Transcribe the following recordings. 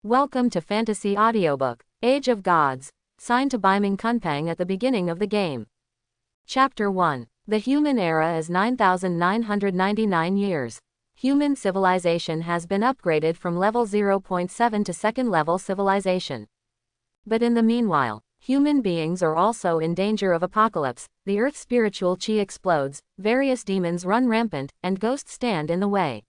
Welcome to Fantasy Audiobook, Age of Gods, signed to Beiming Kunpeng at the beginning of the game. Chapter 1. The human era is 9,999 years. Human civilization has been upgraded from level 0.7 to second level civilization. But in the meanwhile, human beings are also in danger of apocalypse. The earth's spiritual chi explodes, various demons run rampant, and ghosts stand in the way.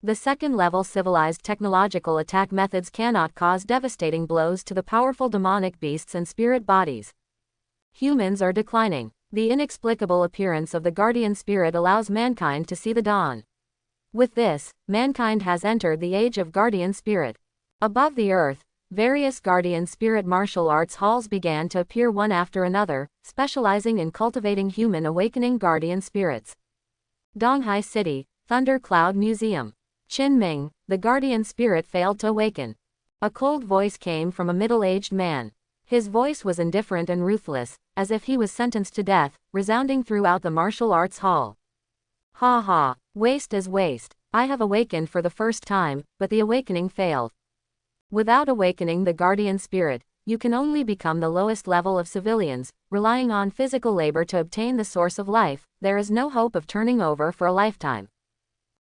The second-level civilized technological attack methods cannot cause devastating blows to the powerful demonic beasts and spirit bodies. Humans are declining. The inexplicable appearance of the guardian spirit allows mankind to see the dawn. With this, mankind has entered the age of guardian spirit. Above the earth, various guardian spirit martial arts halls began to appear one after another, specializing in cultivating human awakening guardian spirits. Donghai City, Thunder Cloud Museum. Qinming, the guardian spirit, failed to awaken. A cold voice came from a middle-aged man. His voice was indifferent and ruthless, as if he was sentenced to death, resounding throughout the martial arts hall. Ha ha, waste is waste. I have awakened for the first time, but the awakening failed. Without awakening the guardian spirit, you can only become the lowest level of civilians, relying on physical labor to obtain the source of life. There is no hope of turning over for a lifetime.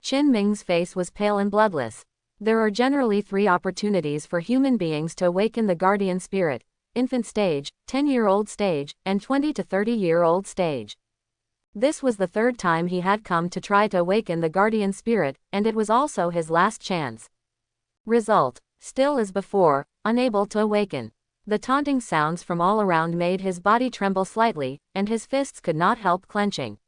Qinming's face was pale and bloodless. There are generally 3 opportunities for human beings to awaken the guardian spirit: infant stage, 10-year-old stage, and 20 to 30-year-old stage. This was the 3rd time he had come to try to awaken the guardian spirit, and it was also his last chance. Result: still as before, unable to awaken. The taunting sounds from all around made his body tremble slightly, and his fists could not help clenching.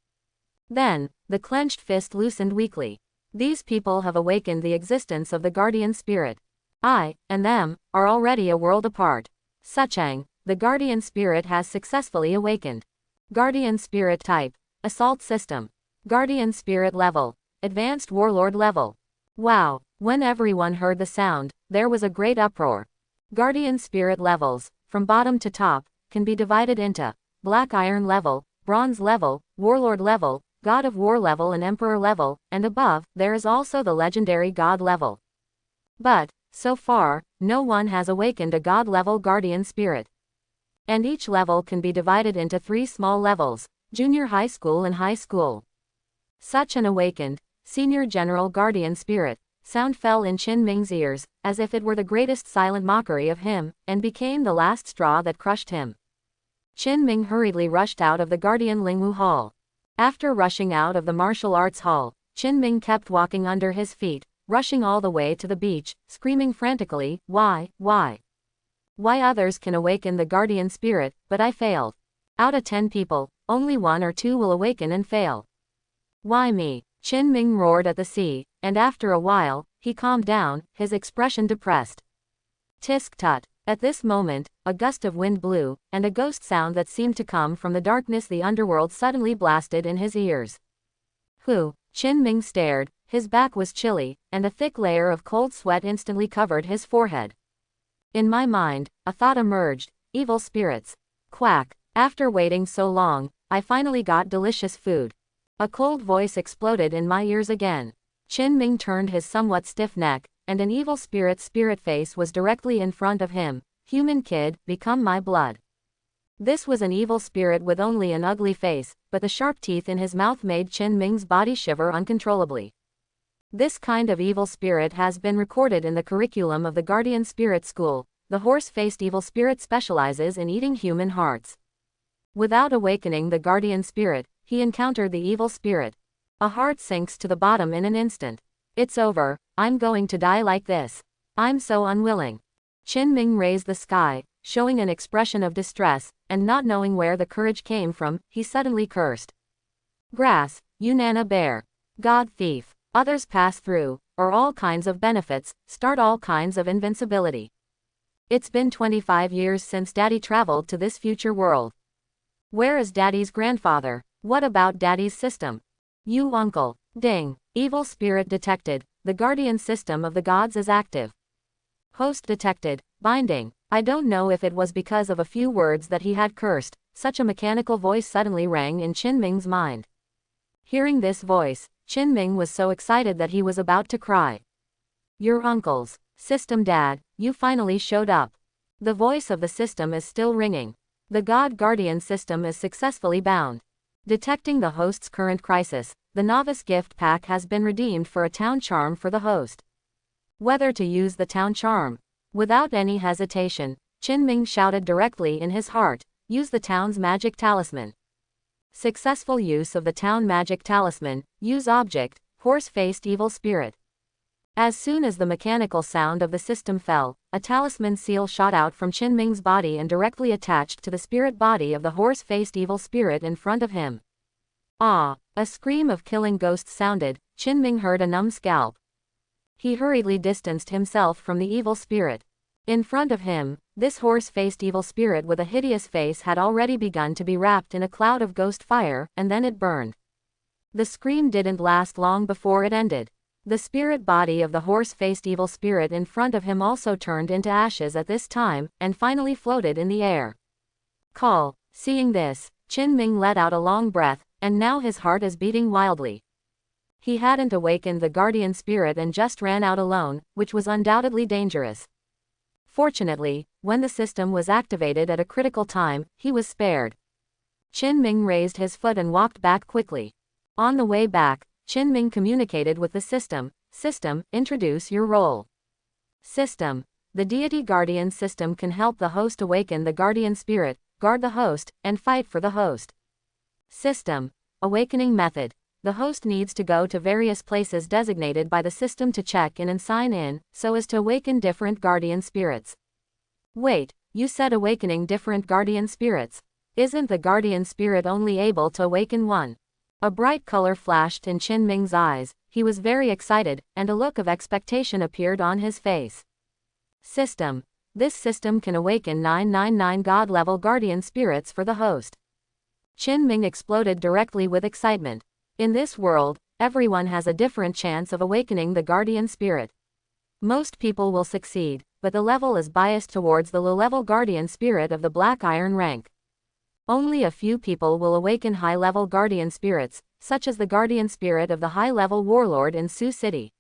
Then, the clenched fist loosened weakly. These people have awakened the existence of the guardian spirit. I, and them, are already a world apart. Suchang, the guardian spirit has successfully awakened. Guardian spirit type: Assault system. Guardian spirit level: Advanced warlord level. Wow! When everyone heard the sound, there was a great uproar. Guardian spirit levels, from bottom to top, can be divided into Black Iron level, Bronze level, Warlord level, God of War level, and Emperor level, and above, there is also the legendary God level. But, so far, no one has awakened a God level guardian spirit. And each level can be divided into 3 small levels: junior high school and high school. Such an awakened, senior general guardian spirit sound fell in Qinming's ears, as if it were the greatest silent mockery of him, and became the last straw that crushed him. Qinming hurriedly rushed out of the guardian Lingwu Hall. After rushing out of the martial arts hall, Qinming kept walking under his feet, rushing all the way to the beach, screaming frantically, Why? Why others can awaken the guardian spirit, but I failed? Out of 10 people, only 1 or 2 will awaken and fail. Why me? Qinming roared at the sea, and after a while, he calmed down, his expression depressed. Tisk tut. At this moment, a gust of wind blew, and a ghost sound that seemed to come from the darkness the underworld suddenly blasted in his ears. Who? Qinming stared, his back was chilly, and a thick layer of cold sweat instantly covered his forehead. In my mind, a thought emerged: evil spirits. Quack. After waiting so long, I finally got delicious food. A cold voice exploded in my ears again. Qinming turned his somewhat stiff neck, and an evil spirit face was directly in front of him. Human kid, become my blood. This was an evil spirit with only an ugly face, but the sharp teeth in his mouth made Qinming's body shiver uncontrollably. This kind of evil spirit has been recorded in the curriculum of the Guardian Spirit School. The horse-faced evil spirit specializes in eating human hearts. Without awakening the guardian spirit, he encountered the evil spirit. A heart sinks to the bottom in an instant. It's over, I'm going to die like this. I'm so unwilling. Qinming raised the sky, showing an expression of distress, and not knowing where the courage came from, he suddenly cursed. Grass, Yunana bear. God thief. Others pass through, or all kinds of benefits, start all kinds of invincibility. It's been 25 years since Daddy traveled to this future world. Where is Daddy's grandfather? What about Daddy's system? You uncle. Ding. Evil spirit detected. The guardian system of the gods is active. Host detected. Binding. I don't know if it was because of a few words that he had cursed. Such a mechanical voice suddenly rang in Qinming's mind. Hearing this voice, Qinming was so excited that he was about to cry. Your uncle's system, Dad. you finally showed up. The voice of the system is still ringing. The God Guardian system is successfully bound. Detecting the host's current crisis, the novice gift pack has been redeemed for a town charm for the host. Whether to use the town charm? Without any hesitation, Qin shouted directly in his heart, use the town's magic talisman. Successful use of the town magic talisman, use object, horse-faced evil spirit. As soon as the mechanical sound of the system fell, a talisman seal shot out from Qin body and directly attached to the spirit body of the horse-faced evil spirit in front of him. Ah! A scream of killing ghosts sounded. Qin heard a numb scalp. He hurriedly distanced himself from the evil spirit. In front of him, this horse-faced evil spirit with a hideous face had already begun to be wrapped in a cloud of ghost fire, and then it burned. The scream didn't last long before it ended. The spirit body of the horse-faced evil spirit in front of him also turned into ashes at this time, and finally floated in the air. Call. Seeing this, Qin let out a long breath, and now his heart is beating wildly. He hadn't awakened the guardian spirit and just ran out alone, which was undoubtedly dangerous. Fortunately, when the system was activated at a critical time, he was spared. Qin raised his foot and walked back quickly. On the way back, Qin communicated with the system. System, introduce your role. System. The deity guardian system can help the host awaken the guardian spirit, guard the host, and fight for the host. System. Awakening method. The host needs to go to various places designated by the system to check in and sign in, so as to awaken different guardian spirits. Wait, you said awakening different guardian spirits. Isn't the guardian spirit only able to awaken one? A bright color flashed in Qin eyes. He was very excited, and a look of expectation appeared on his face. System. This system can awaken 999 God-level guardian spirits for the host. Qin exploded directly with excitement. In this world, everyone has a different chance of awakening the guardian spirit. Most people will succeed, but the level is biased towards the low-level guardian spirit of the Black Iron rank. Only a few people will awaken high-level guardian spirits, such as the guardian spirit of the high-level warlord in Sioux City.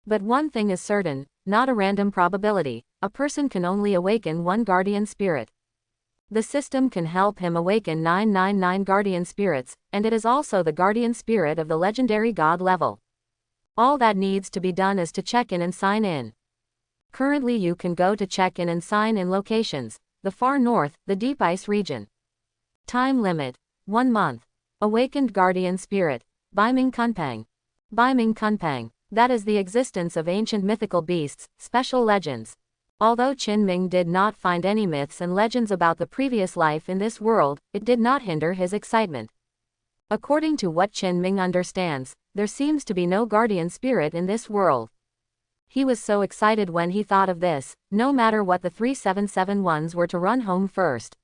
But one thing is certain, not a random probability, a person can only awaken one guardian spirit. The system can help him awaken 999 guardian spirits, and it is also the guardian spirit of the legendary god level. All that needs to be done is to check in and sign in. Currently you can go to check in and sign in locations, the far north, the deep ice region. Time limit, 1 month. Awakened guardian spirit, Beiming Kunpeng. Beiming Kunpeng, that is the existence of ancient mythical beasts, special legends. Although Qin did not find any myths and legends about the previous life in this world, it did not hinder his excitement. According to what Qin understands, there seems to be no guardian spirit in this world. He was so excited when he thought of this, no matter what the 3771s were to run home first.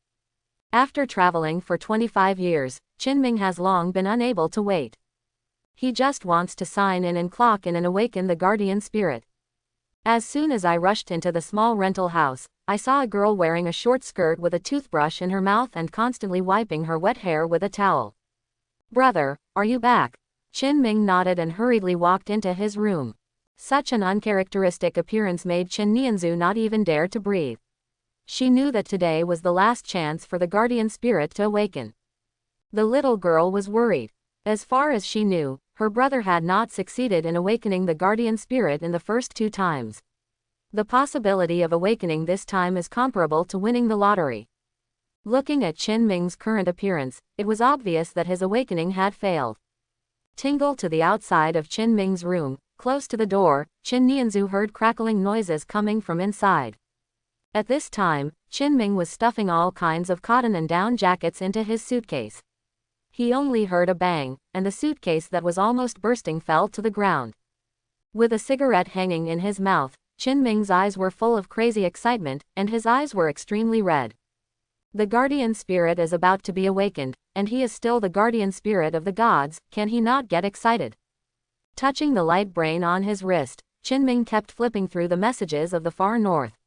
After traveling for 25 years, Qin has long been unable to wait. He just wants to sign in and clock in and awaken the guardian spirit. As soon as I rushed into the small rental house, I saw a girl wearing a short skirt with a toothbrush in her mouth and constantly wiping her wet hair with a towel. Brother, are you back? Qin nodded and hurriedly walked into his room. Such an uncharacteristic appearance made Qin not even dare to breathe. She knew that today was the last chance for the guardian spirit to awaken. The little girl was worried. As far as she knew, her brother had not succeeded in awakening the guardian spirit in the first 2 times. The possibility of awakening this time is comparable to winning the lottery. Looking at Qin current appearance, it was obvious that his awakening had failed. Tingle to the outside of Qin room, close to the door, Qin heard crackling noises coming from inside. At this time, Qin was stuffing all kinds of cotton and down jackets into his suitcase. He only heard a bang, and the suitcase that was almost bursting fell to the ground. With a cigarette hanging in his mouth, Qin eyes were full of crazy excitement, and his eyes were extremely red. The guardian spirit is about to be awakened, and he is still the guardian spirit of the gods, can he not get excited? Touching the light brain on his wrist, Qin kept flipping through the messages of the far north.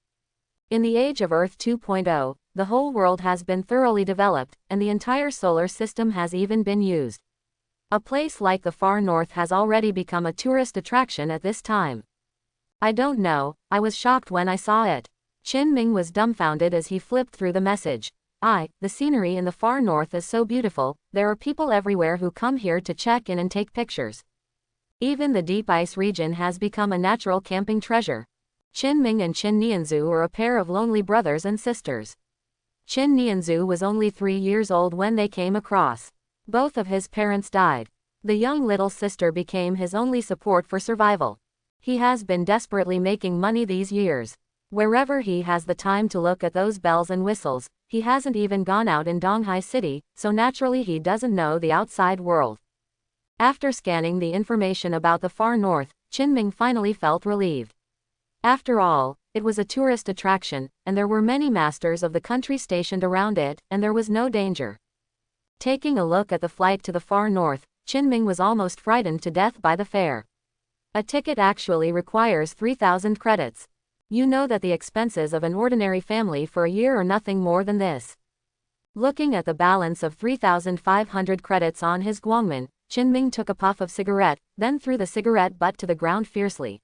In the age of Earth 2.0, the whole world has been thoroughly developed, and the entire solar system has even been used. A place like the far north has already become a tourist attraction at this time. I don't know, I was shocked when I saw it. Qin Ming was dumbfounded as he flipped through the message. The scenery in the far north is so beautiful, there are people everywhere who come here to check in and take pictures. Even the deep ice region has become a natural camping treasure. Qin Ming and Qin Nianzhu are a pair of lonely brothers and sisters. Qin Nianzhu was only 3 years old when they came across. Both of his parents died. The young little sister became his only support for survival. He has been desperately making money these years. Wherever he has the time to look at those bells and whistles, he hasn't even gone out in Donghai City, so naturally he doesn't know the outside world. After scanning the information about the far north, Qin Ming finally felt relieved. After all, it was a tourist attraction, and there were many masters of the country stationed around it, and there was no danger. Taking a look at the flight to the far north, Qin Ming was almost frightened to death by the fare. A ticket actually requires 3,000 credits. You know that the expenses of an ordinary family for a year are nothing more than this. Looking at the balance of 3,500 credits on his guangmin, Qin Ming took a puff of cigarette, then threw the cigarette butt to the ground fiercely.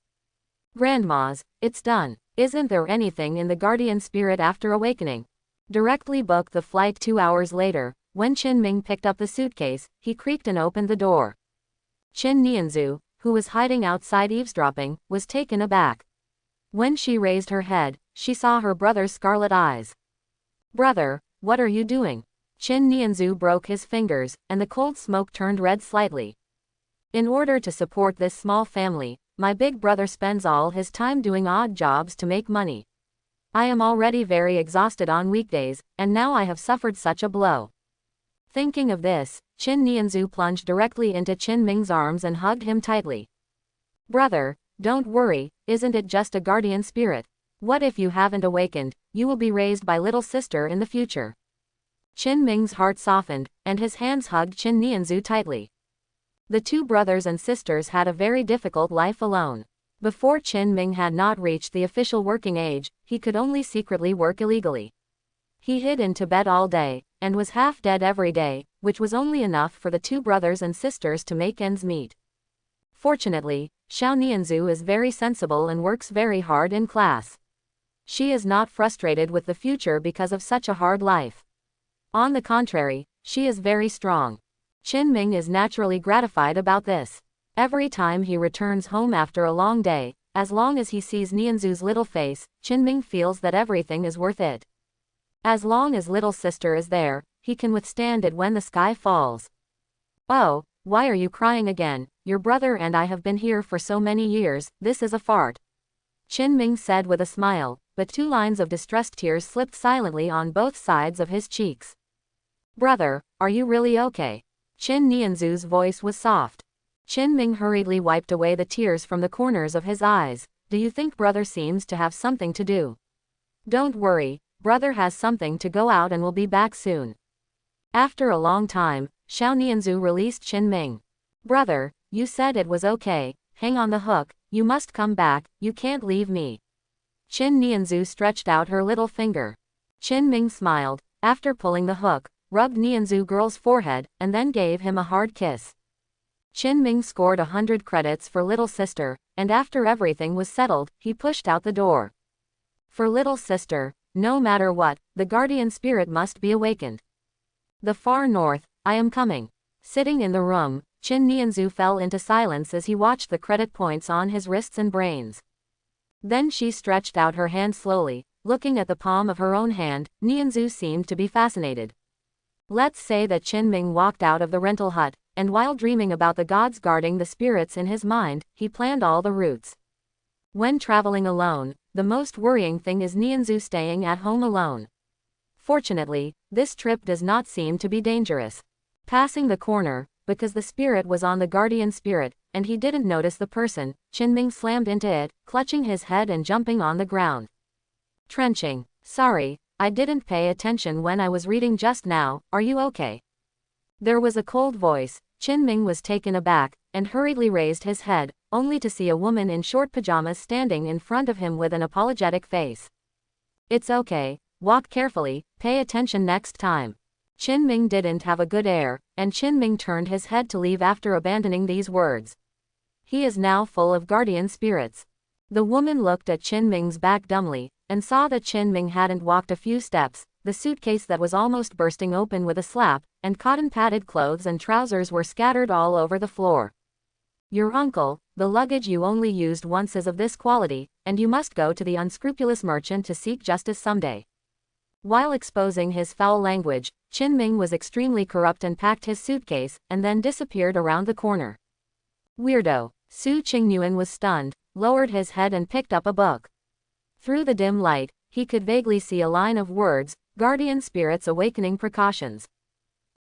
Grandmas, it's done. Isn't there anything in the guardian spirit after awakening? Directly booked the flight 2 hours later. When Qin Ming picked up the suitcase, he creaked and opened the door. Qin Nianzhu, who was hiding outside eavesdropping, was taken aback. When she raised her head, she saw her brother's scarlet eyes. Brother, what are you doing? Qin Nianzhu broke his fingers, and the cold smoke turned red slightly. In order to support this small family, my big brother spends all his time doing odd jobs to make money. I am already very exhausted on weekdays, and now I have suffered such a blow. Thinking of this, Qin Nianzhu plunged directly into Qin Ming's arms and hugged him tightly. Brother, don't worry, isn't it just a guardian spirit? What if you haven't awakened? You will be raised by little sister in the future. Qin Ming's heart softened, and his hands hugged Qin Nianzhu tightly. The two brothers and sisters had a very difficult life alone. Before Qin Ming had not reached the official working age, he could only secretly work illegally. He hid in Tibet all day, and was half dead every day, which was only enough for the two brothers and sisters to make ends meet. Fortunately, Xiao Nianzhu is very sensible and works very hard in class. She is not frustrated with the future because of such a hard life. On the contrary, she is very strong. Qin Ming is naturally gratified about this. Every time he returns home after a long day, as long as he sees Nianzhu's little face, Qin Ming feels that everything is worth it. As long as little sister is there, he can withstand it when the sky falls. Oh, why are you crying again? Your brother and I have been here for so many years, this is a fart. Qin Ming said with a smile, but 2 lines of distressed tears slipped silently on both sides of his cheeks. Brother, are you really okay? Qin Nianzhu's voice was soft. Qin Ming hurriedly wiped away the tears from the corners of his eyes. Do you think brother seems to have something to do? Don't worry, brother has something to go out and will be back soon. After a long time, Xiao Nianzhu released Qin Ming. Brother, you said it was okay, hang on the hook, you must come back, you can't leave me. Qin Nianzhu stretched out her little finger. Qin Ming smiled, after pulling the hook, rubbed Nianzhu girl's forehead, and then gave him a hard kiss. Qin Ming scored 100 credits for little sister, and after everything was settled, he pushed out the door. For little sister, no matter what, the guardian spirit must be awakened. The far north, I am coming. Sitting in the room, Qin Nianzhu fell into silence as he watched the credit points on his wrists and brains. Then she stretched out her hand slowly, looking at the palm of her own hand. Nianzhu seemed to be fascinated. Let's say that Qin Ming walked out of the rental hut, and while dreaming about the gods guarding the spirits in his mind, he planned all the routes. When traveling alone, the most worrying thing is Nianzhu staying at home alone. Fortunately, this trip does not seem to be dangerous. Passing the corner, because the spirit was on the guardian spirit, and he didn't notice the person, Qin Ming slammed into it, clutching his head and jumping on the ground. Trenching. Sorry, I didn't pay attention when I was reading just now, are you okay? There was a cold voice. Qin Ming was taken aback, and hurriedly raised his head, only to see a woman in short pajamas standing in front of him with an apologetic face. It's okay, walk carefully, pay attention next time. Qin Ming didn't have a good air, and Qin Ming turned his head to leave after abandoning these words. He is now full of guardian spirits. The woman looked at Qin Ming's back dumbly, and saw that Qin Ming hadn't walked a few steps. The suitcase that was almost bursting open with a slap, and cotton-padded clothes and trousers were scattered all over the floor. Your uncle, the luggage you only used once is of this quality, and you must go to the unscrupulous merchant to seek justice someday. While exposing his foul language, Qin Ming was extremely corrupt and packed his suitcase, and then disappeared around the corner. Weirdo. Su Qingyuan was stunned, lowered his head and picked up a book. Through the dim light, he could vaguely see a line of words, Guardian Spirits Awakening Precautions.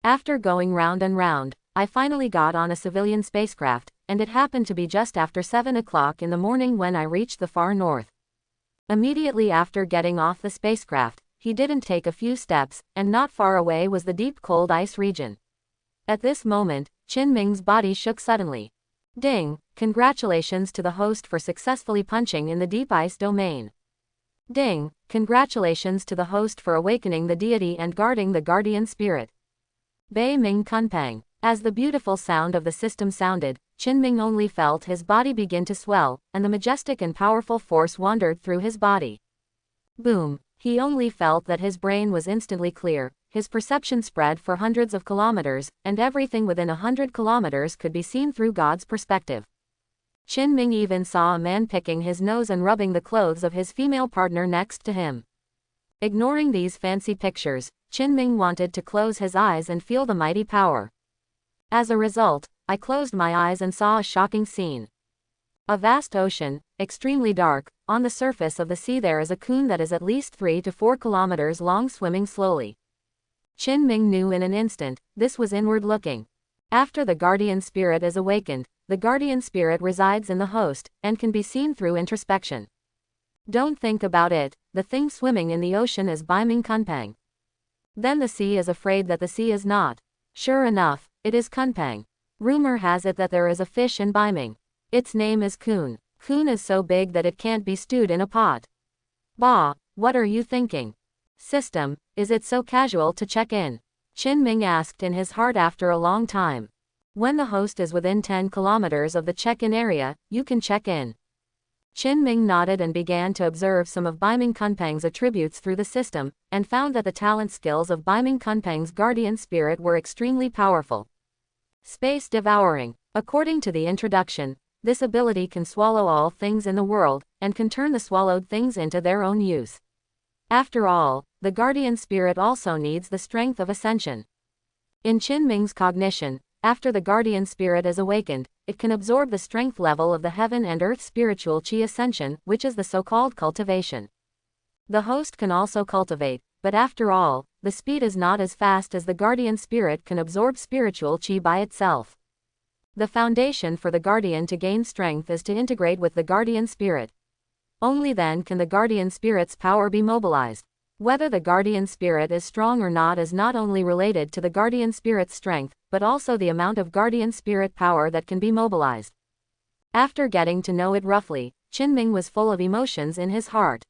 After going round and round, I finally got on a civilian spacecraft, and it happened to be just after 7 o'clock in the morning when I reached the far north. Immediately after getting off the spacecraft, he didn't take a few steps, and not far away was the deep cold ice region. At this moment, Qin Ming's body shook suddenly. Ding! Congratulations to the host for successfully punching in the deep ice domain. Ding! Congratulations to the host for awakening the deity and guarding the guardian spirit. Beiming Kunpeng. As the beautiful sound of the system sounded, Qin Ming only felt his body begin to swell, and the majestic and powerful force wandered through his body. Boom! He only felt that his brain was instantly clear, his perception spread for hundreds of kilometers, and everything within 100 kilometers could be seen through God's perspective. Qin Ming even saw a man picking his nose and rubbing the clothes of his female partner next to him. Ignoring these fancy pictures, Qin Ming wanted to close his eyes and feel the mighty power. As a result, I closed my eyes and saw a shocking scene. A vast ocean, extremely dark. On the surface of the sea there is a kun that is at least 3 to 4 kilometers long swimming slowly. Qin Ming knew in an instant, this was inward looking. After the guardian spirit is awakened, the guardian spirit resides in the host, and can be seen through introspection. Don't think about it, the thing swimming in the ocean is Beiming Kunpeng. Then the sea is afraid that the sea is not. Sure enough, it is Kunpeng. Rumor has it that there is a fish in Beiming. Its name is kun. Kun is so big that it can't be stewed in a pot. Bah, what are you thinking? System, is it so casual to check in? Qin Ming asked in his heart after a long time. When the host is within 10 kilometers of the check-in area, you can check in. Qin Ming nodded and began to observe some of Beiming Kunpeng's attributes through the system, and found that the talent skills of Beiming Kunpeng's guardian spirit were extremely powerful. Space devouring. According to the introduction, this ability can swallow all things in the world, and can turn the swallowed things into their own use. After all, the guardian spirit also needs the strength of ascension. In Qin Ming's cognition, after the guardian spirit is awakened, it can absorb the strength level of the heaven and earth spiritual chi ascension, which is the so-called cultivation. The host can also cultivate, but after all, the speed is not as fast as the guardian spirit can absorb spiritual chi by itself. The foundation for the guardian to gain strength is to integrate with the guardian spirit. Only then can the guardian spirit's power be mobilized. Whether the guardian spirit is strong or not is not only related to the guardian spirit's strength, but also the amount of guardian spirit power that can be mobilized. After getting to know it roughly, Qin Ming was full of emotions in his heart.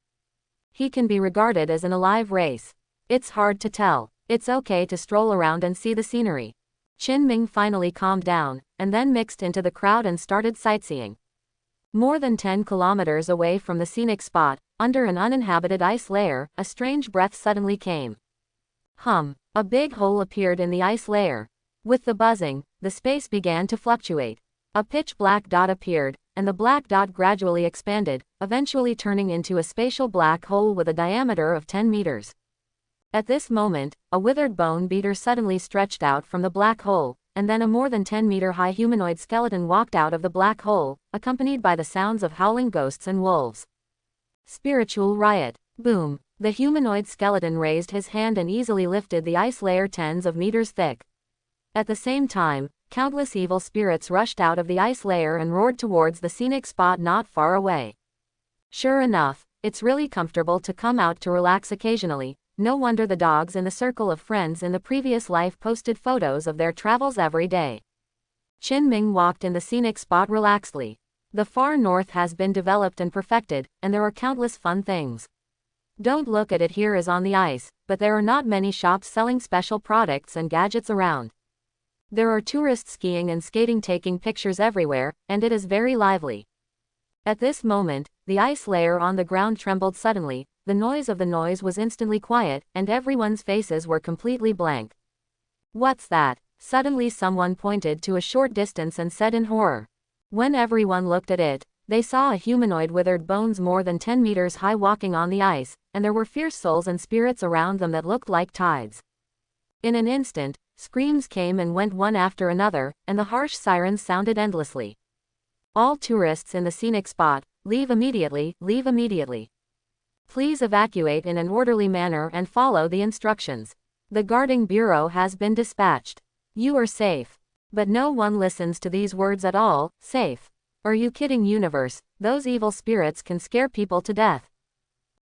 He can be regarded as an alive race. It's hard to tell. It's okay to stroll around and see the scenery. Qin Ming finally calmed down, and then mixed into the crowd and started sightseeing. More than 10 kilometers away from the scenic spot, under an uninhabited ice layer, a strange breath suddenly came. A big hole appeared in the ice layer. With the buzzing, the space began to fluctuate. A pitch-black dot appeared, and the black dot gradually expanded, eventually turning into a spatial black hole with a diameter of 10 meters. At this moment, a withered bone beater suddenly stretched out from the black hole, and then a more than 10-meter-high humanoid skeleton walked out of the black hole, accompanied by the sounds of howling ghosts and wolves. Spiritual riot. Boom. The humanoid skeleton raised his hand and easily lifted the ice layer tens of meters thick. At the same time, countless evil spirits rushed out of the ice layer and roared towards the scenic spot not far away. Sure enough, it's really comfortable to come out to relax occasionally. No wonder the dogs in the circle of friends in the previous life posted photos of their travels every day. Qin Ming walked in the scenic spot relaxedly. The far north has been developed and perfected, and there are countless fun things. Don't look at it here as on the ice, but there are not many shops selling special products and gadgets around. There are tourists skiing and skating taking pictures everywhere, and it is very lively. At this moment, the ice layer on the ground trembled suddenly, the noise of the noise was instantly quiet, and everyone's faces were completely blank. What's that? Suddenly someone pointed to a short distance and said in horror. When everyone looked at it, they saw a humanoid withered bones more than 10 meters high walking on the ice, and there were fierce souls and spirits around them that looked like tides. In an instant, screams came and went one after another, and the harsh sirens sounded endlessly. All tourists in the scenic spot, leave immediately, leave immediately. Please evacuate in an orderly manner and follow the instructions. The guarding bureau has been dispatched. You are safe. But no one listens to these words at all. Safe? Are you kidding, universe? Those evil spirits can scare people to death.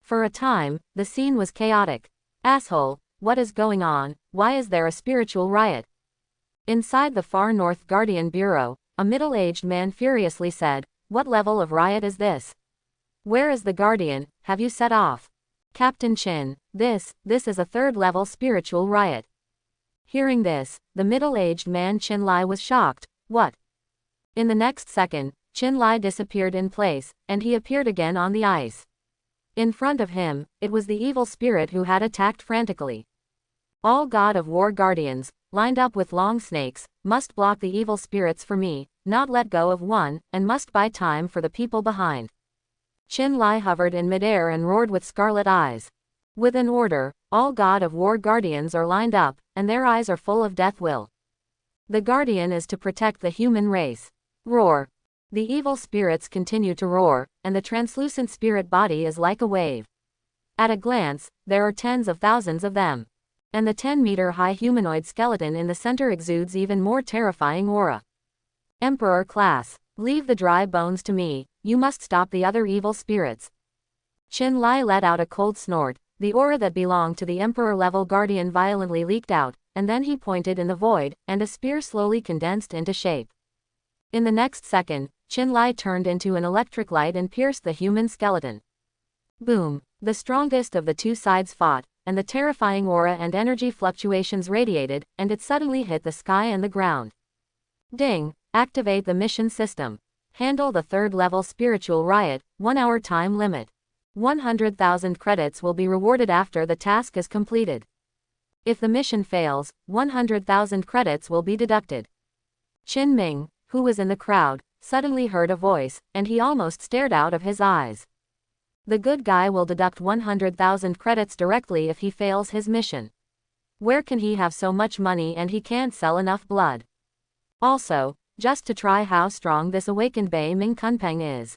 For a time, the scene was chaotic. Asshole, what is going on? Why is there a spiritual riot? Inside the far north Guardian Bureau, a middle-aged man furiously said, "What level of riot is this? Where is the Guardian? Have you set off?" Captain Chin, this is a third-level spiritual riot. Hearing this, the middle-aged man Chin Lai was shocked. What? In the next second, Chin Lai disappeared in place, and he appeared again on the ice. In front of him, it was the evil spirit who had attacked frantically. All God of War Guardians, lined up with long snakes, must block the evil spirits for me, not let go of one, and must buy time for the people behind. Chin Lai hovered in midair and roared with scarlet eyes. With an order, all God of War Guardians are lined up, and their eyes are full of death will. The Guardian is to protect the human race. Roar. The evil spirits continue to roar, and the translucent spirit body is like a wave. At a glance, there are tens of thousands of them. And the 10-meter-high humanoid skeleton in the center exudes even more terrifying aura. Emperor class, leave the dry bones to me, you must stop the other evil spirits. Chin Lai let out a cold snort, the aura that belonged to the Emperor-level Guardian violently leaked out, and then he pointed in the void, and a spear slowly condensed into shape. In the next second, Chin Lai turned into an electric light and pierced the human skeleton. Boom! The strongest of the two sides fought, and the terrifying aura and energy fluctuations radiated, and it suddenly hit the sky and the ground. Ding! Activate the mission system. Handle the third-level spiritual riot, 1-hour time limit. 100,000 credits will be rewarded after the task is completed. If the mission fails, 100,000 credits will be deducted. Qin Ming, who was in the crowd, suddenly heard a voice, and he almost stared out of his eyes. The good guy will deduct 100,000 credits directly if he fails his mission. Where can he have so much money and he can't sell enough blood? Also, just to try how strong this awakened Beiming Kunpeng is.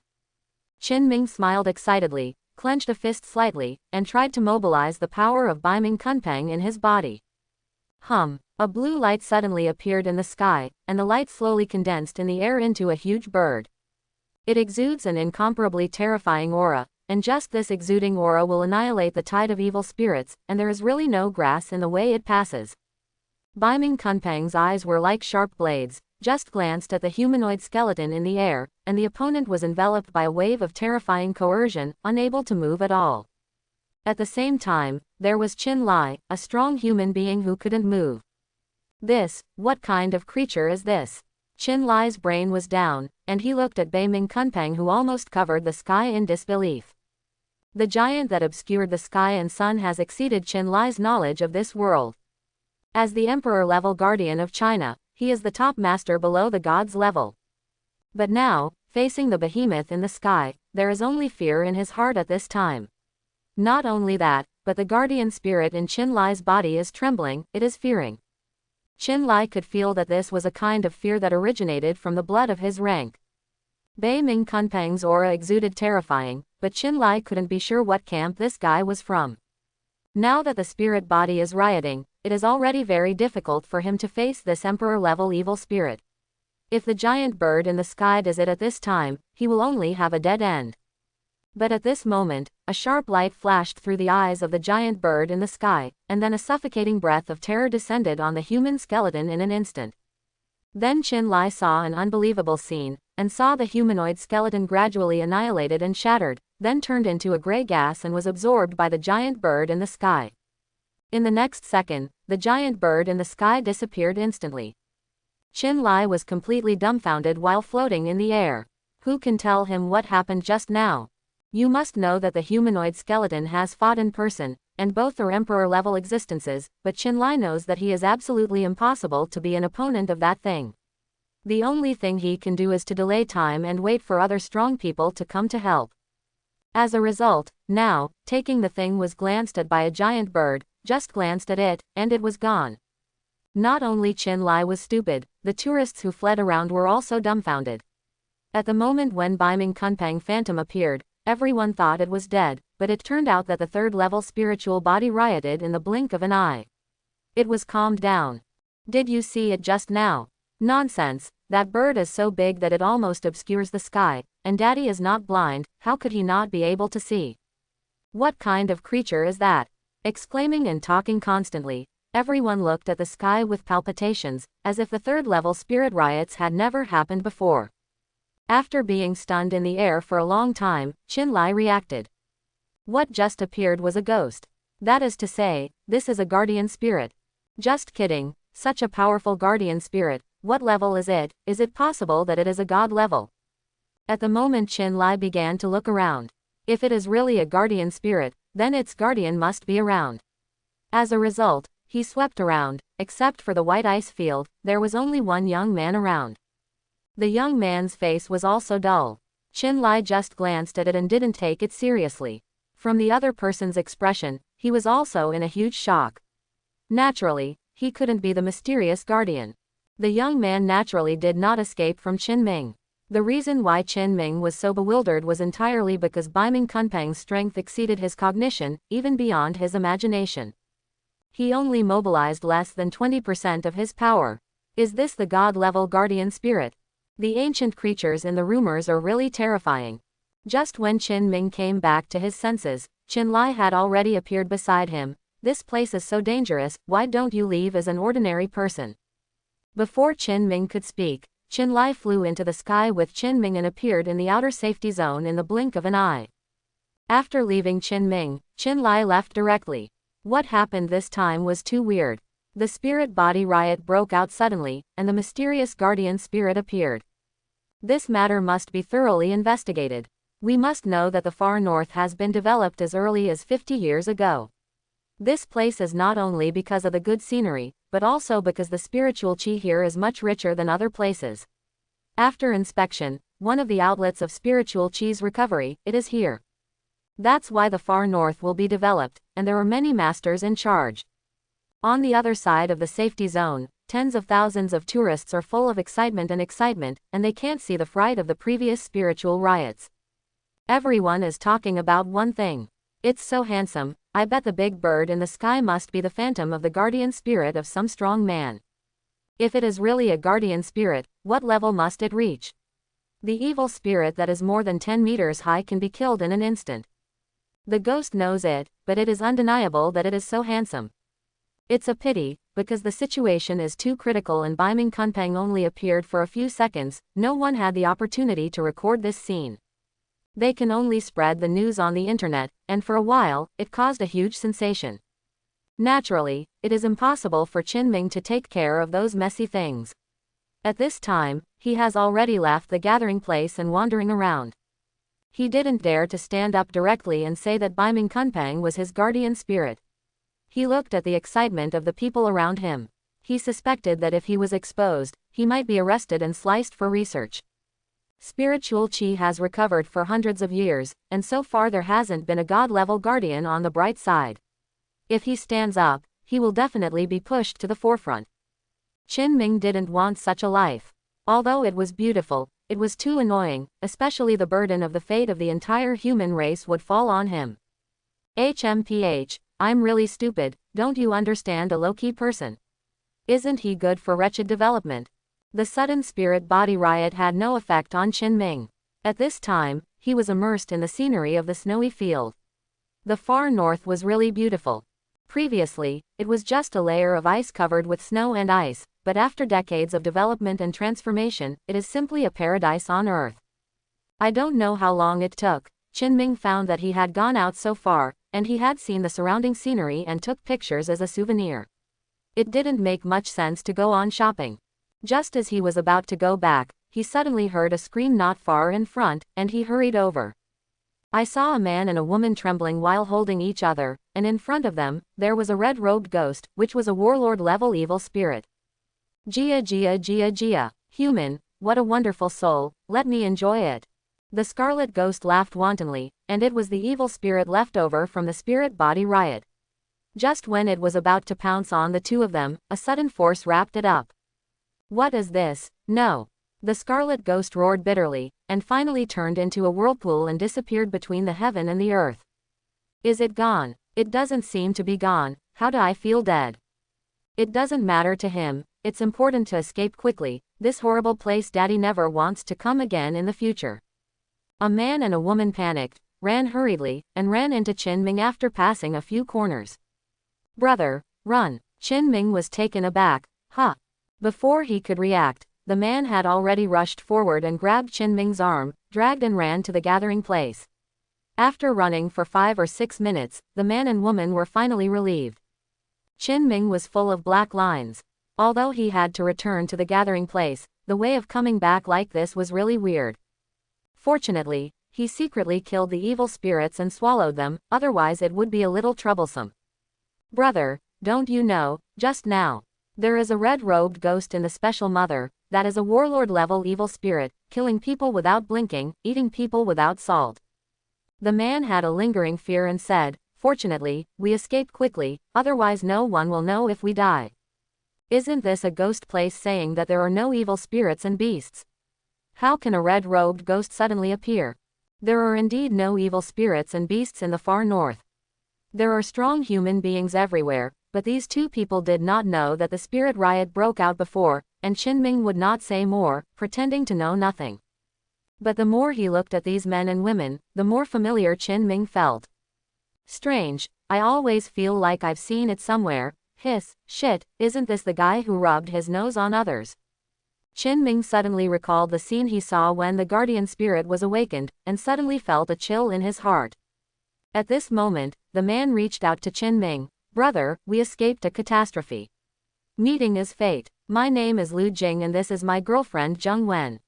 Qin Ming smiled excitedly, clenched a fist slightly, and tried to mobilize the power of Beiming Kunpeng in his body. A blue light suddenly appeared in the sky, and the light slowly condensed in the air into a huge bird. It exudes an incomparably terrifying aura, and just this exuding aura will annihilate the tide of evil spirits, and there is really no grass in the way it passes. Beiming Kunpeng's eyes were like sharp blades, just glanced at the humanoid skeleton in the air, and the opponent was enveloped by a wave of terrifying coercion, unable to move at all. At the same time, there was Chin Lai, a strong human being who couldn't move. What kind of creature is this? Chin Lai's brain was down, and he looked at Beiming Kunpeng, who almost covered the sky in disbelief. The giant that obscured the sky and sun has exceeded Chin Lai's knowledge of this world. As the Emperor-level Guardian of China, he is the top master below the gods level. But now, facing the behemoth in the sky, there is only fear in his heart at this time. Not only that, but the guardian spirit in Chin Lai's body is trembling, it is fearing. Chin Lai could feel that this was a kind of fear that originated from the blood of his rank. Beiming Kunpeng's aura exuded terrifying, but Chin Lai couldn't be sure what camp this guy was from. Now that the spirit body is rioting, it is already very difficult for him to face this emperor-level evil spirit. If the giant bird in the sky does it at this time, he will only have a dead end. But at this moment, a sharp light flashed through the eyes of the giant bird in the sky, and then a suffocating breath of terror descended on the human skeleton in an instant. Then Chin Lai saw an unbelievable scene, and saw the humanoid skeleton gradually annihilated and shattered, then turned into a gray gas and was absorbed by the giant bird in the sky. In the next second, the giant bird in the sky disappeared instantly. Chin Lai was completely dumbfounded while floating in the air. Who can tell him what happened just now? You must know that the humanoid skeleton has fought in person, and both are emperor-level existences, but Qinlai knows that he is absolutely impossible to be an opponent of that thing. The only thing he can do is to delay time and wait for other strong people to come to help. As a result, now, taking the thing was glanced at by a giant bird, just glanced at it, and it was gone. Not only Qinlai was stupid, the tourists who fled around were also dumbfounded. At the moment when Beiming Kunpeng Phantom appeared, everyone thought it was dead, but it turned out that the third-level spiritual body rioted in the blink of an eye. It was calmed down. Did you see it just now? Nonsense, that bird is so big that it almost obscures the sky, and Daddy is not blind, how could he not be able to see? What kind of creature is that? Exclaiming and talking constantly, everyone looked at the sky with palpitations, as if the third-level spirit riots had never happened before. After being stunned in the air for a long time, Qinlai reacted. What just appeared was a ghost. That is to say, this is a guardian spirit. Just kidding, such a powerful guardian spirit, what level is it? Is it possible that it is a god level? At the moment Qinlai began to look around. If it is really a guardian spirit, then its guardian must be around. As a result, he swept around. Except for the white ice field, there was only one young man around. The young man's face was also dull. Qinlai just glanced at it and didn't take it seriously. From the other person's expression, he was also in a huge shock. Naturally, he couldn't be the mysterious guardian. The young man naturally did not escape from Qinming. The reason why Qinming was so bewildered was entirely because Beiming Kunpeng's strength exceeded his cognition, even beyond his imagination. He only mobilized less than 20% of his power. Is this the god-level guardian spirit? The ancient creatures in the rumors are really terrifying. Just when Qinming came back to his senses, Qinlai had already appeared beside him. This place is so dangerous, why don't you leave as an ordinary person? Before Qinming could speak, Qinlai flew into the sky with Qinming and appeared in the outer safety zone in the blink of an eye. After leaving Qinming, Qinlai left directly. What happened this time was too weird. The spirit body riot broke out suddenly, and the mysterious guardian spirit appeared. This matter must be thoroughly investigated. We must know that the far north has been developed as early as 50 years ago. This place is not only because of the good scenery, but also because the spiritual qi here is much richer than other places. After inspection, one of the outlets of spiritual qi's recovery, it is here. That's why the far north will be developed, and there are many masters in charge. On the other side of the safety zone, tens of thousands of tourists are full of excitement, and they can't see the fright of the previous spiritual riots. Everyone is talking about one thing. It's so handsome, I bet the big bird in the sky must be the phantom of the guardian spirit of some strong man. If it is really a guardian spirit, what level must it reach? The evil spirit that is more than 10 meters high can be killed in an instant. The ghost knows it, but it is undeniable that it is so handsome. It's a pity, because the situation is too critical and Beiming Kunpeng only appeared for a few seconds, no one had the opportunity to record this scene. They can only spread the news on the internet, and for a while, it caused a huge sensation. Naturally, it is impossible for Qinming to take care of those messy things. At this time, he has already left the gathering place and wandering around. He didn't dare to stand up directly and say that Beiming Kunpeng was his guardian spirit. He looked at the excitement of the people around him. He suspected that if he was exposed, he might be arrested and sliced for research. Spiritual qi has recovered for hundreds of years, and so far there hasn't been a god-level guardian on the bright side. If he stands up, he will definitely be pushed to the forefront. Qinming didn't want such a life. Although it was beautiful, it was too annoying, especially the burden of the fate of the entire human race would fall on him. HMPH, I'm really stupid, don't you understand a low-key person? Isn't he good for wretched development? The sudden spirit body riot had no effect on Qinming. At this time, he was immersed in the scenery of the snowy field. The far north was really beautiful. Previously, it was just a layer of ice covered with snow and ice, but after decades of development and transformation, it is simply a paradise on Earth. I don't know how long it took. Qinming found that he had gone out so far, and he had seen the surrounding scenery and took pictures as a souvenir. It didn't make much sense to go on shopping. Just as he was about to go back, he suddenly heard a scream not far in front, and he hurried over. I saw a man and a woman trembling while holding each other, and in front of them, there was a red-robed ghost, which was a warlord-level evil spirit. Gia Gia Gia Gia, human, what a wonderful soul, let me enjoy it. The scarlet ghost laughed wantonly, and it was the evil spirit left over from the spirit body riot. Just when it was about to pounce on the two of them, a sudden force wrapped it up. What is this? No. The scarlet ghost roared bitterly, and finally turned into a whirlpool and disappeared between the heaven and the earth. Is it gone? It doesn't seem to be gone. How do I feel dead? It doesn't matter to him, it's important to escape quickly, this horrible place Daddy never wants to come again in the future. A man and a woman panicked, ran hurriedly, and ran into Qin Ming after passing a few corners. Brother, run! Qin Ming was taken aback. Huh! Before he could react, the man had already rushed forward and grabbed Qin Ming's arm, dragged and ran to the gathering place. After running for 5 or 6 minutes, the man and woman were finally relieved. Qin Ming was full of black lines. Although he had to return to the gathering place, the way of coming back like this was really weird. Fortunately, he secretly killed the evil spirits and swallowed them, otherwise it would be a little troublesome. Brother, don't you know, just now, there is a red-robed ghost in the special mother, that is a warlord-level evil spirit, killing people without blinking, eating people without salt. The man had a lingering fear and said, fortunately, we escaped quickly, otherwise no one will know if we die. Isn't this a ghost place saying that there are no evil spirits and beasts? How can a red-robed ghost suddenly appear? There are indeed no evil spirits and beasts in the far north. There are strong human beings everywhere, but these two people did not know that the spirit riot broke out before, and Qin Ming would not say more, pretending to know nothing. But the more he looked at these men and women, the more familiar Qin Ming felt. Strange, I always feel like I've seen it somewhere. Hiss, shit, isn't this the guy who rubbed his nose on others? Qin Ming suddenly recalled the scene he saw when the guardian spirit was awakened, and suddenly felt a chill in his heart. At this moment, the man reached out to Qin Ming. Brother, we escaped a catastrophe. Meeting is fate. My name is Lu Jing and this is my girlfriend Zheng Wen.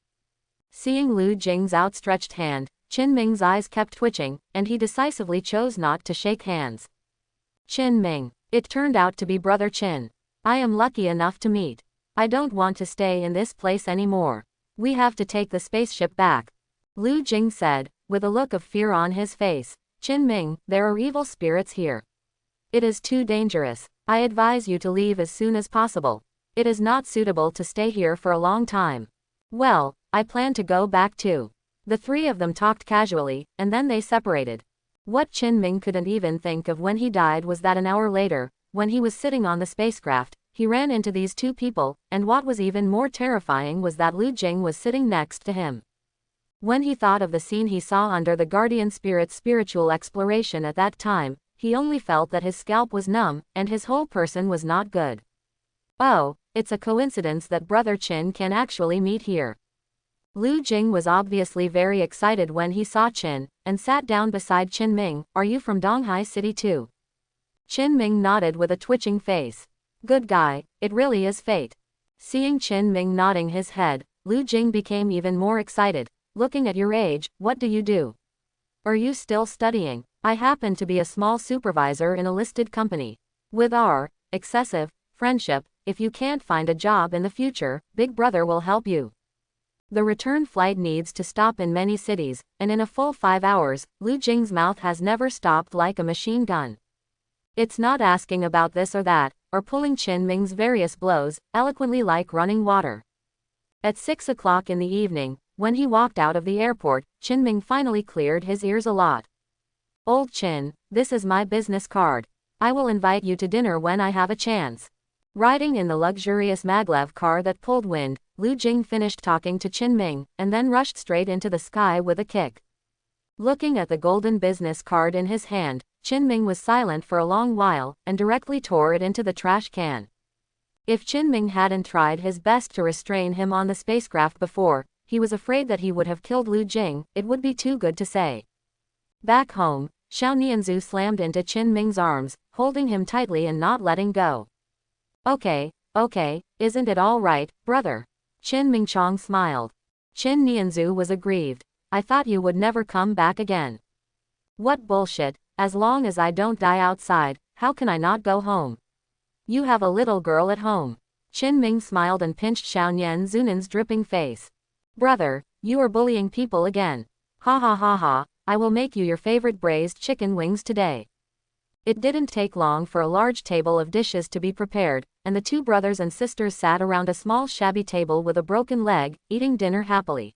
Seeing Lu Jing's outstretched hand, Qin Ming's eyes kept twitching, and he decisively chose not to shake hands. Qin Ming. It turned out to be Brother Qin. I am lucky enough to meet. I don't want to stay in this place anymore. We have to take the spaceship back. Lu Jing said, with a look of fear on his face. Qin Ming, there are evil spirits here. It is too dangerous. I advise you to leave as soon as possible. It is not suitable to stay here for a long time. Well, I plan to go back too. The three of them talked casually, and then they separated. What Qin Ming couldn't even think of when he died was that an hour later, when he was sitting on the spacecraft, he ran into these two people, and what was even more terrifying was that Lu Jing was sitting next to him. When he thought of the scene he saw under the guardian spirit's spiritual exploration at that time, he only felt that his scalp was numb, and his whole person was not good. Oh, it's a coincidence that Brother Qin can actually meet here. Lu Jing was obviously very excited when he saw Qin, and sat down beside Qin Ming. Are you from Donghai City too? Qin Ming nodded with a twitching face. Good guy, it really is fate. Seeing Qin Ming nodding his head, Lu Jing became even more excited. Looking at your age, what do you do? Are you still studying? I happen to be a small supervisor in a listed company. With our excessive friendship, if you can't find a job in the future, Big Brother will help you. The return flight needs to stop in many cities, and in a full 5 hours, Lu Jing's mouth has never stopped like a machine gun. It's not asking about this or that, or pulling Qin Ming's various blows, eloquently like running water. At 6 o'clock in the evening, when he walked out of the airport, Qin Ming finally cleared his ears a lot. Old Qin, this is my business card. I will invite you to dinner when I have a chance. Riding in the luxurious maglev car that pulled wind, Lu Jing finished talking to Qin Ming, and then rushed straight into the sky with a kick. Looking at the golden business card in his hand, Qin Ming was silent for a long while, and directly tore it into the trash can. If Qin Ming hadn't tried his best to restrain him on the spacecraft before, he was afraid that he would have killed Lu Jing. It would be too good to say. Back home, Xiao Nianzhu slammed into Qin Ming's arms, holding him tightly and not letting go. Okay, isn't it all right, brother? Qin Ming Chong smiled. Qin Nianzhu was aggrieved. I thought you would never come back again. What bullshit, as long as I don't die outside, how can I not go home? You have a little girl at home. Qin Ming smiled and pinched Xiaonian Zunan's dripping face. Brother, you are bullying people again. Ha ha ha ha, I will make you your favorite braised chicken wings today. It didn't take long for a large table of dishes to be prepared, and the two brothers and sisters sat around a small shabby table with a broken leg, eating dinner happily.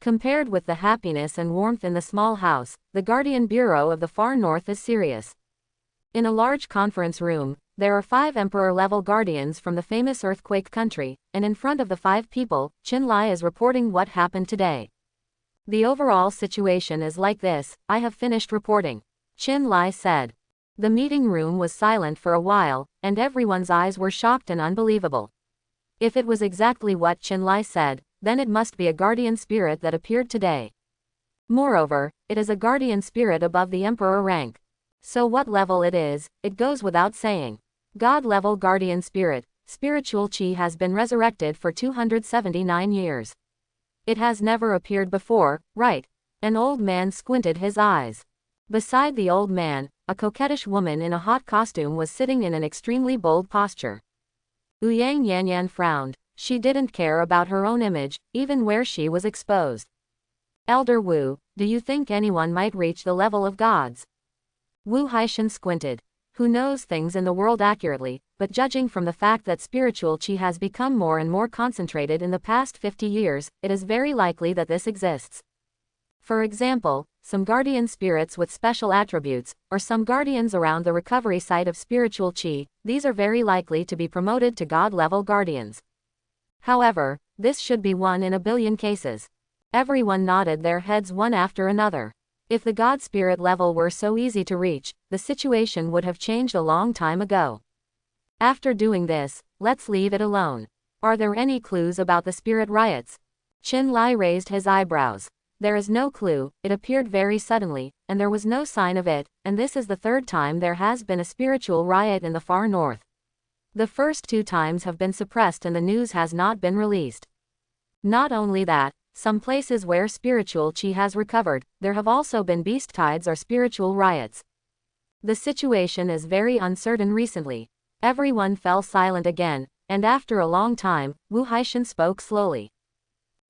Compared with the happiness and warmth in the small house, the Guardian Bureau of the Far North is serious. In a large conference room, there are 5 emperor-level guardians from the famous earthquake country, and in front of the 5 people, Qin Lai is reporting what happened today. The overall situation is like this. I have finished reporting. Qin Lai said. The meeting room was silent for a while, and everyone's eyes were shocked and unbelievable. If it was exactly what Qin Lai said, then it must be a guardian spirit that appeared today. Moreover, it is a guardian spirit above the emperor rank. So what level it is, it goes without saying. God-level guardian spirit, spiritual chi has been resurrected for 279 years. It has never appeared before, right? An old man squinted his eyes. Beside the old man, a coquettish woman in a hot costume was sitting in an extremely bold posture. Ouyang Yanyan frowned. She didn't care about her own image, even where she was exposed. Elder Wu, do you think anyone might reach the level of gods? Wu Haishan squinted. Who knows things in the world accurately, but judging from the fact that spiritual chi has become more and more concentrated in the past 50 years, it is very likely that this exists. For example, some guardian spirits with special attributes, or some guardians around the recovery site of spiritual chi, these are very likely to be promoted to God-level guardians. However, this should be 1 in a billion cases. Everyone nodded their heads one after another. If the God spirit level were so easy to reach, the situation would have changed a long time ago. After doing this, let's leave it alone. Are there any clues about the spirit riots? Qin Lai raised his eyebrows. There is no clue, it appeared very suddenly, and there was no sign of it, and this is the 3rd time there has been a spiritual riot in the far north. The first 2 times have been suppressed and the news has not been released. Not only that, some places where spiritual chi has recovered, there have also been beast tides or spiritual riots. The situation is very uncertain recently. Everyone fell silent again, and after a long time, Wu Haishan spoke slowly.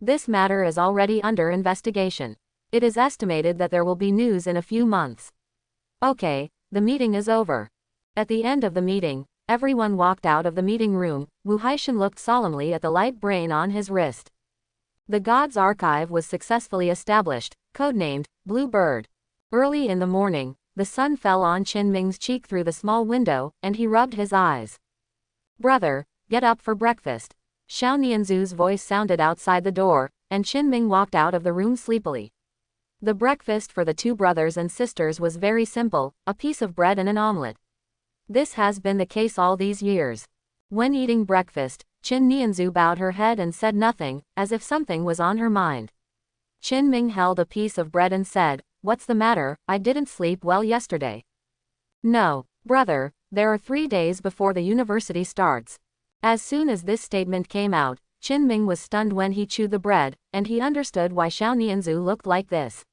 This matter is already under investigation. It is estimated that there will be news in a few months. Okay, the meeting is over. At the end of the meeting, everyone walked out of the meeting room. Wu Haishan looked solemnly at the light brain on his wrist. The Gods Archive was successfully established, codenamed Blue Bird. Early in the morning, the sun fell on Qin Ming's cheek through the small window, and he rubbed his eyes. Brother, get up for breakfast. Xiao Nianzhu's voice sounded outside the door, and Qin Ming walked out of the room sleepily. The breakfast for the 2 brothers and sisters was very simple, a piece of bread and an omelette. This has been the case all these years. When eating breakfast, Qin Nianzhu bowed her head and said nothing, as if something was on her mind. Qin Ming held a piece of bread and said, "What's the matter? I didn't sleep well yesterday." "No, brother, there are 3 days before the university starts." As soon as this statement came out, Qin Ming was stunned when he chewed the bread, and he understood why Xiao Nianzhu looked like this.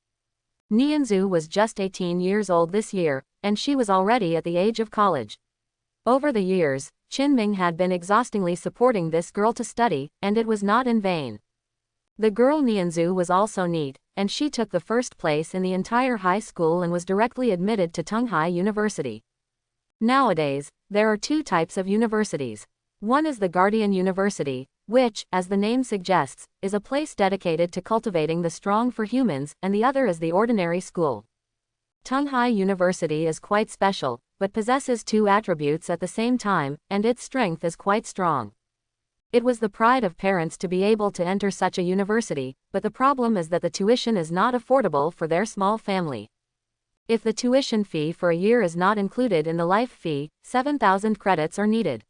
Nianzhu was just 18 years old this year, and she was already at the age of college. Over the years, Qin Ming had been exhaustingly supporting this girl to study, and it was not in vain. The girl Nianzhu was also neat, and she took the 1st place in the entire high school and was directly admitted to Tunghai University. Nowadays, there are 2 types of universities. One is the Guardian University, which, as the name suggests, is a place dedicated to cultivating the strong for humans, and the other is the ordinary school. Tunghai University is quite special, but possesses 2 attributes at the same time, and its strength is quite strong. It was the pride of parents to be able to enter such a university, but the problem is that the tuition is not affordable for their small family. If the tuition fee for a year is not included in the life fee, 7,000 credits are needed.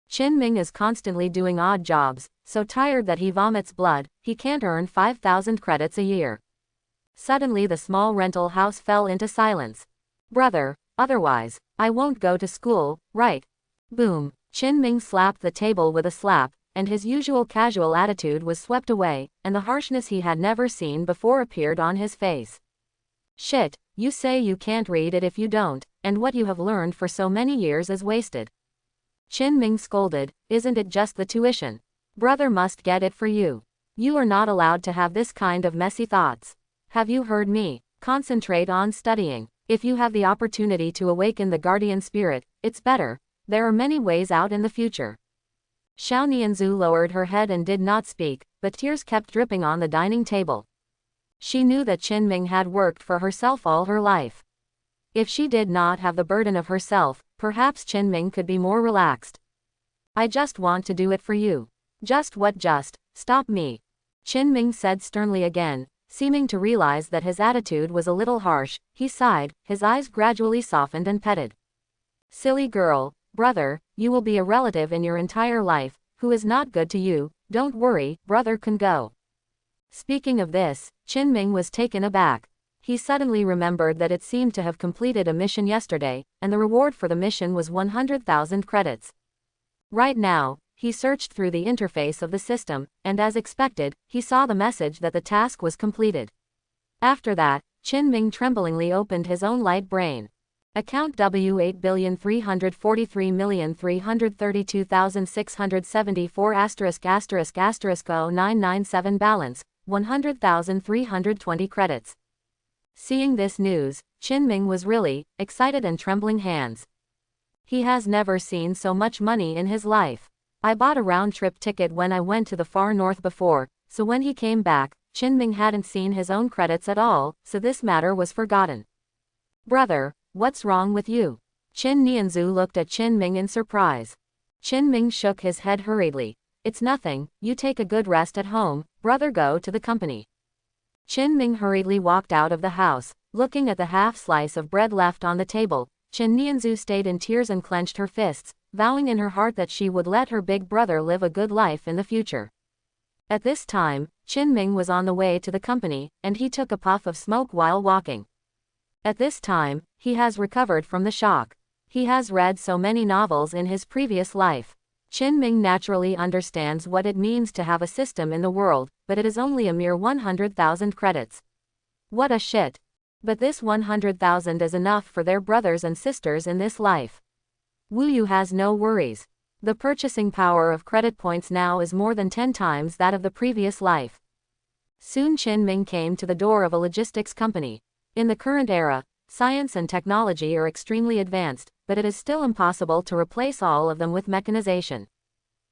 Qin Ming is constantly doing odd jobs, so tired that he vomits blood, he can't earn 5,000 credits a year. Suddenly the small rental house fell into silence. Brother, otherwise, I won't go to school, right? Boom. Qin Ming slapped the table with a slap, and his usual casual attitude was swept away, and the harshness he had never seen before appeared on his face. Shit, you say you can't read it if you don't, and what you have learned for so many years is wasted. Qin Ming scolded, isn't it just the tuition? Brother must get it for you. You are not allowed to have this kind of messy thoughts. Have you heard me? Concentrate on studying. If you have the opportunity to awaken the guardian spirit, it's better. There are many ways out in the future. Xiao Nianzhu lowered her head and did not speak, but tears kept dripping on the dining table. She knew that Qin Ming had worked for herself all her life. If she did not have the burden of herself, perhaps Qin Ming could be more relaxed. I just want to do it for you. Just what just? Stop me. Qin Ming said sternly again, seeming to realize that his attitude was a little harsh. He sighed, his eyes gradually softened and petted. Silly girl, brother, you will be a relative in your entire life, who is not good to you. Don't worry, brother can go. Speaking of this, Qin Ming was taken aback. He suddenly remembered that it seemed to have completed a mission yesterday, and the reward for the mission was 100,000 credits. Right now, he searched through the interface of the system, and as expected, he saw the message that the task was completed. After that, Qin Ming tremblingly opened his own light brain. Account W8,343,332,674 *0997 balance, 100,320 credits. Seeing this news, Qin Ming was really excited and trembling hands. He has never seen so much money in his life. I bought a round-trip ticket when I went to the far north before, so when he came back, Qin Ming hadn't seen his own credits at all, so this matter was forgotten. Brother, what's wrong with you? Qin Nianzhu looked at Qin Ming in surprise. Qin Ming shook his head hurriedly. It's nothing, you take a good rest at home, brother, go to the company. Qin Ming hurriedly walked out of the house, looking at the half slice of bread left on the table. Qin Nianzhu stayed in tears and clenched her fists, vowing in her heart that she would let her big brother live a good life in the future. At this time, Qin Ming was on the way to the company, and he took a puff of smoke while walking. At this time, he has recovered from the shock. He has read so many novels in his previous life. Qin Ming naturally understands what it means to have a system in the world, but it is only a mere 100,000 credits. What a shit. But this 100,000 is enough for their brothers and sisters in this life. Wu Yu has no worries. The purchasing power of credit points now is more than 10 times that of the previous life. Soon Qin Ming came to the door of a logistics company. In the current era, science and technology are extremely advanced, but it is still impossible to replace all of them with mechanization.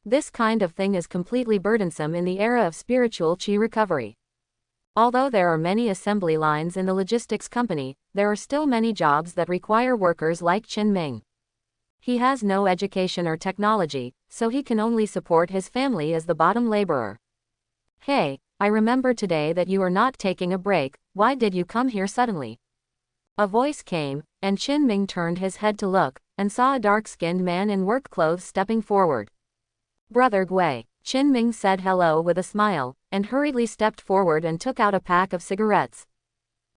This kind of thing is completely burdensome in the era of spiritual qi recovery. Although there are many assembly lines in the logistics company, there are still many jobs that require workers like Qin Ming. He has no education or technology, so he can only support his family as the bottom laborer. Hey, I remember today that you are not taking a break. Why did you come here suddenly? A voice came, and Qin Ming turned his head to look, and saw a dark-skinned man in work clothes stepping forward. Brother Gui. Qin Ming said hello with a smile, and hurriedly stepped forward and took out a pack of cigarettes.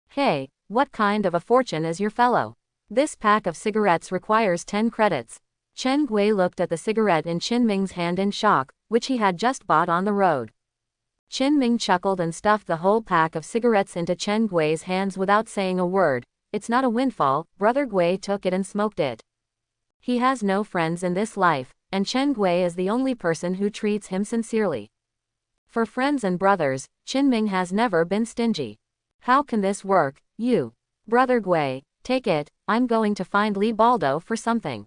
Hey, what kind of a fortune is your fellow? This pack of cigarettes requires 10 credits. Chen Gui looked at the cigarette in Qin Ming's hand in shock, which he had just bought on the road. Qin Ming chuckled and stuffed the whole pack of cigarettes into Chen Gui's hands without saying a word. It's not a windfall, Brother Gui took it and smoked it. He has no friends in this life, and Chen Gui is the only person who treats him sincerely. For friends and brothers, Qin Ming has never been stingy. How can this work, you? Brother Gui, take it, I'm going to find Li Baldo for something.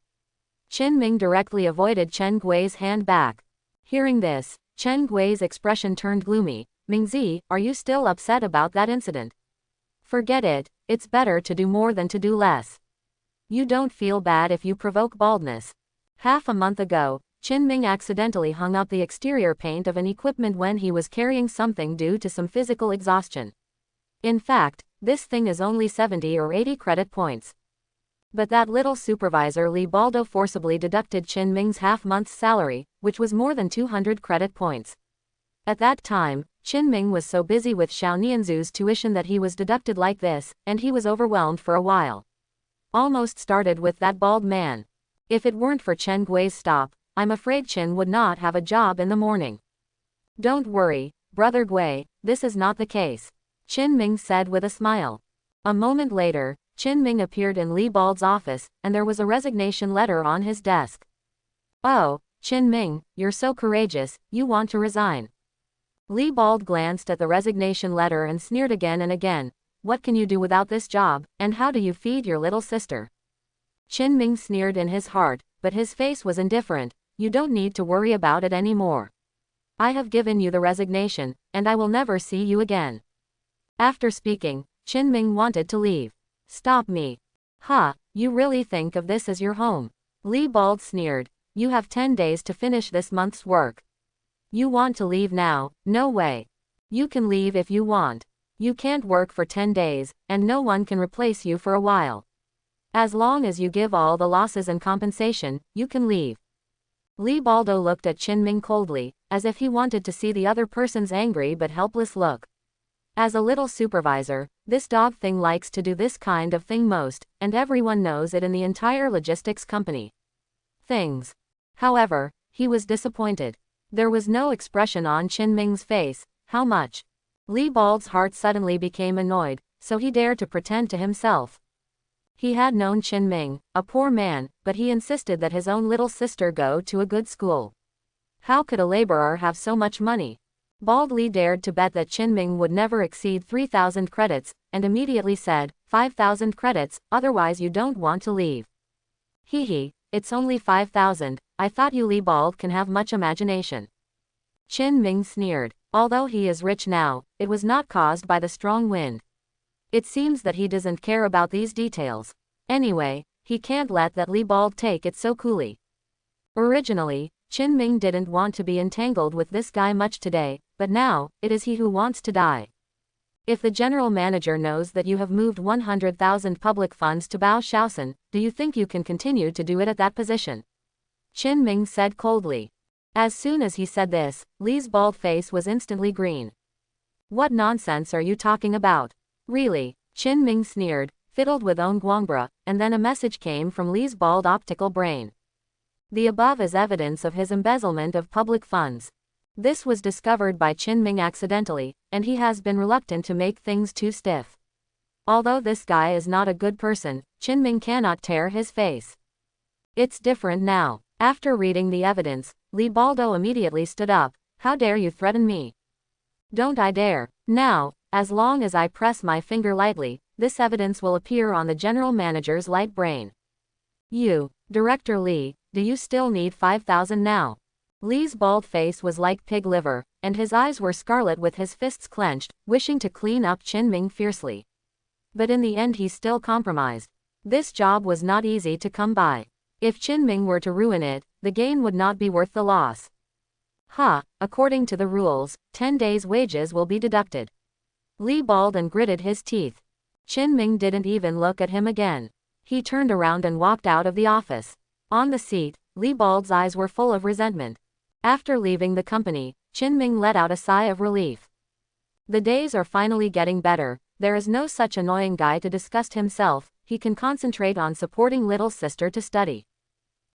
Qin Ming directly avoided Chen Gui's hand back. Hearing this, Chen Gui's expression turned gloomy. Mingzi, are you still upset about that incident? Forget it, it's better to do more than to do less. You don't feel bad if you provoke baldness. Half a month ago, Qin Ming accidentally hung up the exterior paint of an equipment when he was carrying something due to some physical exhaustion. In fact, this thing is only 70 or 80 credit points. But that little supervisor Li Baldo forcibly deducted Qin Ming's half-month's salary, which was more than 200 credit points. At that time, Qin Ming was so busy with Xiao Nianzhu's tuition that he was deducted like this, and he was overwhelmed for a while. Almost started with that bald man. If it weren't for Chen Gui's stop, I'm afraid Chin would not have a job in the morning. Don't worry, Brother Gui, this is not the case, Qin Ming said with a smile. A moment later, Qin Ming appeared in Li Bald's office, and there was a resignation letter on his desk. Oh, Qin Ming, you're so courageous, you want to resign. Li Bald glanced at the resignation letter and sneered again and again. What can you do without this job, and how do you feed your little sister? Qin Ming sneered in his heart, but his face was indifferent. You don't need to worry about it anymore. I have given you the resignation, and I will never see you again. After speaking, Qin Ming wanted to leave. Stop me. Ha, you really think of this as your home? Li Bald sneered. You have 10 days to finish this month's work. You want to leave now? No way. You can leave if you want. You can't work for 10 days, and no one can replace you for a while. As long as you give all the losses and compensation, you can leave. Li Baldo looked at Qin Ming coldly, as if he wanted to see the other person's angry but helpless look. As a little supervisor, this dog thing likes to do this kind of thing most, and everyone knows it in the entire logistics company. Things. However, he was disappointed. There was no expression on Qin Ming's face. How much? Li Bald's heart suddenly became annoyed, so he dared to pretend to himself. He had known Qin Ming, a poor man, but he insisted that his own little sister go to a good school. How could a laborer have so much money? Bald Li dared to bet that Qin Ming would never exceed 3,000 credits, and immediately said, 5,000 credits, otherwise you don't want to leave. Hee, it's only 5,000, I thought you Li Bald can have much imagination. Qin Ming sneered. Although he is rich now, it was not caused by the strong wind. It seems that he doesn't care about these details. Anyway, he can't let that Li Bald take it so coolly. Originally, Qin Ming didn't want to be entangled with this guy much today, but now, it is he who wants to die. If the general manager knows that you have moved 100,000 public funds to Bao Shaosan, do you think you can continue to do it at that position? Qin Ming said coldly. As soon as he said this, Li's bald face was instantly green. What nonsense are you talking about? Really? Qin Ming sneered, fiddled with Ong Guangbra, and then a message came from Li's bald optical brain. The above is evidence of his embezzlement of public funds. This was discovered by Qin Ming accidentally, and he has been reluctant to make things too stiff. Although this guy is not a good person, Qin Ming cannot tear his face. It's different now. After reading the evidence, Li Baldo immediately stood up. How dare you threaten me? Don't I dare. Now, as long as I press my finger lightly, this evidence will appear on the general manager's light brain. You, Director Li, do you still need 5,000 now? Li's bald face was like pig liver, and his eyes were scarlet with his fists clenched, wishing to clean up Qin Ming fiercely. But in the end he still compromised. This job was not easy to come by. If Qin Ming were to ruin it, the gain would not be worth the loss. According to the rules, 10 days' wages will be deducted. Li bawled and gritted his teeth. Qin Ming didn't even look at him again. He turned around and walked out of the office. On the seat, Li Bald's eyes were full of resentment. After leaving the company, Qin Ming let out a sigh of relief. The days are finally getting better. There is no such annoying guy to disgust himself. He can concentrate on supporting little sister to study.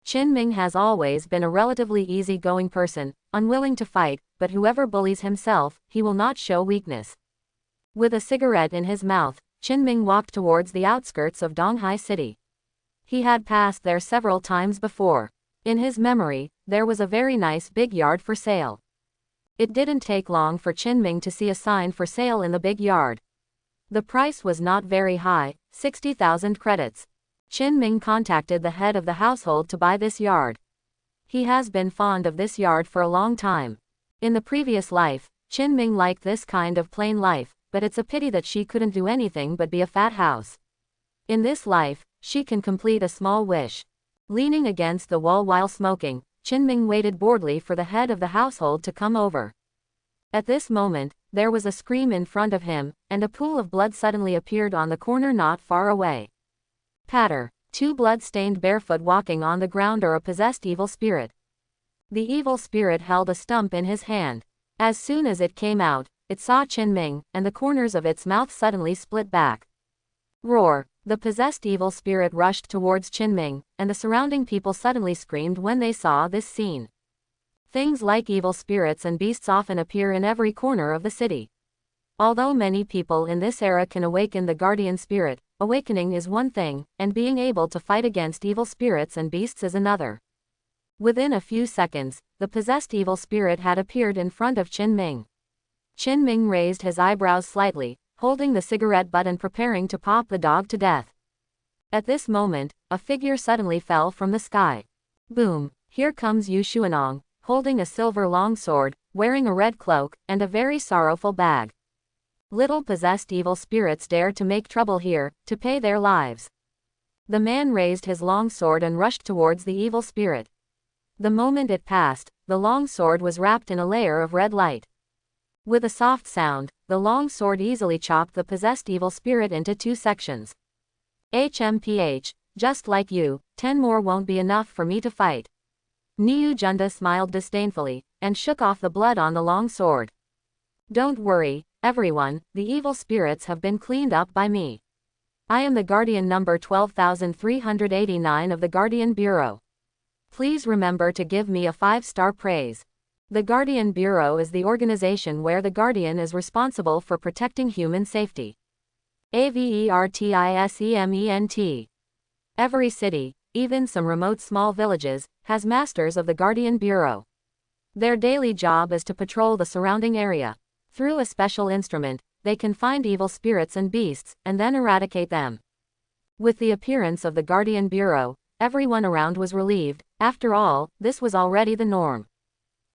Qin Ming has always been a relatively easy-going person, unwilling to fight, but whoever bullies himself, he will not show weakness. With a cigarette in his mouth, Qin Ming walked towards the outskirts of Donghai City. He had passed there several times before. In his memory, there was a very nice big yard for sale. It didn't take long for Qin Ming to see a sign for sale in the big yard. The price was not very high, 60,000 credits. Qin Ming contacted the head of the household to buy this yard. He has been fond of this yard for a long time. In the previous life, Qin Ming liked this kind of plain life, but it's a pity that she couldn't do anything but be a fat house. In this life, she can complete a small wish. Leaning against the wall while smoking, Qin Ming waited boredly for the head of the household to come over. At this moment, there was a scream in front of him, and a pool of blood suddenly appeared on the corner not far away. Patter. Two blood-stained barefoot walking on the ground are a possessed evil spirit. The evil spirit held a stump in his hand. As soon as it came out, it saw Qin Ming, and the corners of its mouth suddenly split back. Roar. The possessed evil spirit rushed towards Qinming, and the surrounding people suddenly screamed when they saw this scene. Things like evil spirits and beasts often appear in every corner of the city. Although many people in this era can awaken the guardian spirit, awakening is one thing, and being able to fight against evil spirits and beasts is another. Within a few seconds, the possessed evil spirit had appeared in front of Qinming. Qinming raised his eyebrows slightly, holding the cigarette butt and preparing to pop the dog to death. At this moment, a figure suddenly fell from the sky. Boom! Here comes Yu Xuanong, holding a silver long sword, wearing a red cloak, and a very sorrowful bag. Little possessed evil spirits dare to make trouble here, to pay their lives. The man raised his long sword and rushed towards the evil spirit. The moment it passed, the long sword was wrapped in a layer of red light. With a soft sound, the long sword easily chopped the possessed evil spirit into 2 sections. HMPH, just like you, 10 more won't be enough for me to fight. Niu Junda smiled disdainfully, and shook off the blood on the long sword. Don't worry, everyone, the evil spirits have been cleaned up by me. I am the Guardian number 12,389 of the Guardian Bureau. Please remember to give me a 5-star praise. The Guardian Bureau is the organization where the Guardian is responsible for protecting human safety. AVERTISEMENT. Every city, even some remote small villages, has masters of the Guardian Bureau. Their daily job is to patrol the surrounding area. Through a special instrument, they can find evil spirits and beasts, and then eradicate them. With the appearance of the Guardian Bureau, everyone around was relieved. After all, this was already the norm.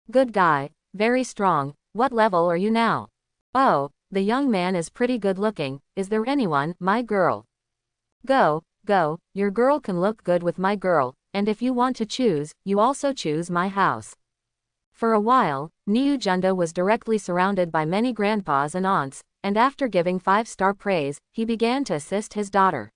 Good guy, very strong, what level are you now? Oh, the young man is pretty good looking, is there anyone, my girl? Go, your girl can look good with my girl, and if you want to choose, you also choose my house. For a while, Niu Junda was directly surrounded by many grandpas and aunts, and after giving 5-star praise, he began to assist his daughter.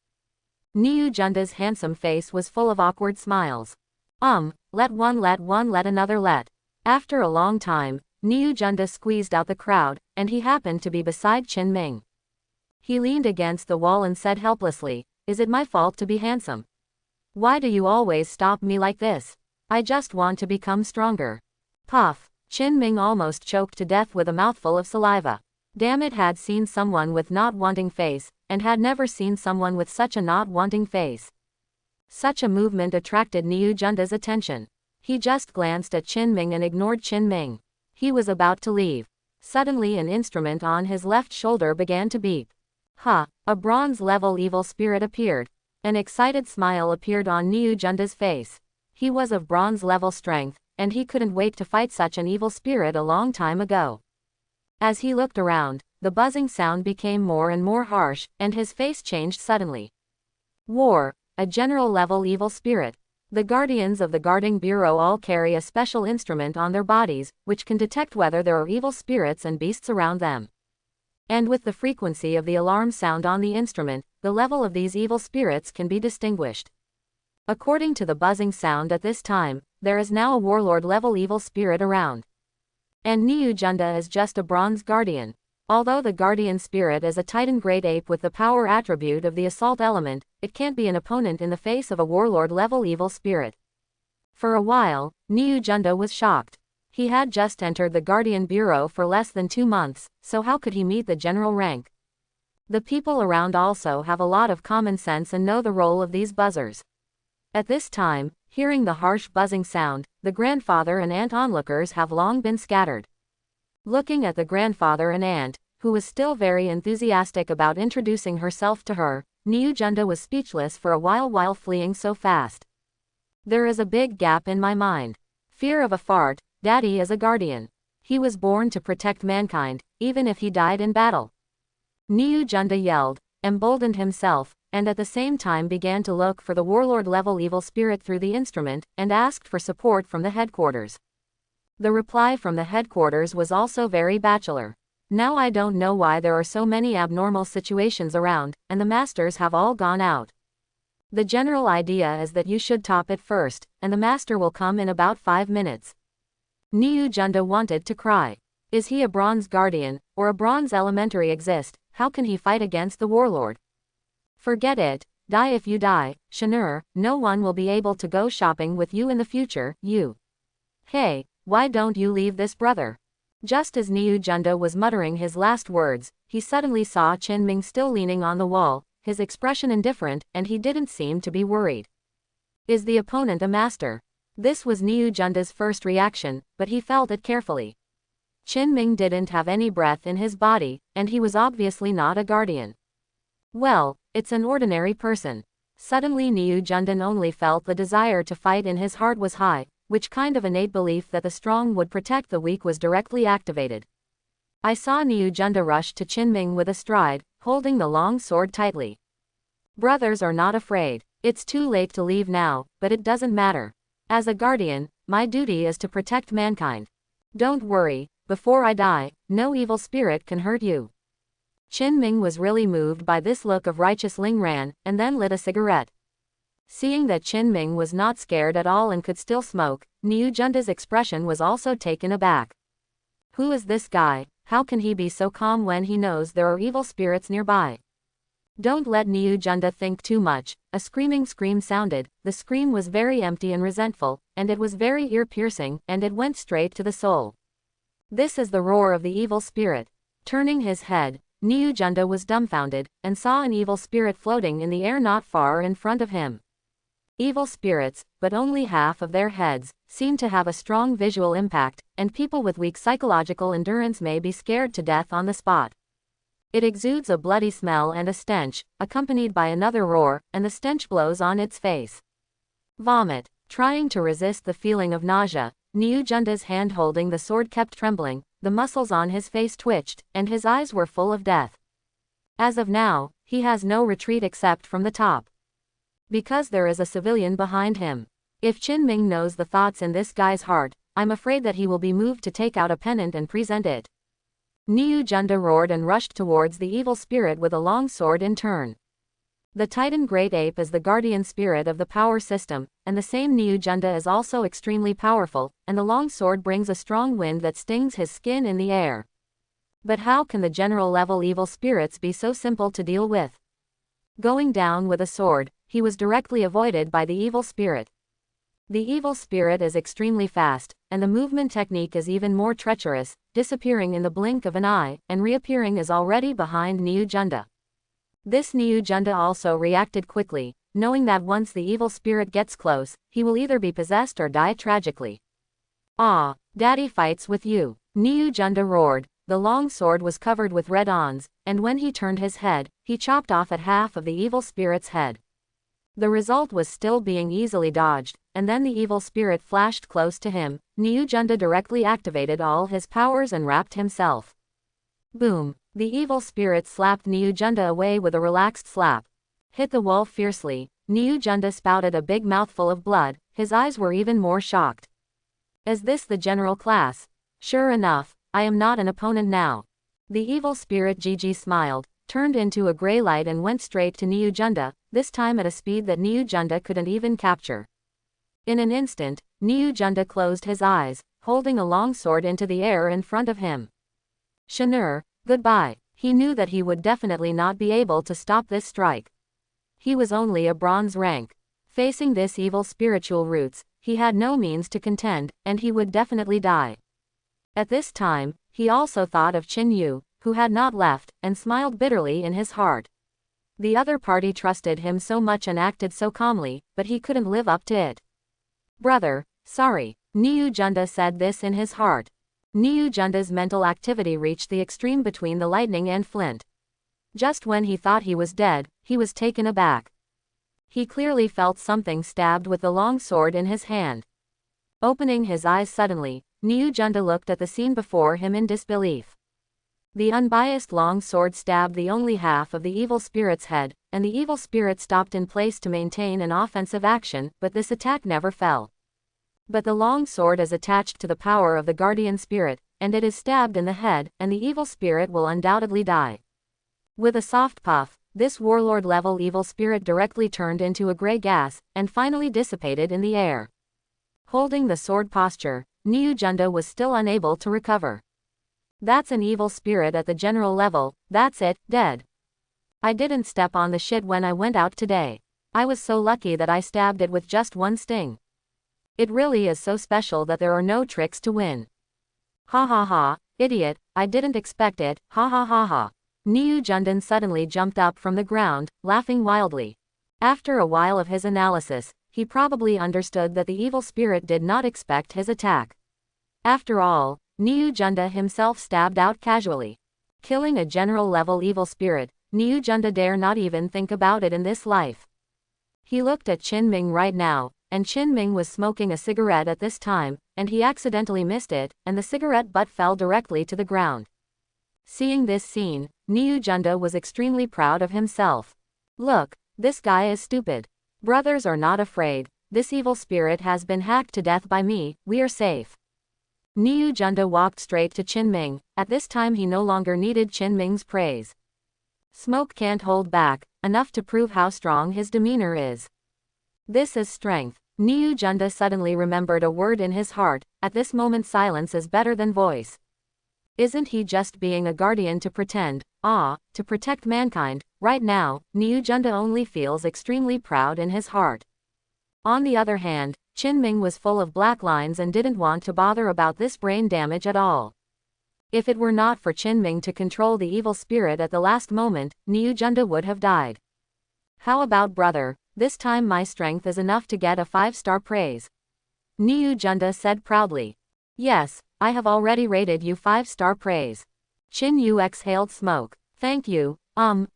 Niu Junda's handsome face was full of awkward smiles. Let another. After a long time, Niu Junda squeezed out the crowd, and he happened to be beside Qinming. He leaned against the wall and said helplessly, "Is it my fault to be handsome? Why do you always stop me like this? I just want to become stronger." Puff! Qinming almost choked to death with a mouthful of saliva. Damn it, had seen someone with not wanting face, and had never seen someone with such a not wanting face. Such a movement attracted Niu Junda's attention. He just glanced at Qinming and ignored Qinming. He was about to leave. Suddenly an instrument on his left shoulder began to beep. A bronze-level evil spirit appeared. An excited smile appeared on Niu Junda's face. He was of bronze-level strength, and he couldn't wait to fight such an evil spirit a long time ago. As he looked around, the buzzing sound became more and more harsh, and his face changed suddenly. War, a general-level evil spirit. The guardians of the Guarding Bureau all carry a special instrument on their bodies, which can detect whether there are evil spirits and beasts around them. And with the frequency of the alarm sound on the instrument, the level of these evil spirits can be distinguished. According to the buzzing sound at this time, there is now a warlord-level evil spirit around. And Niu Junda is just a bronze guardian. Although the guardian spirit is a titan great ape with the power attribute of the assault element, it can't be an opponent in the face of a warlord-level evil spirit. For a while, Niu Junda was shocked. He had just entered the Guardian Bureau for less than 2 months, so how could he meet the general rank? The people around also have a lot of common sense and know the role of these buzzers. At this time, hearing the harsh buzzing sound, the grandfather and aunt onlookers have long been scattered. Looking at the grandfather and aunt, who was still very enthusiastic about introducing herself to her, Niu Junda was speechless for a while fleeing so fast. There is a big gap in my mind. Fear of a fart, Daddy is a guardian. He was born to protect mankind, even if he died in battle. Niu Junda yelled, emboldened himself, and at the same time began to look for the warlord-level evil spirit through the instrument, and asked for support from the headquarters. The reply from the headquarters was also very bachelor. Now I don't know why there are so many abnormal situations around, and the masters have all gone out. The general idea is that you should top it first, and the master will come in about 5 minutes. Niu Junda wanted to cry. Is he a bronze guardian, or a bronze elementary exist? How can he fight against the warlord? Forget it, die if you die, Shanur, no one will be able to go shopping with you in the future, you. Hey, why don't you leave this brother? Just as Niu Junda was muttering his last words, he suddenly saw Qin Ming still leaning on the wall, his expression indifferent, and he didn't seem to be worried. Is the opponent a master? This was Niu Junda's first reaction, but he felt it carefully. Qin Ming didn't have any breath in his body, and he was obviously not a guardian. Well, it's an ordinary person. Suddenly Niu Jundan only felt the desire to fight in his heart was high, which kind of innate belief that the strong would protect the weak was directly activated. I saw Niu Junda rush to Qin Ming with a stride, holding the long sword tightly. Brothers are not afraid. It's too late to leave now, but it doesn't matter. As a guardian, my duty is to protect mankind. Don't worry, before I die, no evil spirit can hurt you. Qin Ming was really moved by this look of righteous Ling Ran, and then lit a cigarette. Seeing that Qin Ming was not scared at all and could still smoke, Niu Junda's expression was also taken aback. Who is this guy? How can he be so calm when he knows there are evil spirits nearby? Don't let Niu Junda think too much. A screaming scream sounded. The scream was very empty and resentful, and it was very ear-piercing, and it went straight to the soul. This is the roar of the evil spirit. Turning his head, Niu Junda was dumbfounded, and saw an evil spirit floating in the air not far in front of him. Evil spirits, but only half of their heads, seem to have a strong visual impact, and people with weak psychological endurance may be scared to death on the spot. It exudes a bloody smell and a stench, accompanied by another roar, and the stench blows on its face. Vomit. Trying to resist the feeling of nausea, Niu Junda's hand holding the sword kept trembling, the muscles on his face twitched, and his eyes were full of death. As of now, he has no retreat except from the top. Because there is a civilian behind him. If Qin Ming knows the thoughts in this guy's heart, I'm afraid that he will be moved to take out a pennant and present it. Niu Junda roared and rushed towards the evil spirit with a long sword in turn. The Titan Great Ape is the guardian spirit of the power system, and the same Niu Junda is also extremely powerful, and the long sword brings a strong wind that stings his skin in the air. But how can the general level evil spirits be so simple to deal with? Going down with a sword, he was directly avoided by the evil spirit. The evil spirit is extremely fast, and the movement technique is even more treacherous, disappearing in the blink of an eye, and reappearing is already behind Niu Junda. This Niu Junda also reacted quickly, knowing that once the evil spirit gets close, he will either be possessed or die tragically. Ah, Daddy fights with you. Niu Junda roared. The long sword was covered with red ons, and when he turned his head, he chopped off at half of the evil spirit's head. The result was still being easily dodged, and then the evil spirit flashed close to him. Niu Junda directly activated all his powers and wrapped himself. Boom! The evil spirit slapped Niu Junda away with a relaxed slap. Hit the wall fiercely. Niu Junda spouted a big mouthful of blood, his eyes were even more shocked. Is this the general class? Sure enough, I am not an opponent now. The evil spirit Gigi smiled, turned into a gray light and went straight to Niu Junda, this time at a speed that Niu Junda couldn't even capture. In an instant, Niu Junda closed his eyes, holding a long sword into the air in front of him. Shanur, goodbye. He knew that he would definitely not be able to stop this strike. He was only a bronze rank. Facing this evil spiritual roots, he had no means to contend, and he would definitely die. At this time, he also thought of Qin Yu, who had not left, and smiled bitterly in his heart. The other party trusted him so much and acted so calmly, but he couldn't live up to it. Brother, sorry. Niu Junda said this in his heart. Niu Junda's mental activity reached the extreme between the lightning and flint. Just when he thought he was dead, he was taken aback. He clearly felt something stabbed with the long sword in his hand. Opening his eyes suddenly, Niu Junda looked at the scene before him in disbelief. The unbiased long sword stabbed the only half of the evil spirit's head, and the evil spirit stopped in place to maintain an offensive action, but this attack never fell. But the long sword is attached to the power of the guardian spirit, and it is stabbed in the head, and the evil spirit will undoubtedly die. With a soft puff, this warlord-level evil spirit directly turned into a gray gas, and finally dissipated in the air. Holding the sword posture, Niu Junda was still unable to recover. That's an evil spirit at the general level, that's it, dead. I didn't step on the shit when I went out today. I was so lucky that I stabbed it with just one sting. It really is so special that there are no tricks to win. Ha ha ha, idiot, I didn't expect it, ha ha ha ha. Niu Jundan suddenly jumped up from the ground, laughing wildly. After a while of his analysis, he probably understood that the evil spirit did not expect his attack. After all, Niu Junda himself stabbed out casually. Killing a general-level evil spirit, Niu Junda dare not even think about it in this life. He looked at Qin Ming right now, and Qin Ming was smoking a cigarette at this time, and he accidentally missed it, and the cigarette butt fell directly to the ground. Seeing this scene, Niu Junda was extremely proud of himself. Look, this guy is stupid. Brothers are not afraid. This evil spirit has been hacked to death by me, we are safe. Niu Junda walked straight to Qin Ming. At this time he no longer needed Qin Ming's praise. Smoke can't hold back, enough to prove how strong his demeanor is. This is strength. Niu Junda suddenly remembered a word in his heart. At this moment silence is better than voice. Isn't he just being a guardian to pretend, to protect mankind? Right now, Niu Junda only feels extremely proud in his heart. On the other hand, Qin Ming was full of black lines and didn't want to bother about this brain damage at all. If it were not for Qin Ming to control the evil spirit at the last moment, Niu Junda would have died. How about brother, this time my strength is enough to get a 5-star praise. Niu Junda said proudly. Yes, I have already rated you 5-star praise. Qin Yu exhaled smoke. Thank you,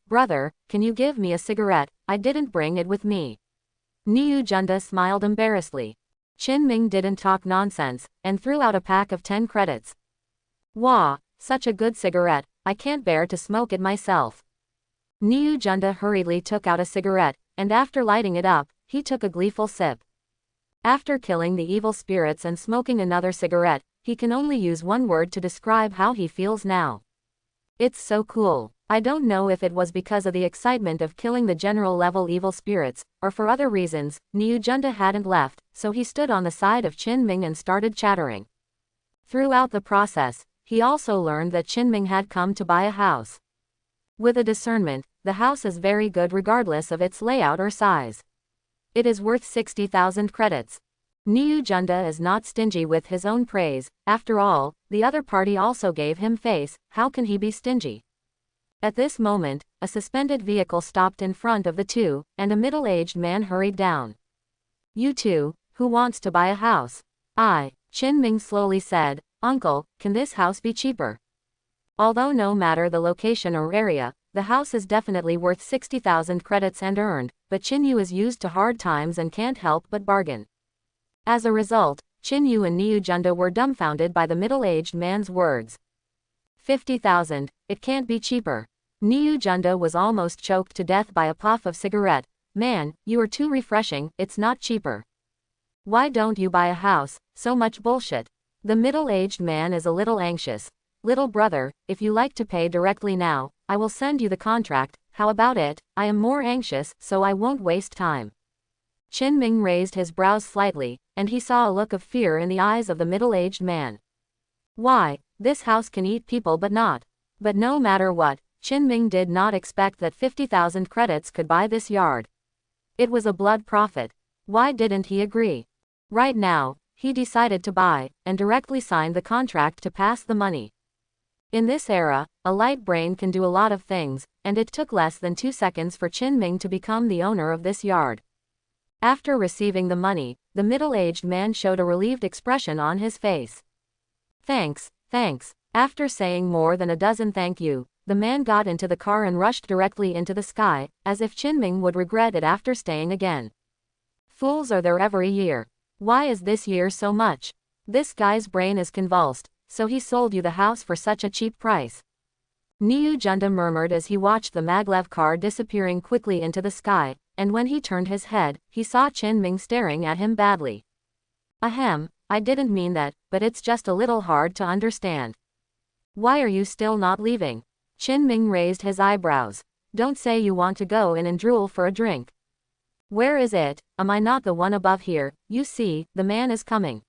brother, can you give me a cigarette? I didn't bring it with me. Niu Junda smiled embarrassedly. Qin Ming didn't talk nonsense, and threw out a pack of 10 credits. Wah, such a good cigarette, I can't bear to smoke it myself. Niu Junda hurriedly took out a cigarette, and after lighting it up, he took a gleeful sip. After killing the evil spirits and smoking another cigarette, he can only use one word to describe how he feels now. It's so cool. I don't know if it was because of the excitement of killing the general-level evil spirits, or for other reasons. Niu Junda hadn't left, so he stood on the side of Qin Ming and started chattering. Throughout the process, he also learned that Qin Ming had come to buy a house. With a discernment, the house is very good regardless of its layout or size. It is worth 60,000 credits. Niu Junda is not stingy with his own praise. After all, the other party also gave him face, how can he be stingy? At this moment, a suspended vehicle stopped in front of the two, and a middle-aged man hurried down. You two, who wants to buy a house? Qin Ming slowly said, Uncle, can this house be cheaper? Although no matter the location or area, the house is definitely worth 60,000 credits and earned, but Qin Yu is used to hard times and can't help but bargain. As a result, Qin Yu and Niu Junda were dumbfounded by the middle-aged man's words. 50,000, it can't be cheaper. Niu Junda was almost choked to death by a puff of cigarette. Man, you are too refreshing, it's not cheaper. Why don't you buy a house? So much bullshit. The middle-aged man is a little anxious. Little brother, if you like to pay directly now, I will send you the contract. How about it? I am more anxious, so I won't waste time. Qin Ming raised his brows slightly, and he saw a look of fear in the eyes of the middle-aged man. Why, this house can eat people but not. But no matter what, Qin Ming did not expect that 50,000 credits could buy this yard. It was a blood profit. Why didn't he agree? Right now, he decided to buy, and directly signed the contract to pass the money. In this era, a light brain can do a lot of things, and it took less than 2 seconds for Qin Ming to become the owner of this yard. After receiving the money, the middle-aged man showed a relieved expression on his face. Thanks. After saying more than a dozen thank you, the man got into the car and rushed directly into the sky, as if Qin Ming would regret it after staying again. Fools are there every year. Why is this year so much? This guy's brain is convulsed, so he sold you the house for such a cheap price. Niu Junda murmured as he watched the maglev car disappearing quickly into the sky, and when he turned his head, he saw Qin Ming staring at him badly. Ahem, I didn't mean that, but it's just a little hard to understand. Why are you still not leaving? Qin Ming raised his eyebrows. Don't say you want to go in and drool for a drink. Where is it? Am I not the one above here? You see, the man is coming.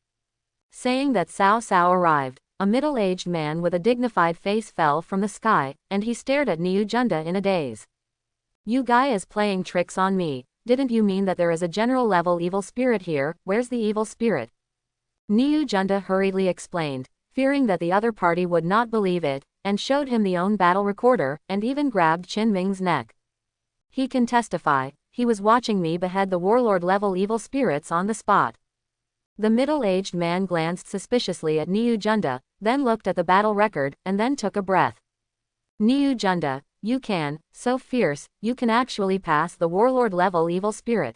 Saying that Cao Cao arrived, a middle-aged man with a dignified face fell from the sky, and he stared at Niu Junda in a daze. You guy is playing tricks on me. Didn't you mean that there is a general level evil spirit here? Where's the evil spirit? Niu Junda hurriedly explained, fearing that the other party would not believe it, and showed him the own battle recorder, and even grabbed Qin Ming's neck. He can testify, he was watching me behead the warlord-level evil spirits on the spot. The middle-aged man glanced suspiciously at Niu Junda, then looked at the battle record, and then took a breath. Niu Junda, you can, so fierce, you can actually pass the warlord-level evil spirit.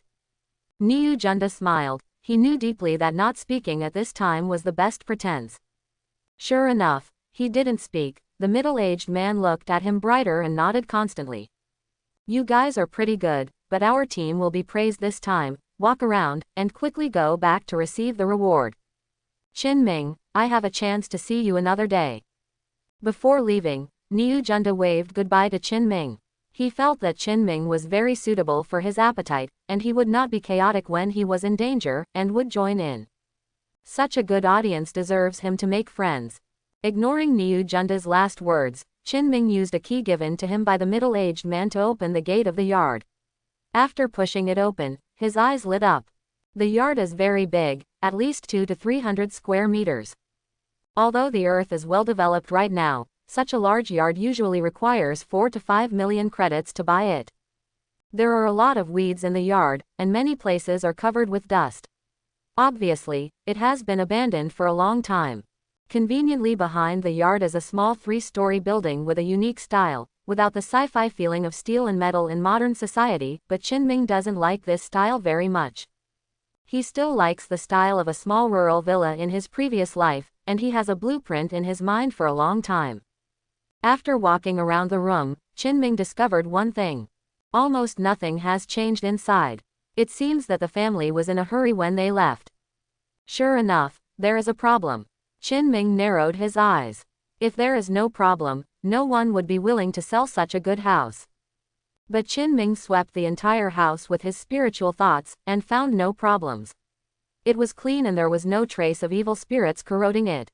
Niu Junda smiled, he knew deeply that not speaking at this time was the best pretense. Sure enough, he didn't speak. The middle-aged man looked at him brighter and nodded constantly. You guys are pretty good, but our team will be praised this time. Walk around, and quickly go back to receive the reward. Qin Ming, I have a chance to see you another day. Before leaving, Niu Junda waved goodbye to Qin Ming. He felt that Qin Ming was very suitable for his appetite, and he would not be chaotic when he was in danger, and would join in. Such a good audience deserves him to make friends. Ignoring Niu Junda's last words, Qin Ming used a key given to him by the middle-aged man to open the gate of the yard. After pushing it open, his eyes lit up. The yard is very big, at least 200 to 300 square meters. Although the earth is well developed right now, such a large yard usually requires 4 to 5 million credits to buy it. There are a lot of weeds in the yard, and many places are covered with dust. Obviously, it has been abandoned for a long time. Conveniently behind the yard is a small 3-story building with a unique style, without the sci-fi feeling of steel and metal in modern society, but Qin Ming doesn't like this style very much. He still likes the style of a small rural villa in his previous life, and he has a blueprint in his mind for a long time. After walking around the room, Qin Ming discovered one thing. Almost nothing has changed inside. It seems that the family was in a hurry when they left. Sure enough, there is a problem. Qin Ming narrowed his eyes. If there is no problem, no one would be willing to sell such a good house. But Qin Ming swept the entire house with his spiritual thoughts, and found no problems. It was clean and there was no trace of evil spirits corroding it.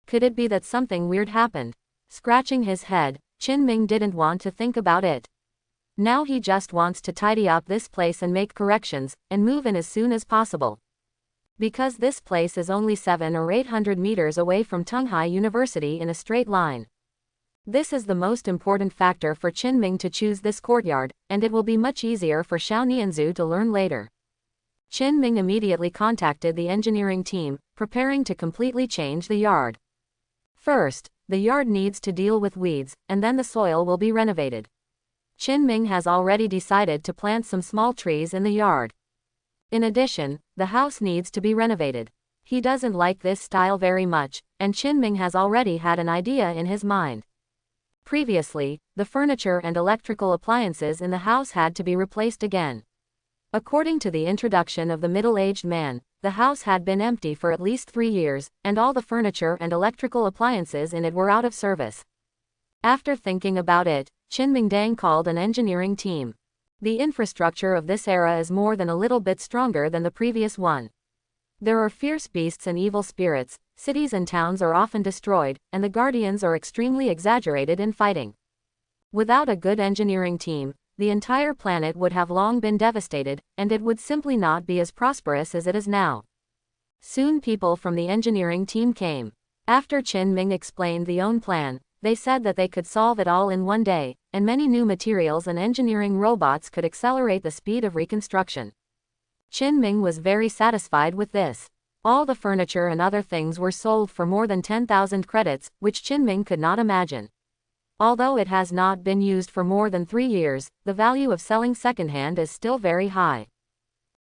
Could it be that something weird happened? Scratching his head, Qin Ming didn't want to think about it. Now he just wants to tidy up this place and make corrections, and move in as soon as possible. Because this place is only 700 or 800 meters away from Tunghai University in a straight line. This is the most important factor for Qin Ming to choose this courtyard, and it will be much easier for Xiao Nianzhu to learn later. Qin Ming immediately contacted the engineering team, preparing to completely change the yard. First, the yard needs to deal with weeds, and then the soil will be renovated. Qin Ming has already decided to plant some small trees in the yard. In addition, the house needs to be renovated. He doesn't like this style very much, and Qin Ming has already had an idea in his mind. Previously, the furniture and electrical appliances in the house had to be replaced again. According to the introduction of the middle-aged man, the house had been empty for at least 3 years, and all the furniture and electrical appliances in it were out of service. After thinking about it, Qin Mingdang called an engineering team. The infrastructure of this era is more than a little bit stronger than the previous one. There are fierce beasts and evil spirits, cities and towns are often destroyed, and the guardians are extremely exaggerated in fighting. Without a good engineering team, the entire planet would have long been devastated, and it would simply not be as prosperous as it is now. Soon people from the engineering team came. After Qin Ming explained the own plan, they said that they could solve it all in one day, and many new materials and engineering robots could accelerate the speed of reconstruction. Qin Ming was very satisfied with this. All the furniture and other things were sold for more than 10,000 credits, which Qin Ming could not imagine. Although it has not been used for more than 3 years, the value of selling secondhand is still very high.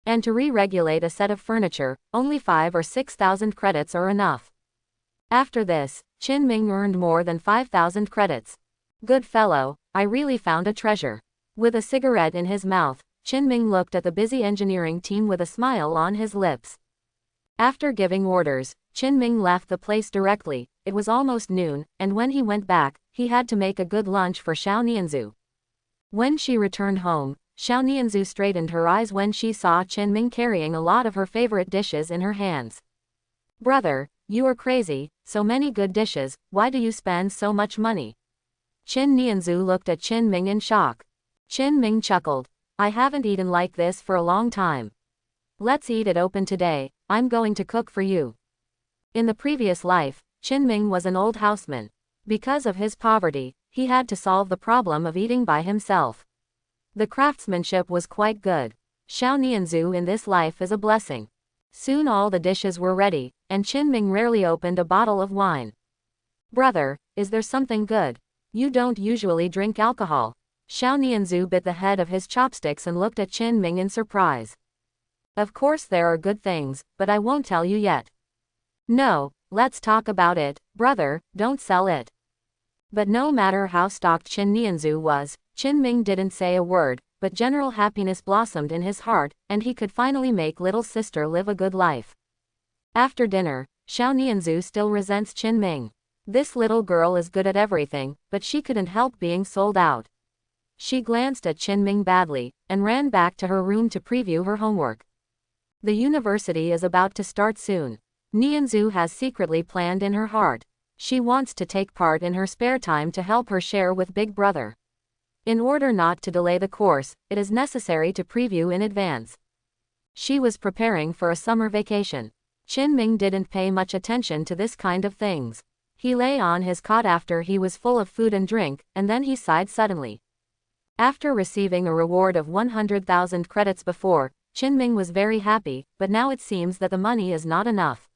And to re-regulate a set of furniture, only 5,000 or 6,000 credits are enough. After this, Qin Ming earned more than 5,000 credits. Good fellow, I really found a treasure. With a cigarette in his mouth, Qin Ming looked at the busy engineering team with a smile on his lips. After giving orders, Qin Ming left the place directly. It was almost noon, and when he went back, he had to make a good lunch for Xiao Nianzhu. When she returned home, Xiao Nianzhu straightened her eyes when she saw Qin Ming carrying a lot of her favorite dishes in her hands. Brother, you are crazy, so many good dishes, why do you spend so much money? Qin Nianzhu looked at Qin Ming in shock. Qin Ming chuckled. I haven't eaten like this for a long time. Let's eat it open today, I'm going to cook for you. In the previous life, Qin Ming was an old houseman. Because of his poverty, he had to solve the problem of eating by himself. The craftsmanship was quite good. Xiao Nianzhu in this life is a blessing. Soon all the dishes were ready, and Qin Ming rarely opened a bottle of wine. Brother, is there something good? You don't usually drink alcohol. Xiao Nianzhu bit the head of his chopsticks and looked at Qin Ming in surprise. Of course there are good things, but I won't tell you yet. No, let's talk about it, brother, don't sell it. But no matter how stocked Qin Nianzhu was, Qin Ming didn't say a word, but general happiness blossomed in his heart, and he could finally make little sister live a good life. After dinner, Xiao Nianzhu still resents Qin Ming. This little girl is good at everything, but she couldn't help being sold out. She glanced at Qin Ming badly, and ran back to her room to preview her homework. The university is about to start soon. Nianzhu has secretly planned in her heart. She wants to take part in her spare time to help her share with Big Brother. In order not to delay the course, it is necessary to preview in advance. She was preparing for a summer vacation. Qin Ming didn't pay much attention to this kind of things. He lay on his cot after he was full of food and drink, and then he sighed suddenly. After receiving a reward of 100,000 credits before, Qin Ming was very happy, but now it seems that the money is not enough.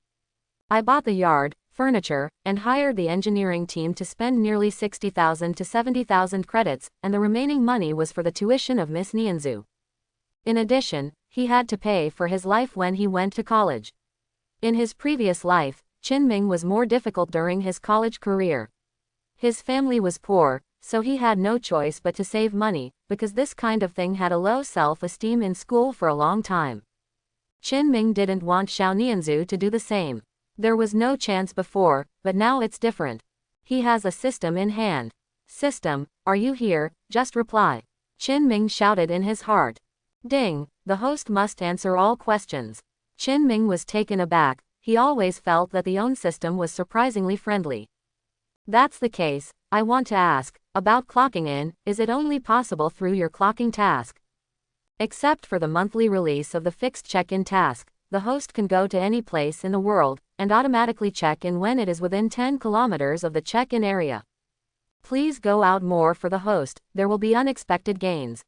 I bought the yard, furniture, and hired the engineering team to spend nearly 60,000 to 70,000 credits, and the remaining money was for the tuition of Miss Nianzhu. In addition, he had to pay for his life when he went to college. In his previous life, Qin Ming was more difficult during his college career. His family was poor, so he had no choice but to save money, because this kind of thing had a low self-esteem in school for a long time. Qin Ming didn't want Xiao Nianzhu to do the same. There was no chance before, but now it's different. He has a system in hand. System, are you here? Just reply. Qin Ming shouted in his heart. Ding, the host must answer all questions. Qin Ming was taken aback. He always felt that the own system was surprisingly friendly. That's the case. I want to ask, about clocking in, is it only possible through your clocking task? Except for the monthly release of the fixed check-in task, the host can go to any place in the world, and automatically check in when it is within 10 kilometers of the check-in area. Please go out more for the host, there will be unexpected gains.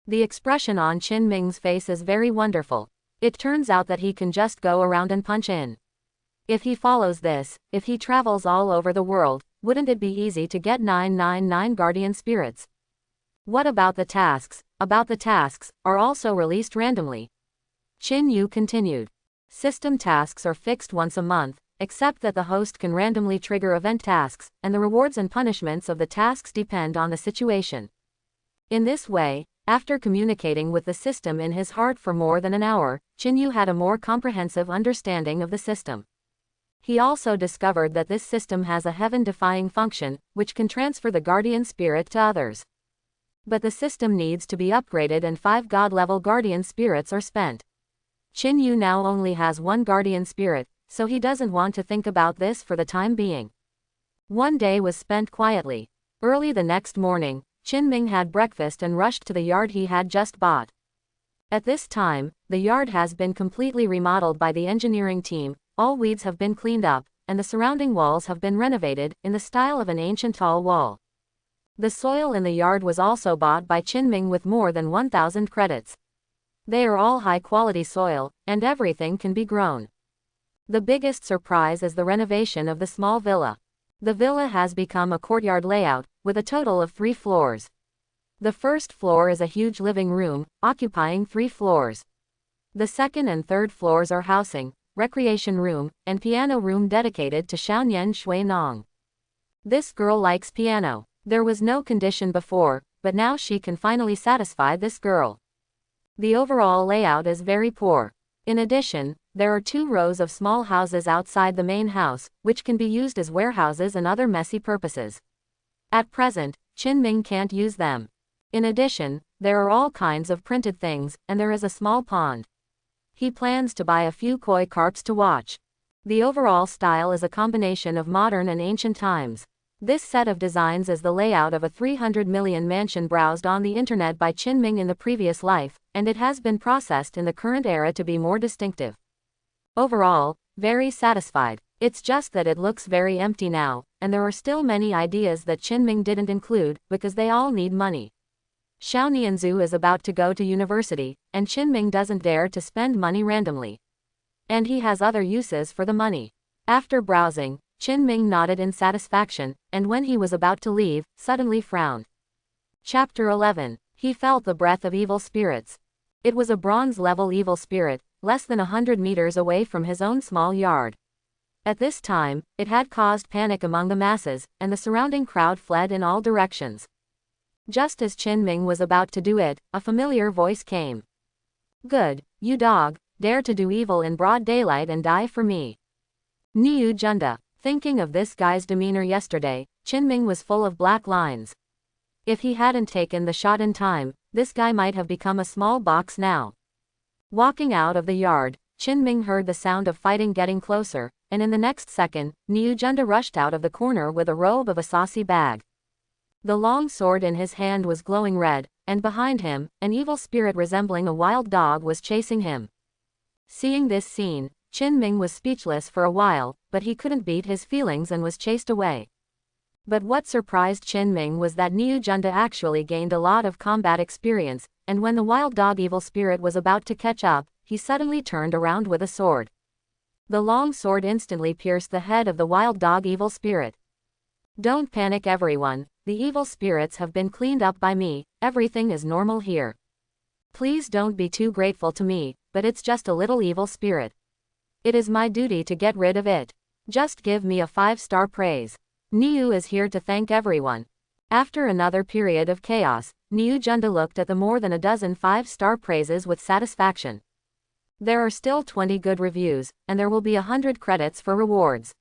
The expression on Qin Ming's face is very wonderful. It turns out that he can just go around and punch in. If he follows this, if he travels all over the world, wouldn't it be easy to get 999 guardian spirits? What about the tasks? About the tasks, are also released randomly. Qin Yu continued. System tasks are fixed once a month, except that the host can randomly trigger event tasks, and the rewards and punishments of the tasks depend on the situation. In this way, after communicating with the system in his heart for more than an hour, Qin Yu had a more comprehensive understanding of the system. He also discovered that this system has a heaven-defying function, which can transfer the guardian spirit to others. But the system needs to be upgraded and 5 god-level guardian spirits are spent. Qin Yu now only has 1 guardian spirit, so he doesn't want to think about this for the time being. One day was spent quietly. Early the next morning, Qin Ming had breakfast and rushed to the yard he had just bought. At this time, the yard has been completely remodeled by the engineering team, all weeds have been cleaned up, and the surrounding walls have been renovated, in the style of an ancient tall wall. The soil in the yard was also bought by Qin Ming with more than 1,000 credits. They are all high-quality soil, and everything can be grown. The biggest surprise is the renovation of the small villa. The villa has become a courtyard layout, with a total of 3 floors. The first floor is a huge living room, occupying 3 floors. The second and third floors are housing, recreation room, and piano room dedicated to Xiaonian Shui Nong. This girl likes piano. There was no condition before, but now she can finally satisfy this girl. The overall layout is very poor. In addition, there are 2 rows of small houses outside the main house, which can be used as warehouses and other messy purposes. At present, Qin Ming can't use them. In addition, there are all kinds of printed things, and there is a small pond. He plans to buy a few koi carps to watch. The overall style is a combination of modern and ancient times. This set of designs is the layout of a 300 million mansion browsed on the internet by Qin Ming in the previous life, and it has been processed in the current era to be more distinctive. Overall, very satisfied. It's just that it looks very empty now, and there are still many ideas that Qin Ming didn't include, because they all need money. Xiao Nianzhu is about to go to university, and Qin Ming doesn't dare to spend money randomly. And he has other uses for the money. After browsing, Qin Ming nodded in satisfaction, and when he was about to leave, suddenly frowned. Chapter 11. He felt the breath of evil spirits. It was a bronze-level evil spirit, less than 100 meters away from his own small yard. At this time, it had caused panic among the masses, and the surrounding crowd fled in all directions. Just as Qin Ming was about to do it, a familiar voice came. "Good, you dog, dare to do evil in broad daylight and die for me." Niu Junda. Thinking of this guy's demeanor yesterday, Qin Ming was full of black lines. If he hadn't taken the shot in time, this guy might have become a small box now. Walking out of the yard, Qin Ming heard the sound of fighting getting closer, and in the next second, Niu Junda rushed out of the corner with a robe of a saucy bag. The long sword in his hand was glowing red, and behind him, an evil spirit resembling a wild dog was chasing him. Seeing this scene, Qin Ming was speechless for a while, but he couldn't beat his feelings and was chased away. But what surprised Qin Ming was that Niu Junda actually gained a lot of combat experience, and when the wild dog evil spirit was about to catch up, he suddenly turned around with a sword. The long sword instantly pierced the head of the wild dog evil spirit. "Don't panic everyone, the evil spirits have been cleaned up by me, everything is normal here. Please don't be too grateful to me, but it's just a little evil spirit. It is my duty to get rid of it. Just give me a 5-star praise. Niu is here to thank everyone." After another period of chaos, Niu Junda looked at the more than a dozen 5-star praises with satisfaction. There are still 20 good reviews, and there will be 100 credits for rewards.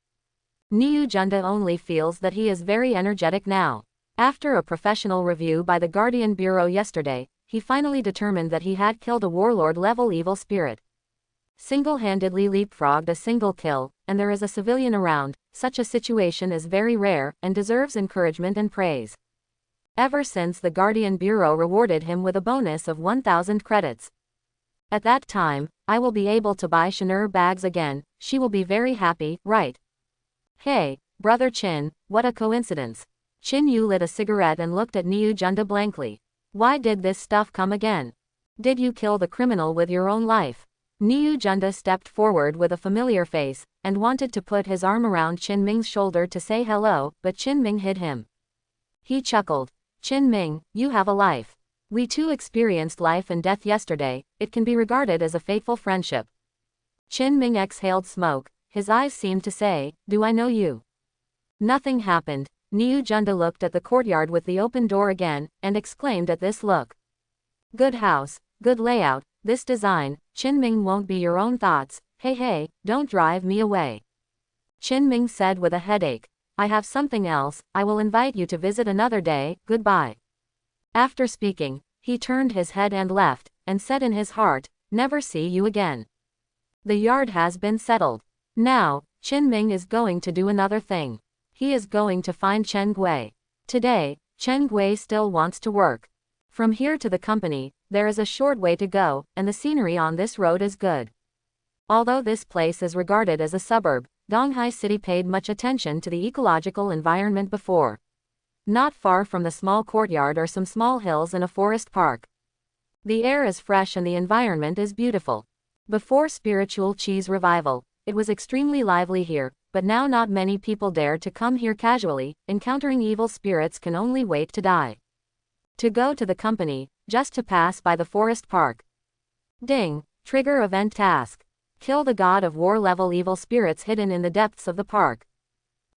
Niu Junda only feels that he is very energetic now. After a professional review by the Guardian Bureau yesterday, he finally determined that he had killed a warlord-level evil spirit. Single-handedly leapfrogged a single kill, and there is a civilian around. Such a situation is very rare, and deserves encouragement and praise. Ever since the Guardian Bureau rewarded him with a bonus of 1,000 credits. At that time, I will be able to buy Chanur bags again, she will be very happy, right? Hey, brother Qin, what a coincidence. Qin Yu lit a cigarette and looked at Niu Junda blankly. Why did this stuff come again? Did you kill the criminal with your own life? Niu Junda stepped forward with a familiar face, and wanted to put his arm around Qin Ming's shoulder to say hello, but Qin Ming hid him. He chuckled. "Qin Ming, you have a life. We too experienced life and death yesterday, it can be regarded as a fateful friendship." Qin Ming exhaled smoke, his eyes seemed to say, "Do I know you?" Nothing happened. Niu Junda looked at the courtyard with the open door again, and exclaimed at this look. "Good house, good layout, this design, Qin Ming won't be your own thoughts, hey, don't drive me away." Qin Ming said with a headache. "I have something else, I will invite you to visit another day, goodbye." After speaking, he turned his head and left, and said in his heart, "Never see you again." The yard has been settled. Now, Qin Ming is going to do another thing. He is going to find Chen Gui. Today, Chen Gui still wants to work. From here to the company, there is a short way to go, and the scenery on this road is good. Although this place is regarded as a suburb, Donghai City paid much attention to the ecological environment before. Not far from the small courtyard are some small hills and a forest park. The air is fresh and the environment is beautiful. Before spiritual cheese revival, it was extremely lively here, but now not many people dare to come here casually, encountering evil spirits can only wait to die. To go to the company, just to pass by the forest park. Ding, trigger event task. Kill the god of war level evil spirits hidden in the depths of the park.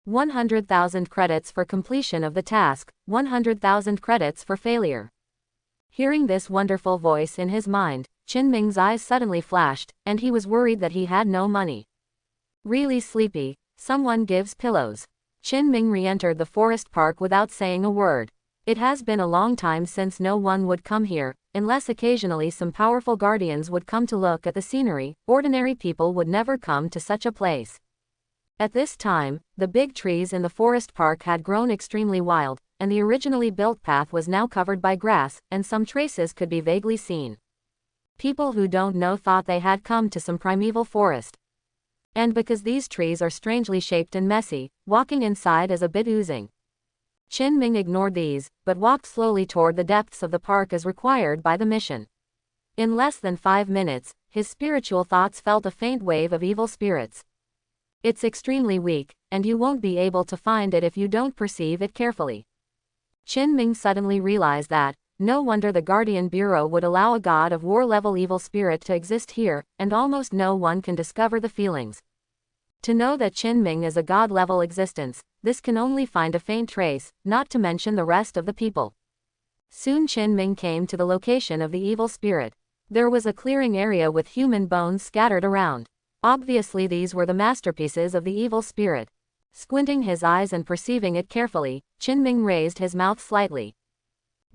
100,000 credits for completion of the task, 100,000 credits for failure. Hearing this wonderful voice in his mind, Qin Ming's eyes suddenly flashed, and he was worried that he had no money. Really sleepy, someone gives pillows. Qin Ming re-entered the forest park without saying a word. It has been a long time since no one would come here, unless occasionally some powerful guardians would come to look at the scenery. Ordinary people would never come to such a place. At this time, the big trees in the forest park had grown extremely wild, and the originally built path was now covered by grass, and some traces could be vaguely seen. People who don't know thought they had come to some primeval forest. And because these trees are strangely shaped and messy, walking inside is a bit oozing. Qin Ming ignored these, but walked slowly toward the depths of the park as required by the mission. In less than 5 minutes, his spiritual thoughts felt a faint wave of evil spirits. It's extremely weak, and you won't be able to find it if you don't perceive it carefully. Qin Ming suddenly realized that, no wonder the Guardian Bureau would allow a god of war-level evil spirit to exist here, and almost no one can discover the feelings. To know that Qin Ming is a god-level existence, this can only find a faint trace, not to mention the rest of the people. Soon Qin Ming came to the location of the evil spirit. There was a clearing area with human bones scattered around. Obviously these were the masterpieces of the evil spirit. Squinting his eyes and perceiving it carefully, Qin Ming raised his mouth slightly.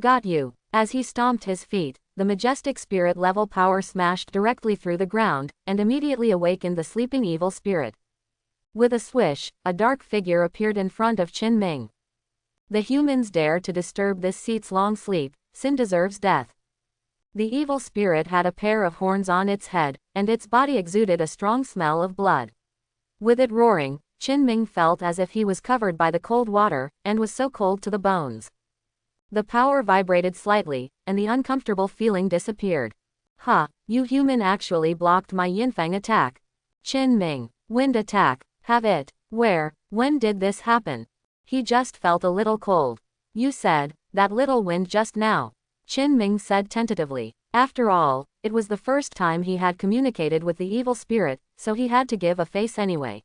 Got you. As he stomped his feet, the majestic spirit-level power smashed directly through the ground, and immediately awakened the sleeping evil spirit. With a swish, a dark figure appeared in front of Qin Ming. The humans dare to disturb this seat's long sleep, sin deserves death. The evil spirit had a pair of horns on its head, and its body exuded a strong smell of blood. With it roaring, Qin Ming felt as if he was covered by the cold water, and was so cold to the bones. The power vibrated slightly, and the uncomfortable feeling disappeared. Ha, you human actually blocked my Yinfang attack. Qin Ming, wind attack, have it. Where, when did this happen? He just felt a little cold. You said, that little wind just now. Qin Ming said tentatively. After all, it was the first time he had communicated with the evil spirit, so he had to give a face anyway.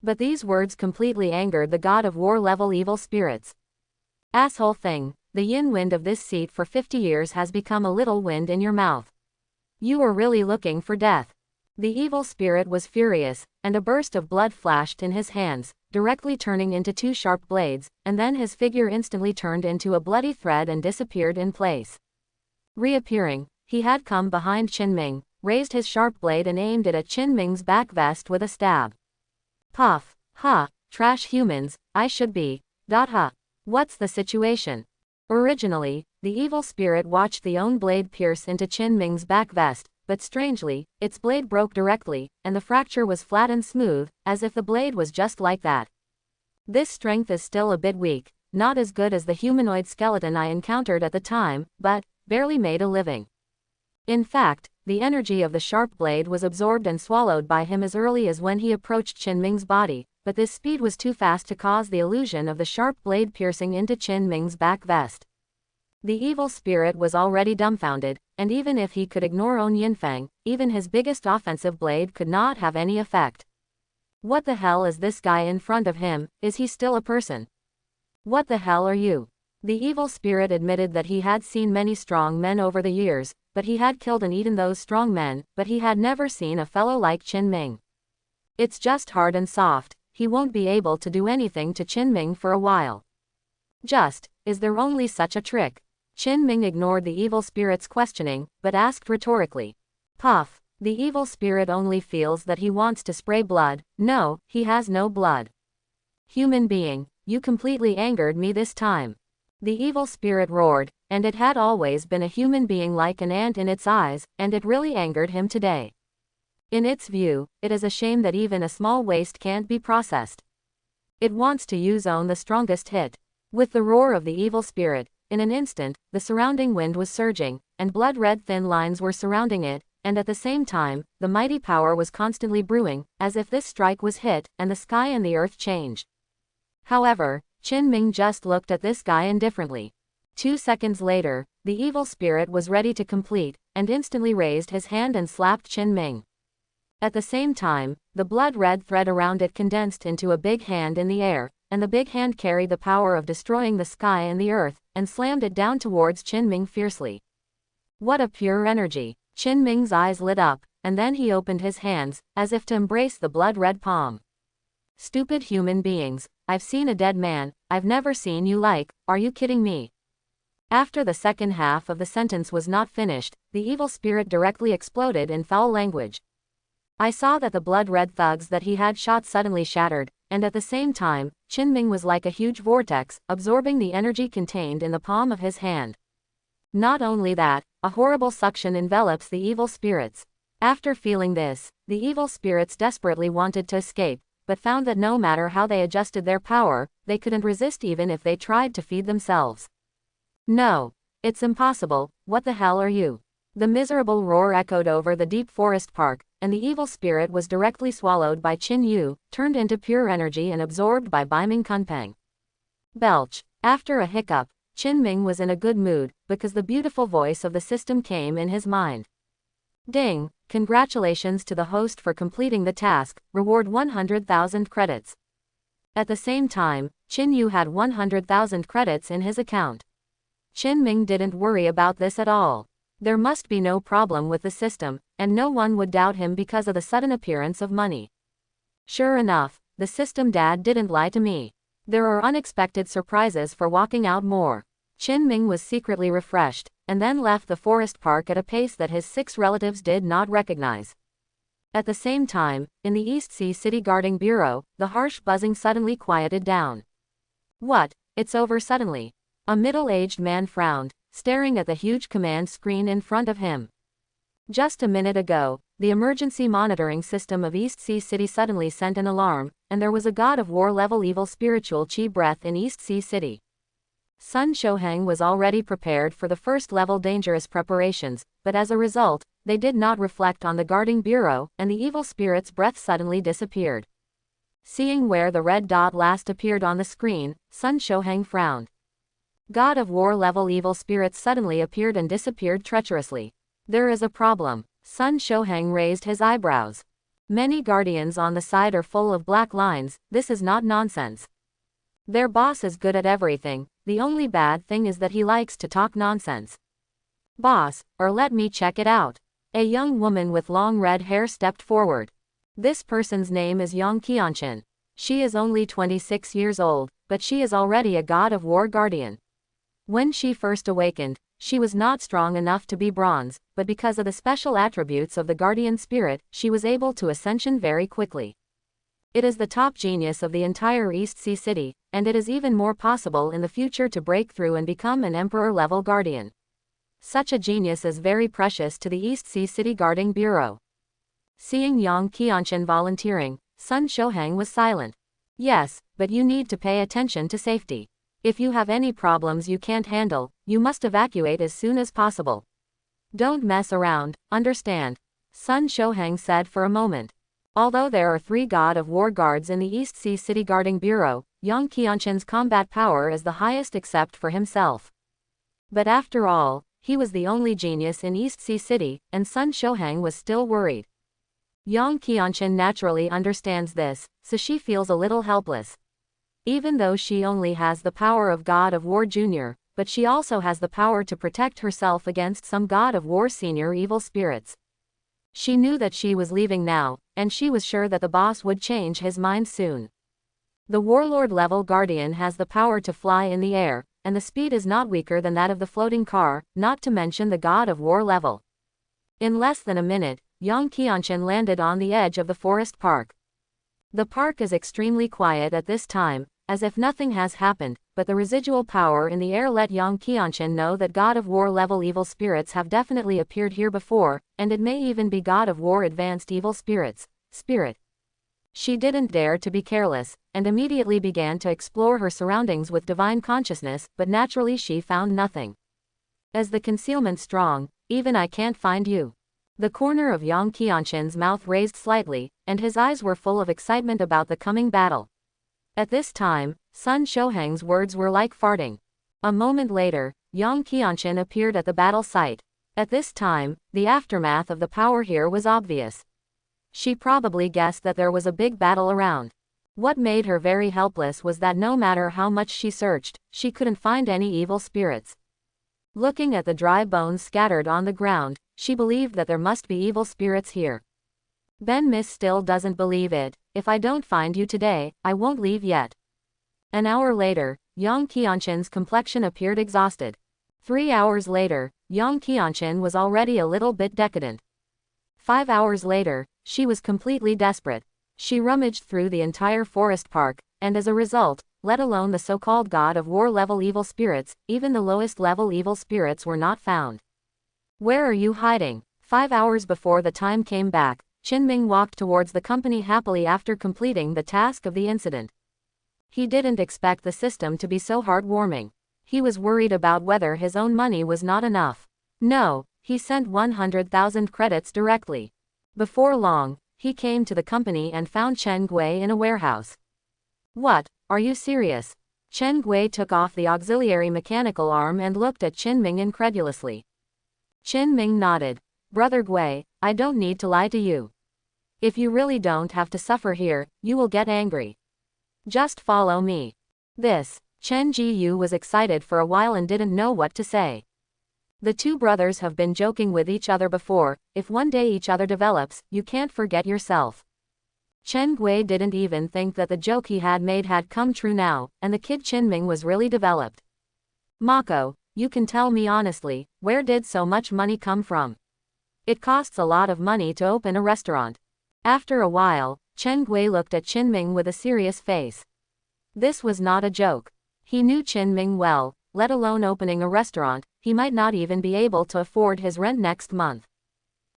But these words completely angered the god of war-level evil spirits. Asshole thing, the yin wind of this seat for 50 years has become a little wind in your mouth. You are really looking for death. The evil spirit was furious, and a burst of blood flashed in his hands, directly turning into 2 sharp blades, and then his figure instantly turned into a bloody thread and disappeared in place. Reappearing, he had come behind Qin Ming, raised his sharp blade and aimed it at Qin Ming's back vest with a stab. Puff, ha, trash humans, I should be, ha. What's the situation? Originally, the evil spirit watched the own blade pierce into Qin Ming's back vest, but strangely, its blade broke directly, and the fracture was flat and smooth, as if the blade was just like that. This strength is still a bit weak, not as good as the humanoid skeleton I encountered at the time, but barely made a living. In fact, the energy of the sharp blade was absorbed and swallowed by him as early as when he approached Qin Ming's body, but this speed was too fast to cause the illusion of the sharp blade piercing into Qin Ming's back vest. The evil spirit was already dumbfounded, and even if he could ignore own Yinfang, even his biggest offensive blade could not have any effect. What the hell is this guy in front of him? Is he still a person? What the hell are you? The evil spirit admitted that he had seen many strong men over the years, but he had killed and eaten those strong men, but he had never seen a fellow like Qin Ming. It's just hard and soft, he won't be able to do anything to Qin Ming for a while. Is there only such a trick? Qin Ming ignored the evil spirit's questioning, but asked rhetorically. Puff, the evil spirit only feels that he wants to spray blood, no, he has no blood. Human being, you completely angered me this time. The evil spirit roared, and it had always been a human being like an ant in its eyes, and it really angered him today. In its view, it is a shame that even a small waste can't be processed. It wants to use the strongest hit. With the roar of the evil spirit, in an instant, the surrounding wind was surging, and blood-red thin lines were surrounding it, and at the same time, the mighty power was constantly brewing, as if this strike was hit, and the sky and the earth changed. However, Qin Ming just looked at this guy indifferently. 2 seconds later, the evil spirit was ready to complete, and instantly raised his hand and slapped Qin Ming. At the same time, the blood-red thread around it condensed into a big hand in the air, and the big hand carried the power of destroying the sky and the earth, and slammed it down towards Qin Ming fiercely. What a pure energy! Qin Ming's eyes lit up, and then he opened his hands, as if to embrace the blood-red palm. Stupid human beings, I've seen a dead man, I've never seen you like, are you kidding me? After the second half of the sentence was not finished, the evil spirit directly exploded in foul language. I saw that the blood-red thugs that he had shot suddenly shattered, and at the same time, Qinming was like a huge vortex, absorbing the energy contained in the palm of his hand. Not only that, a horrible suction envelops the evil spirits. After feeling this, the evil spirits desperately wanted to escape, but found that no matter how they adjusted their power, they couldn't resist even if they tried to feed themselves. No. It's impossible, what the hell are you? The miserable roar echoed over the deep forest park, and the evil spirit was directly swallowed by Qin Yu, turned into pure energy and absorbed by Beiming Kunpeng. Belch. After a hiccup, Qin Ming was in a good mood, because the beautiful voice of the system came in his mind. Ding! Congratulations to the host for completing the task, reward 100,000 credits. At the same time, Qin Yu had 100,000 credits in his account. Qin Ming didn't worry about this at all. There must be no problem with the system, and no one would doubt him because of the sudden appearance of money. Sure enough, the system dad didn't lie to me. There are unexpected surprises for walking out more. Qin Ming was secretly refreshed, and then left the forest park at a pace that his 6 relatives did not recognize. At the same time, in the East Sea City Guarding Bureau, the harsh buzzing suddenly quieted down. What? It's over suddenly. A middle-aged man frowned, staring at the huge command screen in front of him. Just a minute ago, the emergency monitoring system of East Sea City suddenly sent an alarm, and there was a god of war level evil spiritual chi breath in East Sea City. Sun Shoheng was already prepared for the first level dangerous preparations, but as a result, they did not reflect on the guarding bureau, and the evil spirit's breath suddenly disappeared. Seeing where the red dot last appeared on the screen, Sun Shoheng frowned. God of war level evil spirits suddenly appeared and disappeared treacherously. There is a problem. Sun Shoheng raised his eyebrows. Many guardians on the side are full of black lines, this is not nonsense. Their boss is good at everything, the only bad thing is that he likes to talk nonsense. Boss, or let me check it out. A young woman with long red hair stepped forward. This person's name is Yang Qianchen. She is only 26 years old, but she is already a god of war guardian. When she first awakened, she was not strong enough to be bronze, but because of the special attributes of the guardian spirit, she was able to ascension very quickly. It is the top genius of the entire East Sea City, and it is even more possible in the future to break through and become an emperor-level guardian. Such a genius is very precious to the East Sea City Guarding Bureau. Seeing Yang Qianchen volunteering, Sun Shoheng was silent. Yes, but you need to pay attention to safety. If you have any problems you can't handle, you must evacuate as soon as possible. Don't mess around, understand? Sun Shoheng said for a moment. Although there are 3 god of war guards in the East Sea City Guarding Bureau, Yang Qianchen's combat power is the highest except for himself. But after all, he was the only genius in East Sea City, and Sun Shoheng was still worried. Yang Qianchen naturally understands this, so she feels a little helpless. Even though she only has the power of God of War Junior, but she also has the power to protect herself against some God of War Senior evil spirits. She knew that she was leaving now, and she was sure that the boss would change his mind soon. The warlord level guardian has the power to fly in the air, and the speed is not weaker than that of the floating car, not to mention the God of War level. In less than a minute, Yang Qianchen landed on the edge of the forest park. The park is extremely quiet at this time, as if nothing has happened, but the residual power in the air let Yang Qianchen know that God of War level evil spirits have definitely appeared here before, and it may even be God of War advanced evil spirits. She didn't dare to be careless, and immediately began to explore her surroundings with divine consciousness, but naturally she found nothing. As the concealment strong, even I can't find you. The corner of Yang Qianchen's mouth raised slightly, and his eyes were full of excitement about the coming battle. At this time, Sun Shoheng's words were like farting. A moment later, Yang Qianchen appeared at the battle site. At this time, the aftermath of the power here was obvious. She probably guessed that there was a big battle around. What made her very helpless was that no matter how much she searched, she couldn't find any evil spirits. Looking at the dry bones scattered on the ground, she believed that there must be evil spirits here. Ben Miss still doesn't believe it. If I don't find you today, I won't leave yet. An hour later, Yang Qianchen's complexion appeared exhausted. 3 hours later, Yang Qianchen was already a little bit decadent. 5 hours later, she was completely desperate. She rummaged through the entire forest park, and as a result, let alone the so-called god of war level evil spirits, even the lowest level evil spirits were not found. Where are you hiding? 5 hours before the time came back, Qinming walked towards the company happily after completing the task of the incident. He didn't expect the system to be so heartwarming. He was worried about whether his own money was not enough. No, he sent 100,000 credits directly. Before long, he came to the company and found Chen Gui in a warehouse. What? Are you serious? Chen Gui took off the auxiliary mechanical arm and looked at Qinming incredulously. Qinming nodded. Brother Gui, I don't need to lie to you. If you really don't have to suffer here, you will get angry. Just follow me. Chen Jiyu was excited for a while and didn't know what to say. The two brothers have been joking with each other before. If one day each other develops, you can't forget yourself. Chen Gui didn't even think that the joke he had made had come true now, and the kid Qinming was really developed. Mako, you can tell me honestly, where did so much money come from? It costs a lot of money to open a restaurant. After a while, Chen Gui looked at Qinming with a serious face. This was not a joke. He knew Qinming well, let alone opening a restaurant, he might not even be able to afford his rent next month.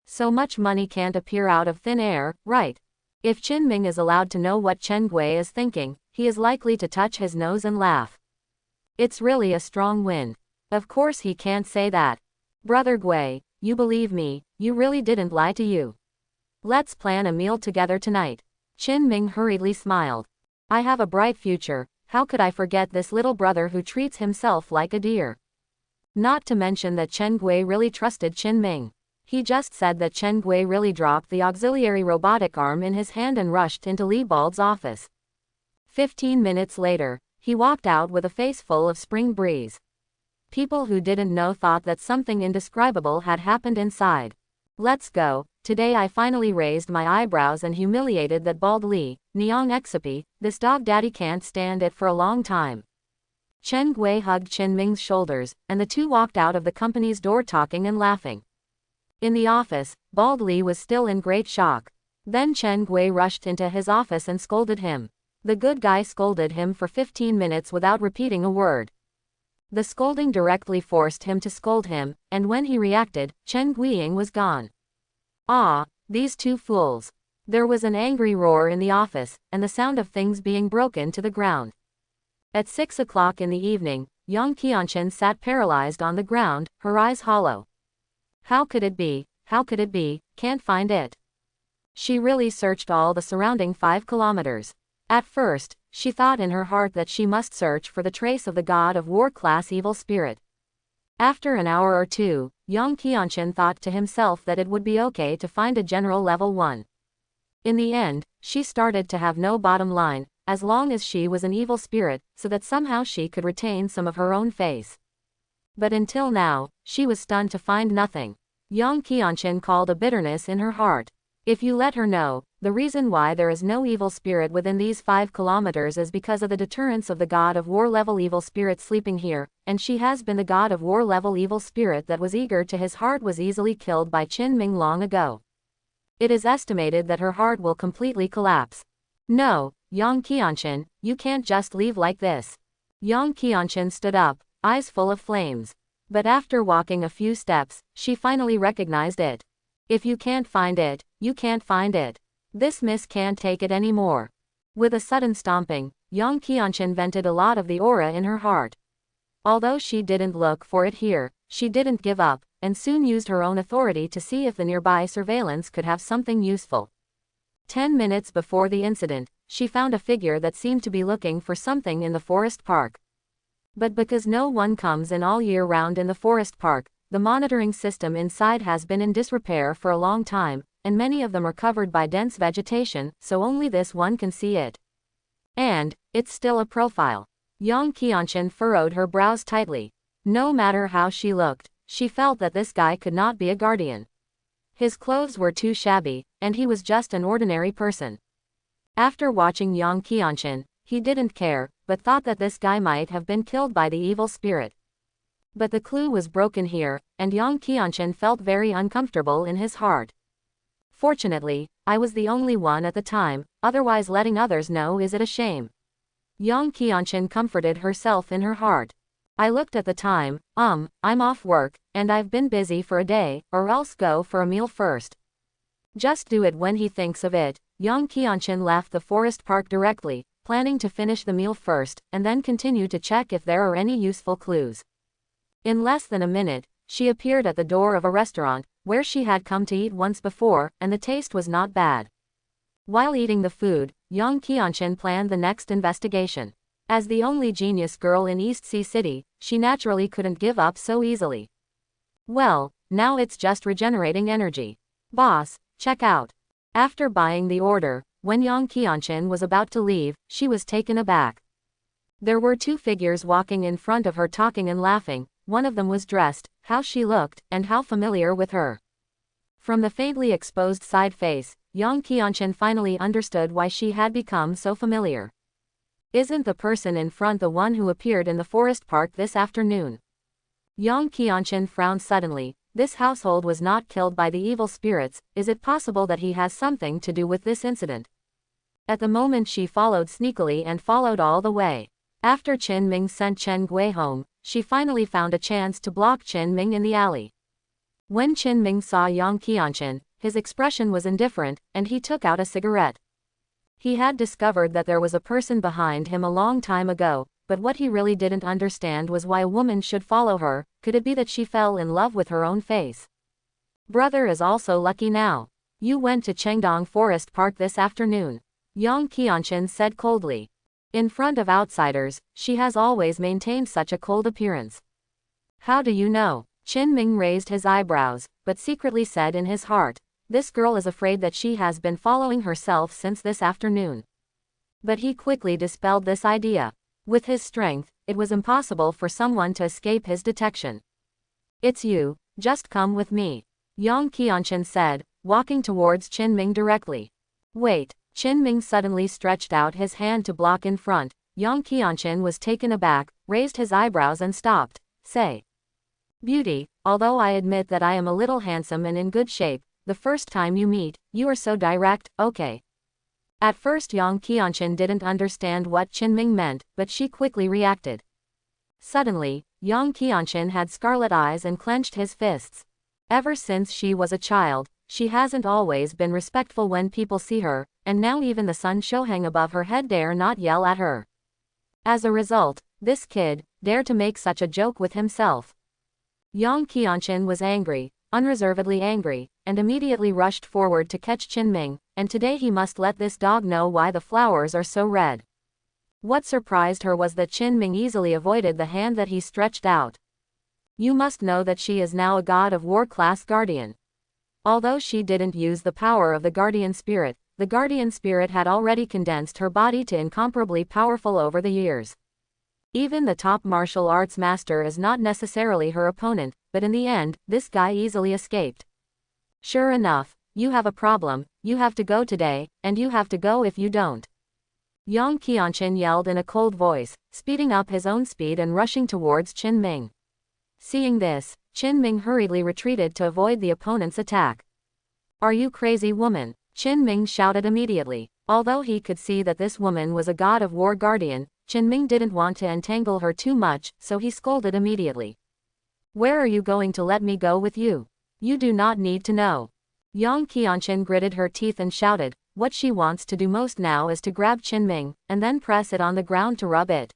So much money can't appear out of thin air, right? If Qinming is allowed to know what Chen Gui is thinking, he is likely to touch his nose and laugh. It's really a strong wind. Of course he can't say that. Brother Gui, you believe me, you really didn't lie to you. Let's plan a meal together tonight. Qinming hurriedly smiled. I have a bright future, how could I forget this little brother who treats himself like a deer? Not to mention that Chen Gui really trusted Qinming. He just said that Chen Gui really dropped the auxiliary robotic arm in his hand and rushed into Li Bald's office. 15 minutes later, he walked out with a face full of spring breeze. People who didn't know thought that something indescribable had happened inside. Let's go. Today I finally raised my eyebrows and humiliated that bald Li, Niang Exapi, this dog daddy can't stand it for a long time. Chen Gui hugged Qinming's shoulders, and the two walked out of the company's door talking and laughing. In the office, bald Li was still in great shock. Then Chen Gui rushed into his office and scolded him. The good guy scolded him for 15 minutes without repeating a word. The scolding directly forced him to scold him, and when he reacted, Chen Guiying was gone. Ah, these two fools. There was an angry roar in the office, and the sound of things being broken to the ground. At 6 o'clock in the evening, Yang Qianchen sat paralyzed on the ground, her eyes hollow. How could it be? How could it be? Can't find it. She really searched all the surrounding 5 kilometers. At first, she thought in her heart that she must search for the trace of the god of war class evil spirit. After an hour or two, Yang Qianchen thought to himself that it would be okay to find a general level 1. In the end, she started to have no bottom line, as long as she was an evil spirit, so that somehow she could retain some of her own face. But until now, she was stunned to find nothing. Yang Qianchen called a bitterness in her heart. If you let her know, the reason why there is no evil spirit within these 5 kilometers is because of the deterrence of the god of war level evil spirit sleeping here, and she has been the god of war level evil spirit that was eager to his heart was easily killed by Qinming long ago. It is estimated that her heart will completely collapse. No, Yang Qianchen, you can't just leave like this. Yang Qianchen stood up, eyes full of flames. But after walking a few steps, she finally recognized it. If you can't find it, you can't find it. This miss can't take it anymore. With a sudden stomping, Yang Qianchen vented a lot of the aura in her heart. Although she didn't look for it here, she didn't give up, and soon used her own authority to see if the nearby surveillance could have something useful. 10 minutes before the incident, she found a figure that seemed to be looking for something in the forest park. But because no one comes in all year round in the forest park, the monitoring system inside has been in disrepair for a long time, and many of them are covered by dense vegetation, so only this one can see it. And, it's still a profile. Yang Qianchen furrowed her brows tightly. No matter how she looked, she felt that this guy could not be a guardian. His clothes were too shabby, and he was just an ordinary person. After watching Yang Qianchen, he didn't care, but thought that this guy might have been killed by the evil spirit. But the clue was broken here, and Yang Qianchen felt very uncomfortable in his heart. Fortunately, I was the only one at the time, otherwise letting others know is it a shame. Yang Qianchen comforted herself in her heart. I looked at the time, I'm off work, and I've been busy for a day, or else go for a meal first. Just do it when he thinks of it. Yang Qianchen left the forest park directly, planning to finish the meal first, and then continue to check if there are any useful clues. In less than a minute, she appeared at the door of a restaurant, where she had come to eat once before, and the taste was not bad. While eating the food, Yang Qianchen planned the next investigation. As the only genius girl in East Sea City, she naturally couldn't give up so easily. Well, now it's just regenerating energy. Boss, check out. After buying the order, when Yang Qianchen was about to leave, she was taken aback. There were two figures walking in front of her talking and laughing. One of them was dressed, how she looked, and how familiar with her. From the faintly exposed side face, Yang Qianchen finally understood why she had become so familiar. Isn't the person in front the one who appeared in the forest park this afternoon? Yang Qianchen frowned suddenly. This household was not killed by the evil spirits. Is it possible that he has something to do with this incident? At the moment she followed sneakily and followed all the way. After Qin Ming sent Chen Gui home, she finally found a chance to block Qin Ming in the alley. When Qin Ming saw Yang Qianchen, his expression was indifferent, and he took out a cigarette. He had discovered that there was a person behind him a long time ago, but what he really didn't understand was why a woman should follow her. Could it be that she fell in love with her own face? Brother is also lucky now. You went to Chengdong Forest Park this afternoon. Yang Qianchen said coldly. In front of outsiders, she has always maintained such a cold appearance. How do you know? Qin Ming raised his eyebrows, but secretly said in his heart, this girl is afraid that she has been following herself since this afternoon. But he quickly dispelled this idea. With his strength, it was impossible for someone to escape his detection. It's you, just come with me. Yang Qianchen said, walking towards Qin Ming directly. Wait. Qin Ming suddenly stretched out his hand to block in front. Yang Qianchen was taken aback, raised his eyebrows and stopped. Say. Beauty, although I admit that I am a little handsome and in good shape, the first time you meet, you are so direct, okay. At first Yang Qianchen didn't understand what Qin Ming meant, but she quickly reacted. Suddenly, Yang Qianchen had scarlet eyes and clenched his fists. Ever since she was a child, she hasn't always been respectful when people see her, and now even the sun showing above her head dare not yell at her. As a result, this kid dared to make such a joke with himself. Yang Qianchen was angry, unreservedly angry, and immediately rushed forward to catch Qin Ming, and today he must let this dog know why the flowers are so red. What surprised her was that Qin Ming easily avoided the hand that he stretched out. You must know that she is now a god of war class guardian. Although she didn't use the power of the guardian spirit had already condensed her body to incomparably powerful over the years. Even the top martial arts master is not necessarily her opponent, but in the end, this guy easily escaped. Sure enough, you have a problem, you have to go today, and you have to go if you don't. Yang Qianchen yelled in a cold voice, speeding up his own speed and rushing towards Qin Ming. Seeing this, Qin Ming hurriedly retreated to avoid the opponent's attack. Are you crazy, woman? Qin Ming shouted immediately. Although he could see that this woman was a god of war guardian, Qin Ming didn't want to entangle her too much, so he scolded immediately. Where are you going to let me go with you? You do not need to know. Yang Qianchen gritted her teeth and shouted. What she wants to do most now is to grab Qin Ming, and then press it on the ground to rub it.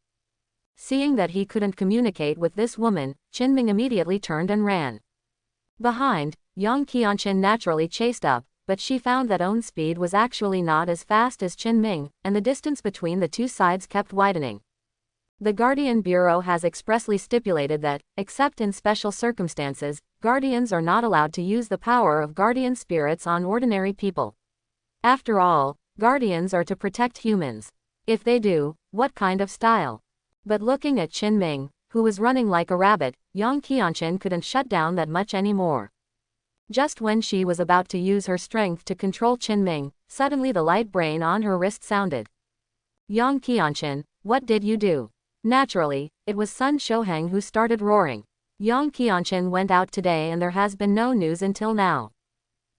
Seeing that he couldn't communicate with this woman, Qin Ming immediately turned and ran. Behind, Yang Qianchen naturally chased up, but she found that own speed was actually not as fast as Qin Ming, and the distance between the two sides kept widening. The Guardian Bureau has expressly stipulated that, except in special circumstances, guardians are not allowed to use the power of guardian spirits on ordinary people. After all, guardians are to protect humans. If they do, what kind of style? But looking at Qin Ming, who was running like a rabbit, Yang Qianchen couldn't shut down that much anymore. Just when she was about to use her strength to control Qin Ming, suddenly the light brain on her wrist sounded. Yang Qianchen, what did you do? Naturally, it was Sun Shouheng who started roaring. Yang Qianchen went out today and there has been no news until now.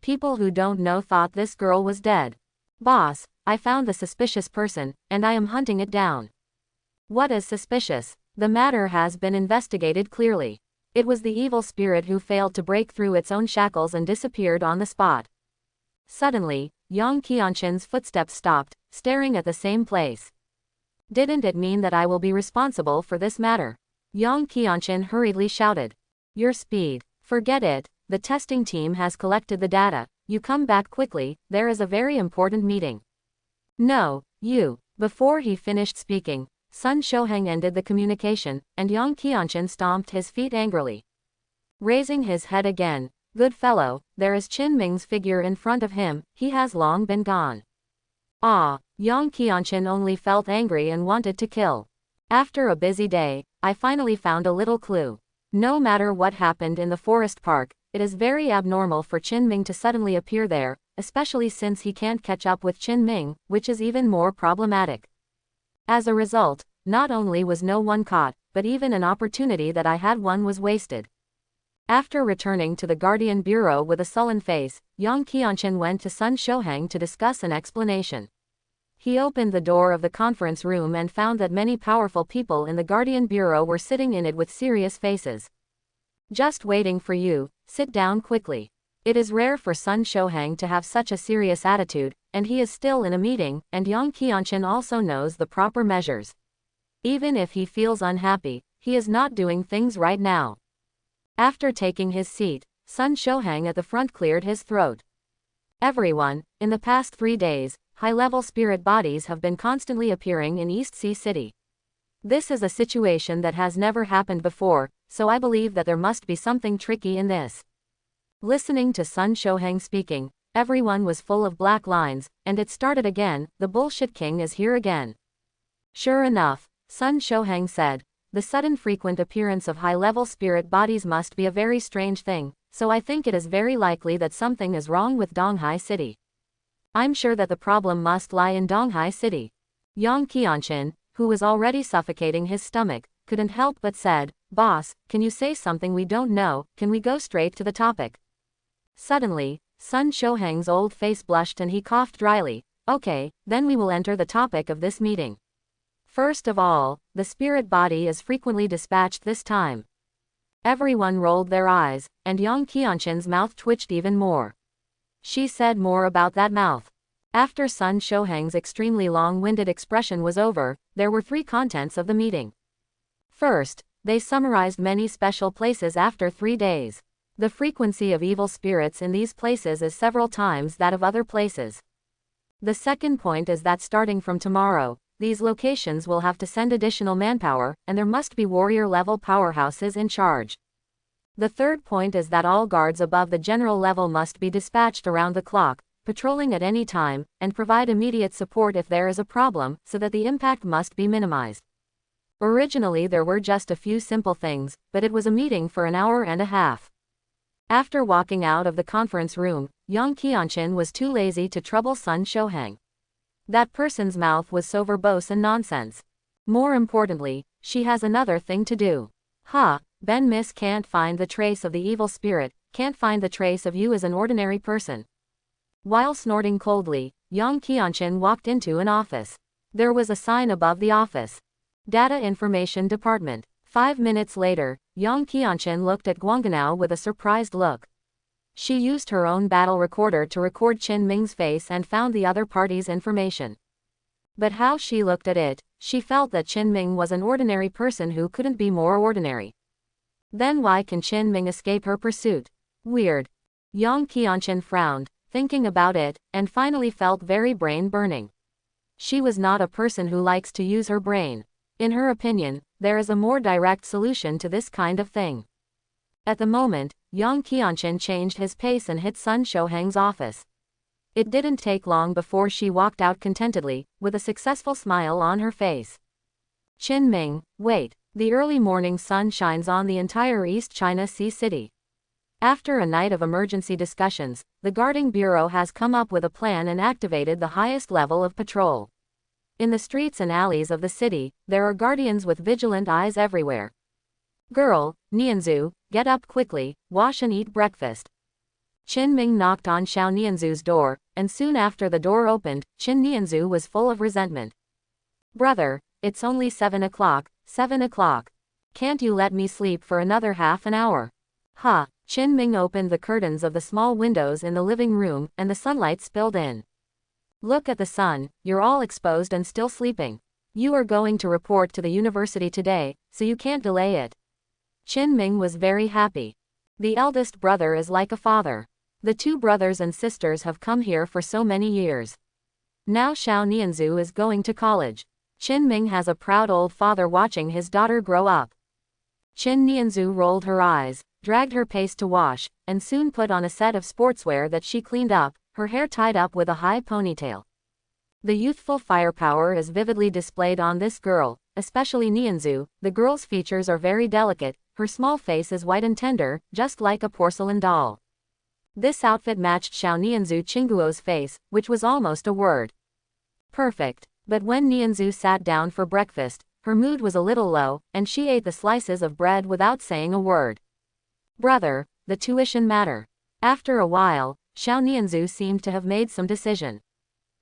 People who don't know thought this girl was dead. Boss, I found the suspicious person, and I am hunting it down. What is suspicious? The matter has been investigated clearly. It was the evil spirit who failed to break through its own shackles and disappeared on the spot. Suddenly, Yang Qianshen's footsteps stopped, staring at the same place. Didn't it mean that I will be responsible for this matter? Yang Qianshen hurriedly shouted. Your speed. Forget it, the testing team has collected the data, you come back quickly, there is a very important meeting. No, you. Before he finished speaking, Sun Shouheng ended the communication, and Yang Qianshen stomped his feet angrily. Raising his head again, good fellow, there is Qin Ming's figure in front of him, he has long been gone. Ah, Yang Qianshen only felt angry and wanted to kill. After a busy day, I finally found a little clue. No matter what happened in the forest park, it is very abnormal for Qin Ming to suddenly appear there, especially since he can't catch up with Qin Ming, which is even more problematic. As a result, not only was no one caught, but even an opportunity that I had won was wasted. After returning to the Guardian Bureau with a sullen face, Yang Qianshen went to Sun Shouheng to discuss an explanation. He opened the door of the conference room and found that many powerful people in the Guardian Bureau were sitting in it with serious faces. Just waiting for you, sit down quickly. It is rare for Sun Shouheng to have such a serious attitude, and he is still in a meeting, and Yang Qianshen also knows the proper measures. Even if he feels unhappy, he is not doing things right now. After taking his seat, Sun Shouheng at the front cleared his throat. Everyone, in the past 3 days, high-level spirit bodies have been constantly appearing in East Sea City. This is a situation that has never happened before, so I believe that there must be something tricky in this. Listening to Sun Shouheng speaking, everyone was full of black lines, and it started again, the bullshit king is here again. Sure enough, Sun Shouheng said, the sudden frequent appearance of high-level spirit bodies must be a very strange thing, so I think it is very likely that something is wrong with Donghai City. I'm sure that the problem must lie in Donghai City. Yang Qianshen, who was already suffocating his stomach, couldn't help but said, Boss, can you say something we don't know, can we go straight to the topic? Suddenly, Sun Shouheng's old face blushed and he coughed dryly. Okay, then we will enter the topic of this meeting. First of all, the spirit body is frequently dispatched this time. Everyone rolled their eyes, and Yang Qianshen's mouth twitched even more. She said more about that mouth. After Sun Shouheng's extremely long-winded expression was over, there were 3 contents of the meeting. First, they summarized many special places after 3 days. The frequency of evil spirits in these places is several times that of other places. The second point is that starting from tomorrow, these locations will have to send additional manpower, and there must be warrior-level powerhouses in charge. The third point is that all guards above the general level must be dispatched around the clock, patrolling at any time, and provide immediate support if there is a problem, so that the impact must be minimized. Originally there were just a few simple things, but it was a meeting for an hour and a half. After walking out of the conference room, Yang Qianshen was too lazy to trouble Sun Shouheng. That person's mouth was so verbose and nonsense. More importantly, she has another thing to do. Ben Miss can't find the trace of the evil spirit, can't find the trace of you as an ordinary person. While snorting coldly, Yang Qianshen walked into an office. There was a sign above the office. Data Information Department. 5 minutes later, Yang Qianshen looked at Guangganao with a surprised look. She used her own battle recorder to record Qin Ming's face and found the other party's information. But how she looked at it, she felt that Qin Ming was an ordinary person who couldn't be more ordinary. Then why can Qin Ming escape her pursuit? Weird. Yang Qianshen frowned, thinking about it, and finally felt very brain-burning. She was not a person who likes to use her brain. In her opinion, there is a more direct solution to this kind of thing. At the moment, Yang Qianshen changed his pace and hit Sun Shouheng's office. It didn't take long before she walked out contentedly, with a successful smile on her face. Qin Ming, wait. The early morning sun shines on the entire East China Sea city. After a night of emergency discussions, the Guarding Bureau has come up with a plan and activated the highest level of patrol. In the streets and alleys of the city, there are guardians with vigilant eyes everywhere. Girl, Nianzhu, get up quickly, wash and eat breakfast. Qin Ming knocked on Xiao Nianzhu's door, and soon after the door opened, Qin Nianzhu was full of resentment. Brother, it's only 7 o'clock, 7 o'clock. Can't you let me sleep for another half an hour? Ha! Qin Ming opened the curtains of the small windows in the living room, and the sunlight spilled in. Look at the sun, you're all exposed and still sleeping. You are going to report to the university today, so you can't delay it. Qin Ming was very happy. The eldest brother is like a father. The two brothers and sisters have come here for so many years. Now Xiao Nianzhu is going to college. Qin Ming has a proud old father watching his daughter grow up. Qin Nianzhu rolled her eyes, dragged her paste to wash, and soon put on a set of sportswear that she cleaned up, her hair tied up with a high ponytail. The youthful firepower is vividly displayed on this girl, especially Nianzhu. The girl's features are very delicate, her small face is white and tender, just like a porcelain doll. This outfit matched Xiao Nianzhu Qingguo's face, which was almost a word. Perfect. But when Nianzhu sat down for breakfast, her mood was a little low, and she ate the slices of bread without saying a word. Brother, the tuition matter. After a while, Xiao Nianzhu seemed to have made some decision.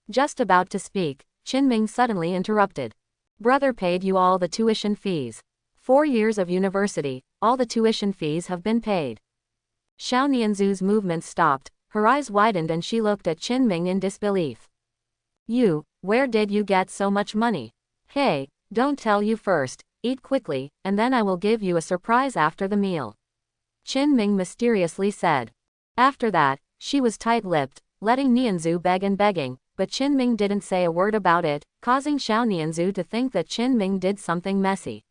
Just about to speak, Qin Ming suddenly interrupted. Brother paid you all the tuition fees. 4 years of university, all the tuition fees have been paid. Xiao Nianzhu's movement stopped, her eyes widened and she looked at Qin Ming in disbelief. You, where did you get so much money? Hey, don't tell you first, eat quickly, and then I will give you a surprise after the meal. Qin Ming mysteriously said. After that, she was tight-lipped, letting Nianzhu beg and begging, but Qin Ming didn't say a word about it, causing Xiao Nianzhu to think that Qin Ming did something messy.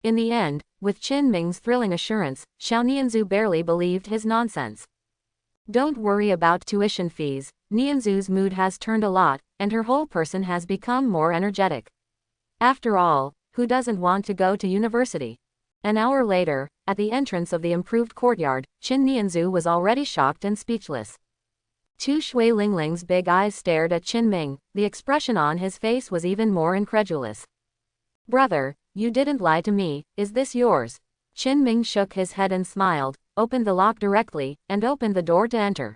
In the end, with Qin Ming's thrilling assurance, Xiao Nianzhu barely believed his nonsense. Don't worry about tuition fees, Nianzhu's mood has turned a lot, and her whole person has become more energetic. After all, who doesn't want to go to university? An hour later, at the entrance of the improved courtyard, Qin Nianzhu was already shocked and speechless. Tu Shui Lingling's big eyes stared at Qin Ming, the expression on his face was even more incredulous. Brother, you didn't lie to me, is this yours? Qin Ming shook his head and smiled, opened the lock directly, and opened the door to enter.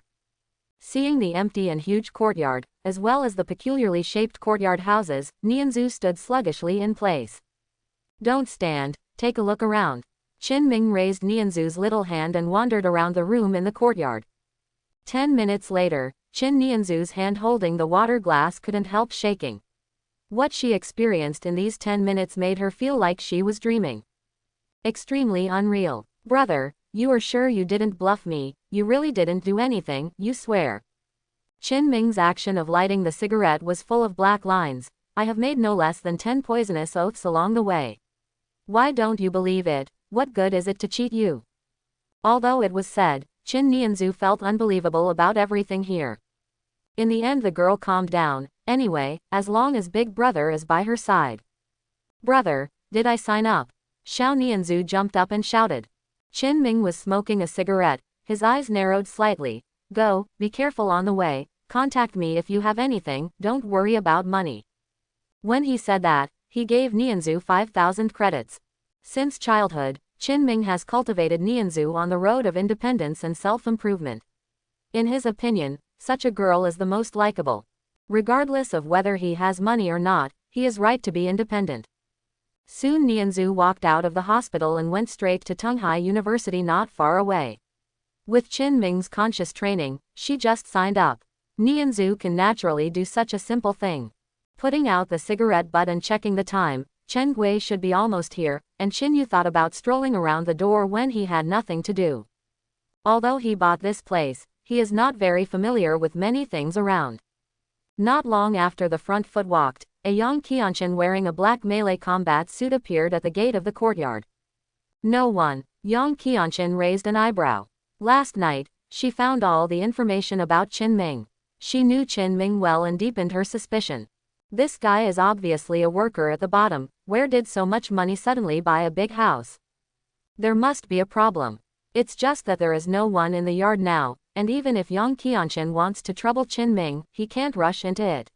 Seeing the empty and huge courtyard, as well as the peculiarly shaped courtyard houses, Nianzhu stood sluggishly in place. Don't stand, take a look around. Qin Ming raised Nianzhu's little hand and wandered around the room in the courtyard. 10 minutes later, Qin Nianzhu's hand holding the water glass couldn't help shaking. What she experienced in these 10 minutes made her feel like she was dreaming. Extremely unreal. Brother, you are sure you didn't bluff me, you really didn't do anything, you swear? Qin Ming's action of lighting the cigarette was full of black lines. I have made no less than 10 poisonous oaths along the way. Why don't you believe it? What good is it to cheat you? Although it was said, Qin Nianzhu felt unbelievable about everything here. In the end the girl calmed down, anyway, as long as Big Brother is by her side. Brother, did I sign up? Xiao Nianzhu jumped up and shouted. Qin Ming was smoking a cigarette, his eyes narrowed slightly. Go, be careful on the way, contact me if you have anything, don't worry about money. When he said that, he gave Nianzhu 5,000 credits. Since childhood, Qin Ming has cultivated Nianzhu on the road of independence and self-improvement. In his opinion, such a girl is the most likable. Regardless of whether he has money or not, he is right to be independent. Soon Nianzhu walked out of the hospital and went straight to Tunghai University not far away. With Qin Ming's conscious training, she just signed up. Nianzhu can naturally do such a simple thing. Putting out the cigarette butt and checking the time, Chen Gui should be almost here, and Qin Yu thought about strolling around the door when he had nothing to do. Although he bought this place, he is not very familiar with many things around. Not long after the front foot walked, a young Qianchen wearing a black melee combat suit appeared at the gate of the courtyard. No one. Young Qianchen raised an eyebrow. Last night, she found all the information about Qin Ming. She knew Qin Ming well and deepened her suspicion. This guy is obviously a worker at the bottom. Where did so much money suddenly buy a big house? There must be a problem. It's just that there is no one in the yard now, and even if Yang Qianchen wants to trouble Qin Ming, he can't rush into it.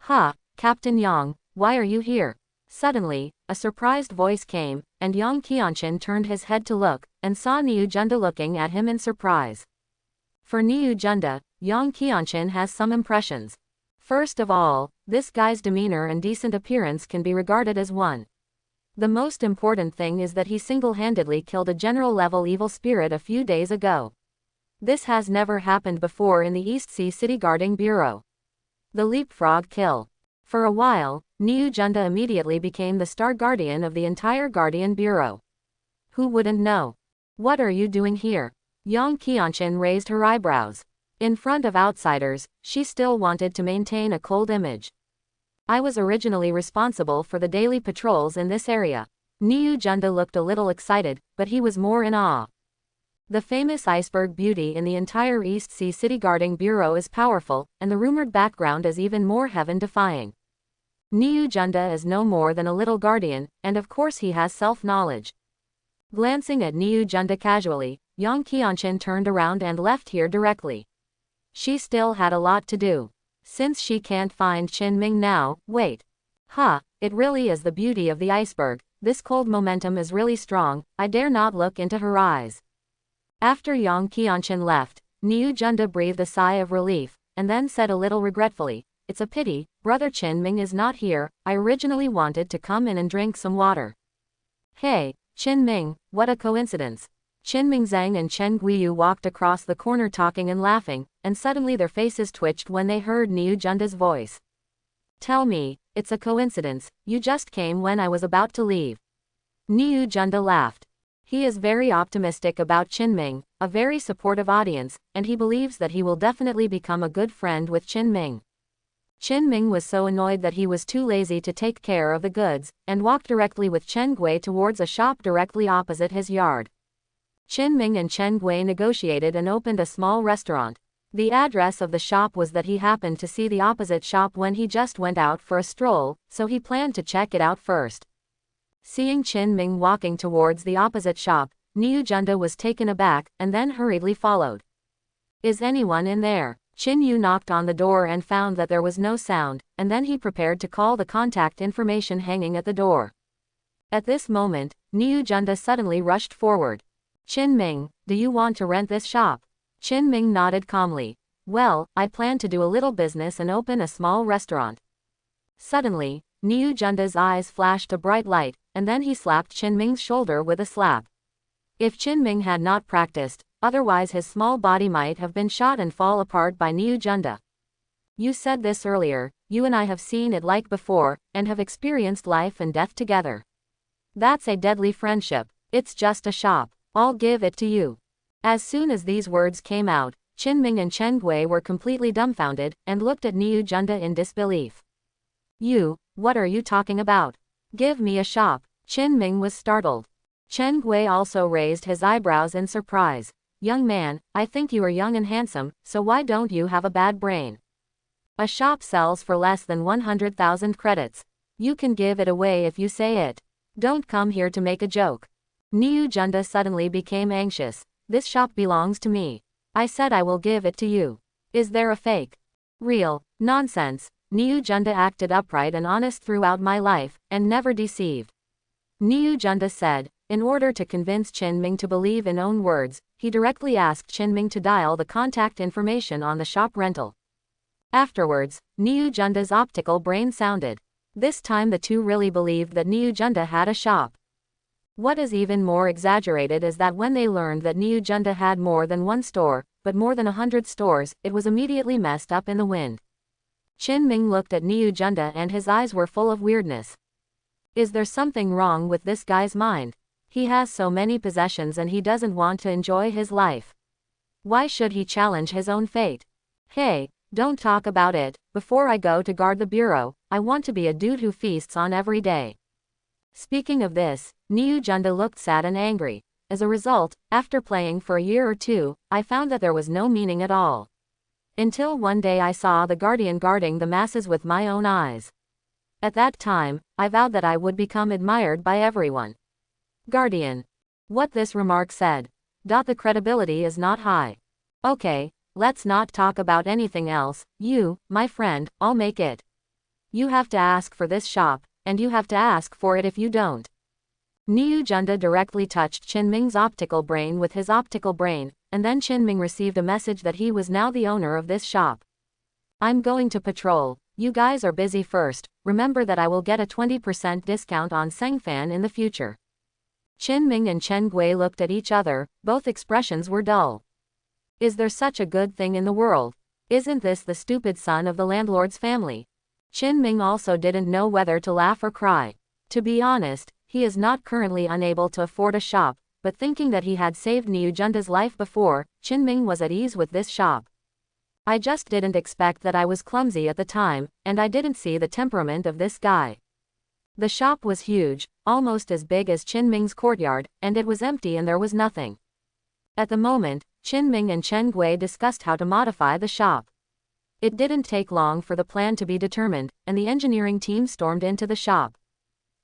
Ha, Captain Yang, why are you here? Suddenly, a surprised voice came, and Yang Qianchen turned his head to look, and saw Niu Junda looking at him in surprise. For Niu Junda, Yang Qianqin has some impressions. First of all, this guy's demeanor and decent appearance can be regarded as one. The most important thing is that he single-handedly killed a general-level evil spirit a few days ago. This has never happened before in the East Sea City Guarding Bureau. The leapfrog kill. For a while, Niu Junda immediately became the star guardian of the entire Guardian Bureau. Who wouldn't know? What are you doing here? Yang Qianqin raised her eyebrows. In front of outsiders, she still wanted to maintain a cold image. I was originally responsible for the daily patrols in this area. Niu Junda looked a little excited, but he was more in awe. The famous iceberg beauty in the entire East Sea City Guarding Bureau is powerful, and the rumored background is even more heaven-defying. Niu Junda is no more than a little guardian, and of course he has self-knowledge. Glancing at Niu Junda casually, Yang Qianqin turned around and left here directly. She still had a lot to do. Since she can't find Qin Ming now, wait. It really is the beauty of the iceberg. This cold momentum is really strong, I dare not look into her eyes. After Yang Qianqin left, Niu Junda breathed a sigh of relief, and then said a little regretfully, "It's a pity, Brother Qin Ming is not here. I originally wanted to come in and drink some water." Hey, Qin Ming, what a coincidence. Qin Ming Zhang and Chen Guiyu walked across the corner talking and laughing, and suddenly their faces twitched when they heard Niu Junda's voice. "Tell me, it's a coincidence, you just came when I was about to leave." Niu Junda laughed. He is very optimistic about Qin Ming, a very supportive audience, and he believes that he will definitely become a good friend with Qin Ming. Qin Ming was so annoyed that he was too lazy to take care of the goods, and walked directly with Chen Gui towards a shop directly opposite his yard. Qin Ming and Chen Gui negotiated and opened a small restaurant. The address of the shop was that he happened to see the opposite shop when he just went out for a stroll, so he planned to check it out first. Seeing Qin Ming walking towards the opposite shop, Niu Junda was taken aback, and then hurriedly followed. "Is anyone in there?" Qin Yu knocked on the door and found that there was no sound, and then he prepared to call the contact information hanging at the door. At this moment, Niu Junda suddenly rushed forward. "Qin Ming, do you want to rent this shop?" Qin Ming nodded calmly. "Well, I plan to do a little business and open a small restaurant." Suddenly, Niu Junda's eyes flashed a bright light, and then he slapped Qin Ming's shoulder with a slap. If Qin Ming had not practiced, otherwise his small body might have been shot and fall apart by Niu Junda. "You said this earlier, you and I have seen it like before, and have experienced life and death together. That's a deadly friendship. It's just a shop. I'll give it to you." As soon as these words came out, Qin Ming and Chen Gui were completely dumbfounded, and looked at Niu Junda in disbelief. What are you talking about? Give me a shop." Qin Ming was startled. Chen Gui also raised his eyebrows in surprise. "Young man, I think you are young and handsome, so why don't you have a bad brain? A shop sells for less than 100,000 credits. You can give it away if you say it. Don't come here to make a joke." Niu Junda suddenly became anxious. "This shop belongs to me. I said I will give it to you. Is there a fake? Real? Nonsense. Niu Junda acted upright and honest throughout my life, and never deceived." Niu Junda said. In order to convince Qin Ming to believe in own words, he directly asked Qin Ming to dial the contact information on the shop rental. Afterwards, Niu Junda's optical brain sounded. This time the two really believed that Niu Junda had a shop. What is even more exaggerated is that when they learned that Niu Junda had more than one store, but more than 100 stores, it was immediately messed up in the wind. Qin Ming looked at Niu Junda and his eyes were full of weirdness. Is there something wrong with this guy's mind? He has so many possessions and he doesn't want to enjoy his life. Why should he challenge his own fate? Hey, don't talk about it. Before I go to guard the bureau, I want to be a dude who feasts on every day. Speaking of this, Niu Junda looked sad and angry. As a result, after playing for a year or two, I found that there was no meaning at all. Until one day I saw the guardian guarding the masses with my own eyes. At that time, I vowed that I would become admired by everyone. Guardian. What this remark said. The credibility is not high. Okay, let's not talk about anything else. You, my friend, I'll make it. You have to ask for this shop, and you have to ask for it if you don't. Niu Junda directly touched Qin Ming's optical brain with his optical brain, and then Qin Ming received a message that he was now the owner of this shop. I'm going to patrol. You guys are busy first. Remember that I will get a 20% discount on Sengfan in the future. Qin Ming and Chen Gui looked at each other, both expressions were dull. Is there such a good thing in the world? Isn't this the stupid son of the landlord's family? Qin Ming also didn't know whether to laugh or cry. To be honest, he is not currently unable to afford a shop, but thinking that he had saved Niu Junda's life before, Qin Ming was at ease with this shop. I just didn't expect that I was clumsy at the time, and I didn't see the temperament of this guy. The shop was huge, almost as big as Qin Ming's courtyard, and it was empty and there was nothing. At the moment, Qin Ming and Chen Gui discussed how to modify the shop. It didn't take long for the plan to be determined, and the engineering team stormed into the shop.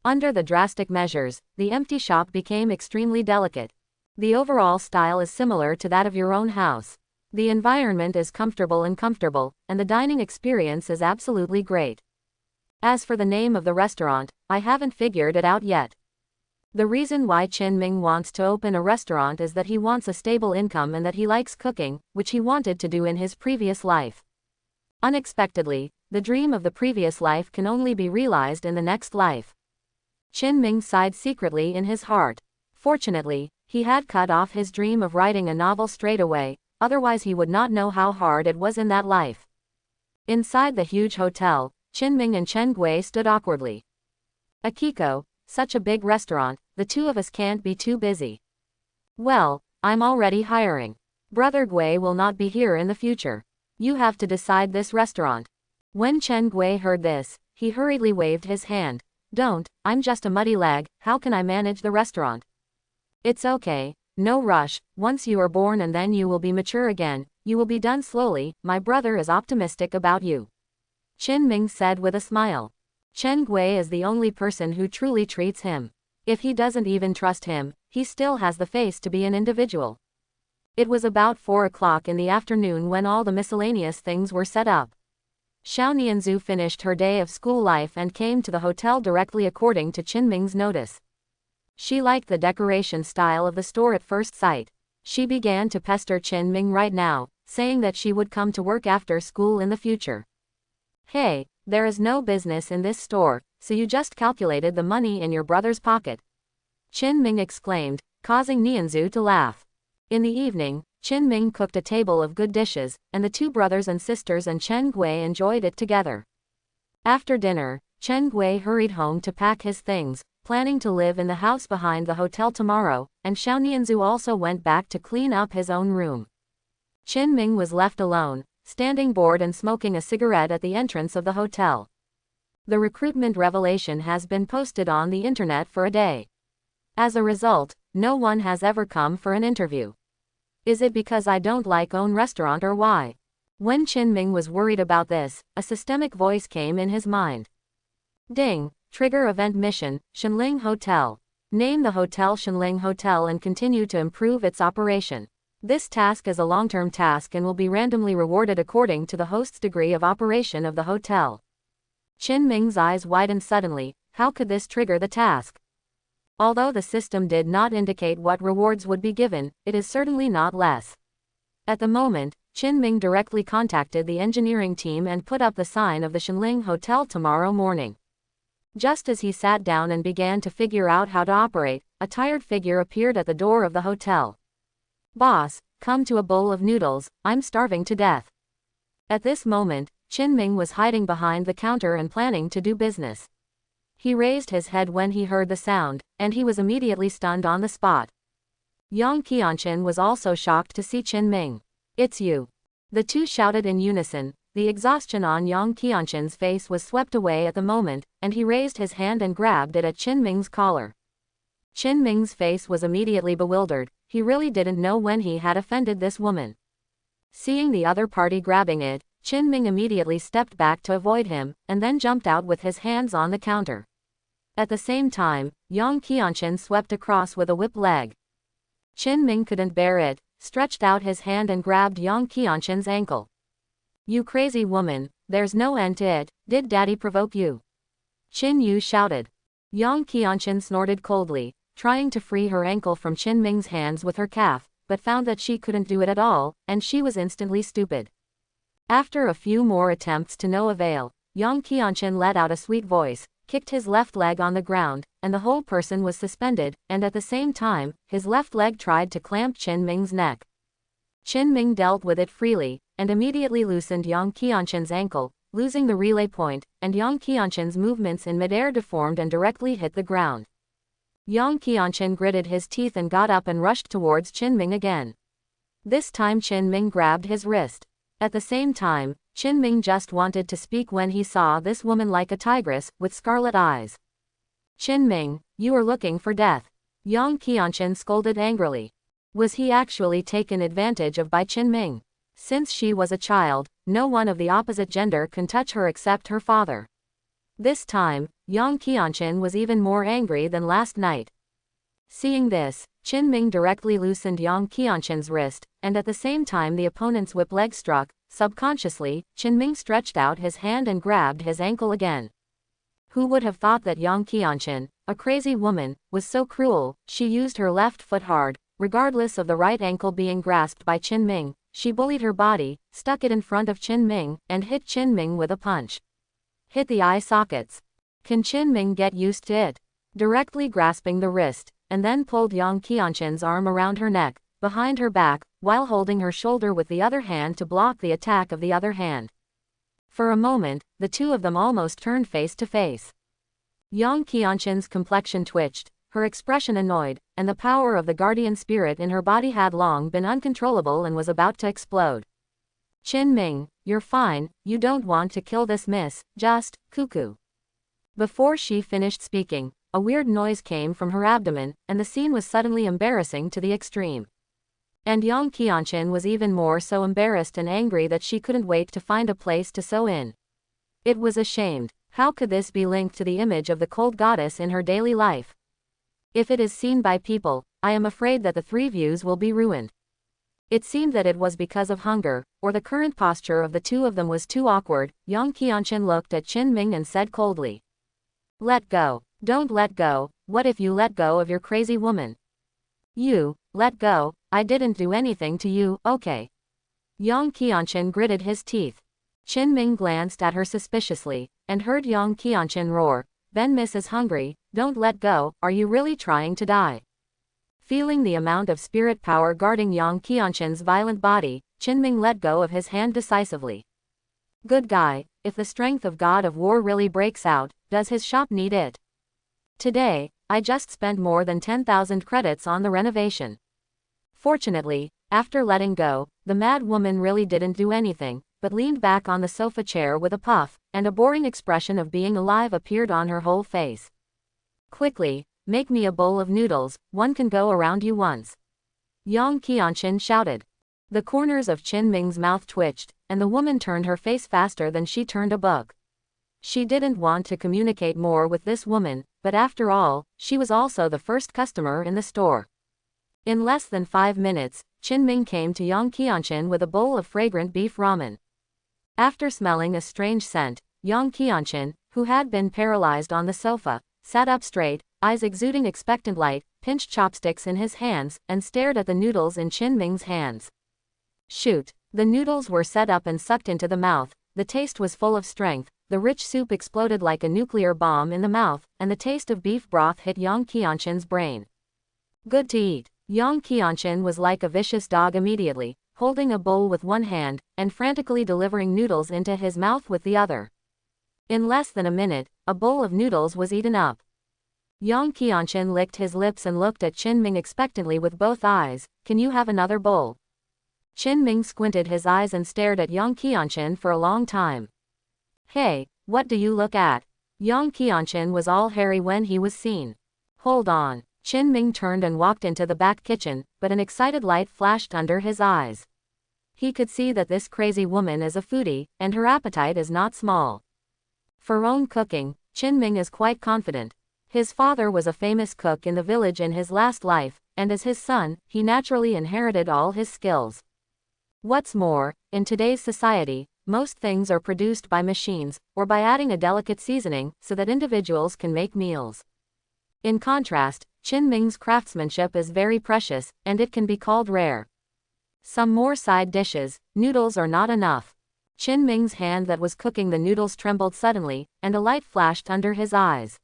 Under the drastic measures, the empty shop became extremely delicate. The overall style is similar to that of your own house. The environment is comfortable, and the dining experience is absolutely great. As for the name of the restaurant, I haven't figured it out yet. The reason why Qin Ming wants to open a restaurant is that he wants a stable income and that he likes cooking, which he wanted to do in his previous life. Unexpectedly, the dream of the previous life can only be realized in the next life. Qin Ming sighed secretly in his heart. Fortunately, he had cut off his dream of writing a novel straight away, otherwise he would not know how hard it was in that life. Inside the huge hotel, Qin Ming and Chen Gui stood awkwardly. Akiko, such a big restaurant, the two of us can't be too busy. Well, I'm already hiring. Brother Gui will not be here in the future. You have to decide this restaurant. When Chen Gui heard this, he hurriedly waved his hand. Don't, I'm just a muddy leg, how can I manage the restaurant? It's okay, no rush, once you are born and then you will be mature again, you will be done slowly, my brother is optimistic about you. Qin Ming said with a smile. Chen Gui is the only person who truly treats him. If he doesn't even trust him, he still has the face to be an individual. It was about 4 o'clock in the afternoon when all the miscellaneous things were set up. Xiao Nianzhu finished her day of school life and came to the hotel directly according to Qin Ming's notice. She liked the decoration style of the store at first sight. She began to pester Qin Ming right now, saying that she would come to work after school in the future. Hey, there is no business in this store, so you just calculated the money in your brother's pocket. Qin Ming exclaimed, causing Nianzhu to laugh. In the evening, Qin Ming cooked a table of good dishes, and the two brothers and sisters and Chen Gui enjoyed it together. After dinner, Chen Gui hurried home to pack his things, planning to live in the house behind the hotel tomorrow, and Xiao Nianzhu also went back to clean up his own room. Qin Ming was left alone, standing bored and smoking a cigarette at the entrance of the hotel. The recruitment revelation has been posted on the internet for a day. As a result, no one has ever come for an interview. Is it because I don't like own restaurant or why? When Qin Ming was worried about this, a systemic voice came in his mind. Ding! Trigger event mission, Shenling Hotel. Name the hotel Shenling Hotel and continue to improve its operation. This task is a long-term task and will be randomly rewarded according to the host's degree of operation of the hotel. Qin Ming's eyes widened suddenly. How could this trigger the task? Although the system did not indicate what rewards would be given, it is certainly not less. At the moment, Qin Ming directly contacted the engineering team and put up the sign of the Shenling Hotel tomorrow morning. Just as he sat down and began to figure out how to operate, a tired figure appeared at the door of the hotel. Boss, come to a bowl of noodles, I'm starving to death. At this moment, Qin Ming was hiding behind the counter and planning to do business. He raised his head when he heard the sound, and he was immediately stunned on the spot. Yang Qianqin was also shocked to see Qin Ming. It's you. The two shouted in unison. The exhaustion on Yang Qianqin's face was swept away at the moment, and he raised his hand and grabbed it at Qin Ming's collar. Qin Ming's face was immediately bewildered. He really didn't know when he had offended this woman. Seeing the other party grabbing it, Qin Ming immediately stepped back to avoid him, and then jumped out with his hands on the counter. At the same time, Yang Qianqin swept across with a whip leg. Qin Ming couldn't bear it, stretched out his hand and grabbed Yang Qianqin's ankle. You crazy woman, there's no end to it, did daddy provoke you? Qin Yu shouted. Yang Qianqin snorted coldly, trying to free her ankle from Qin Ming's hands with her calf, but found that she couldn't do it at all, and she was instantly stupid. After a few more attempts to no avail, Yang Qianchen let out a sweet voice, kicked his left leg on the ground, and the whole person was suspended, and at the same time, his left leg tried to clamp Qin Ming's neck. Qin Ming dealt with it freely, and immediately loosened Yang Qianchen's ankle, losing the relay point, and Yang Qianchen's movements in midair deformed and directly hit the ground. Yang Qianchen gritted his teeth and got up and rushed towards Qin Ming again. This time Qin Ming grabbed his wrist. At the same time, Qin Ming just wanted to speak when he saw this woman like a tigress, with scarlet eyes. "Qin Ming, you are looking for death," Yang Qianchen scolded angrily. Was he actually taken advantage of by Qin Ming? Since she was a child, no one of the opposite gender can touch her except her father. This time, Yang Qianchen was even more angry than last night. Seeing this, Qin Ming directly loosened Yang Qianchen's wrist, and at the same time the opponent's whip leg struck. Subconsciously, Qin Ming stretched out his hand and grabbed his ankle again. Who would have thought that Yang Qianchen, a crazy woman, was so cruel? She used her left foot hard, regardless of the right ankle being grasped by Qin Ming. She bullied her body, stuck it in front of Qin Ming, and hit Qin Ming with a punch. Hit the eye sockets. Can Qin Ming get used to it? Directly grasping the wrist, and then pulled Yang Qianchen's arm around her neck, behind her back, while holding her shoulder with the other hand to block the attack of the other hand. For a moment, the two of them almost turned face to face. Yang Qianchen's complexion twitched, her expression annoyed, and the power of the guardian spirit in her body had long been uncontrollable and was about to explode. "Qin Ming, you're fine, you don't want to kill this miss, just, cuckoo." Before she finished speaking, a weird noise came from her abdomen, and the scene was suddenly embarrassing to the extreme. And Yang Qianchen was even more so embarrassed and angry that she couldn't wait to find a place to sew in. It was ashamed. How could this be linked to the image of the cold goddess in her daily life? If it is seen by people, I am afraid that the three views will be ruined. It seemed that it was because of hunger, or the current posture of the two of them was too awkward. Yang Qianchen looked at Qin Ming and said coldly, "Let go. Don't let go. What if you let go of your crazy woman?" "You, let go. I didn't do anything to you, okay?" Yang Qianchen gritted his teeth. Qin Ming glanced at her suspiciously, and heard Yang Qianchen roar, "Ben Miss is hungry, don't let go, are you really trying to die?" Feeling the amount of spirit power guarding Yang Qianchen's violent body, Qin Ming let go of his hand decisively. "Good guy, if the strength of God of War really breaks out, does his shop need it? Today, I just spent more than 10,000 credits on the renovation." Fortunately, after letting go, the mad woman really didn't do anything, but leaned back on the sofa chair with a puff, and a boring expression of being alive appeared on her whole face. "Quickly, make me a bowl of noodles, one can go around you once," Yang Qianchen shouted. The corners of Qin Ming's mouth twitched, and the woman turned her face faster than she turned a book. She didn't want to communicate more with this woman, but after all, she was also the first customer in the store. In less than 5 minutes, Qin Ming came to Yang Qianchen with a bowl of fragrant beef ramen. After smelling a strange scent, Yang Qianchen, who had been paralyzed on the sofa, sat up straight, eyes exuding expectant light, pinched chopsticks in his hands, and stared at the noodles in Qin Ming's hands. Shoot! The noodles were set up and sucked into the mouth. The taste was full of strength. The rich soup exploded like a nuclear bomb in the mouth, and the taste of beef broth hit Yang Qianchen's brain. Good to eat. Yang Qianchen was like a vicious dog immediately, holding a bowl with one hand, and frantically delivering noodles into his mouth with the other. In less than a minute, a bowl of noodles was eaten up. Yang Qianchen licked his lips and looked at Qin Ming expectantly with both eyes. "Can you have another bowl?" Qin Ming squinted his eyes and stared at Yang Qianchen for a long time. "Hey, what do you look at?" Yang Qianchen was all hairy when he was seen. "Hold on." Qin Ming turned and walked into the back kitchen, but an excited light flashed under his eyes. He could see that this crazy woman is a foodie, and her appetite is not small. For own cooking, Qin Ming is quite confident. His father was a famous cook in the village in his last life, and as his son, he naturally inherited all his skills. What's more, in today's society, most things are produced by machines, or by adding a delicate seasoning, so that individuals can make meals. In contrast, Qin Ming's craftsmanship is very precious, and it can be called rare. Some more side dishes, noodles are not enough. Qin Ming's hand that was cooking the noodles trembled suddenly, and a light flashed under his eyes.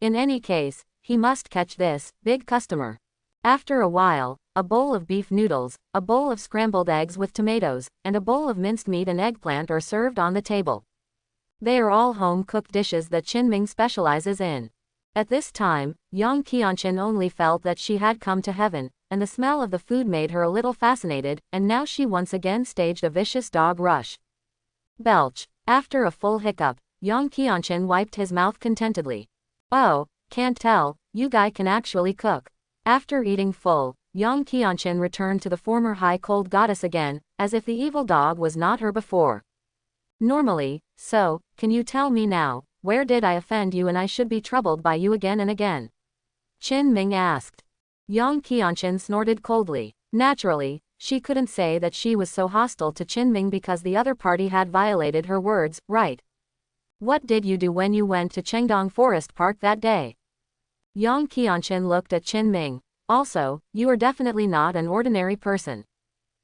In any case, he must catch this big customer. After a while, a bowl of beef noodles, a bowl of scrambled eggs with tomatoes, and a bowl of minced meat and eggplant are served on the table. They are all home-cooked dishes that Qin Ming specializes in. At this time, Yang Qianqin only felt that she had come to heaven, and the smell of the food made her a little fascinated, and now she once again staged a vicious dog rush. Belch. After a full hiccup, Yang Qianqin wiped his mouth contentedly. Oh, can't tell, you guy can actually cook. After eating full, Yang Qianqin returned to the former high-cold goddess again, as if the evil dog was not her before. Normally, so, can you tell me now, where did I offend you and I should be troubled by you again and again? Qin Ming asked. Yang Qianqin snorted coldly. Naturally, she couldn't say that she was so hostile to Qin Ming because the other party had violated her words, right? What did you do when you went to Chengdong Forest Park that day? Yang Qianqin looked at Qin Ming. Also, you are definitely not an ordinary person.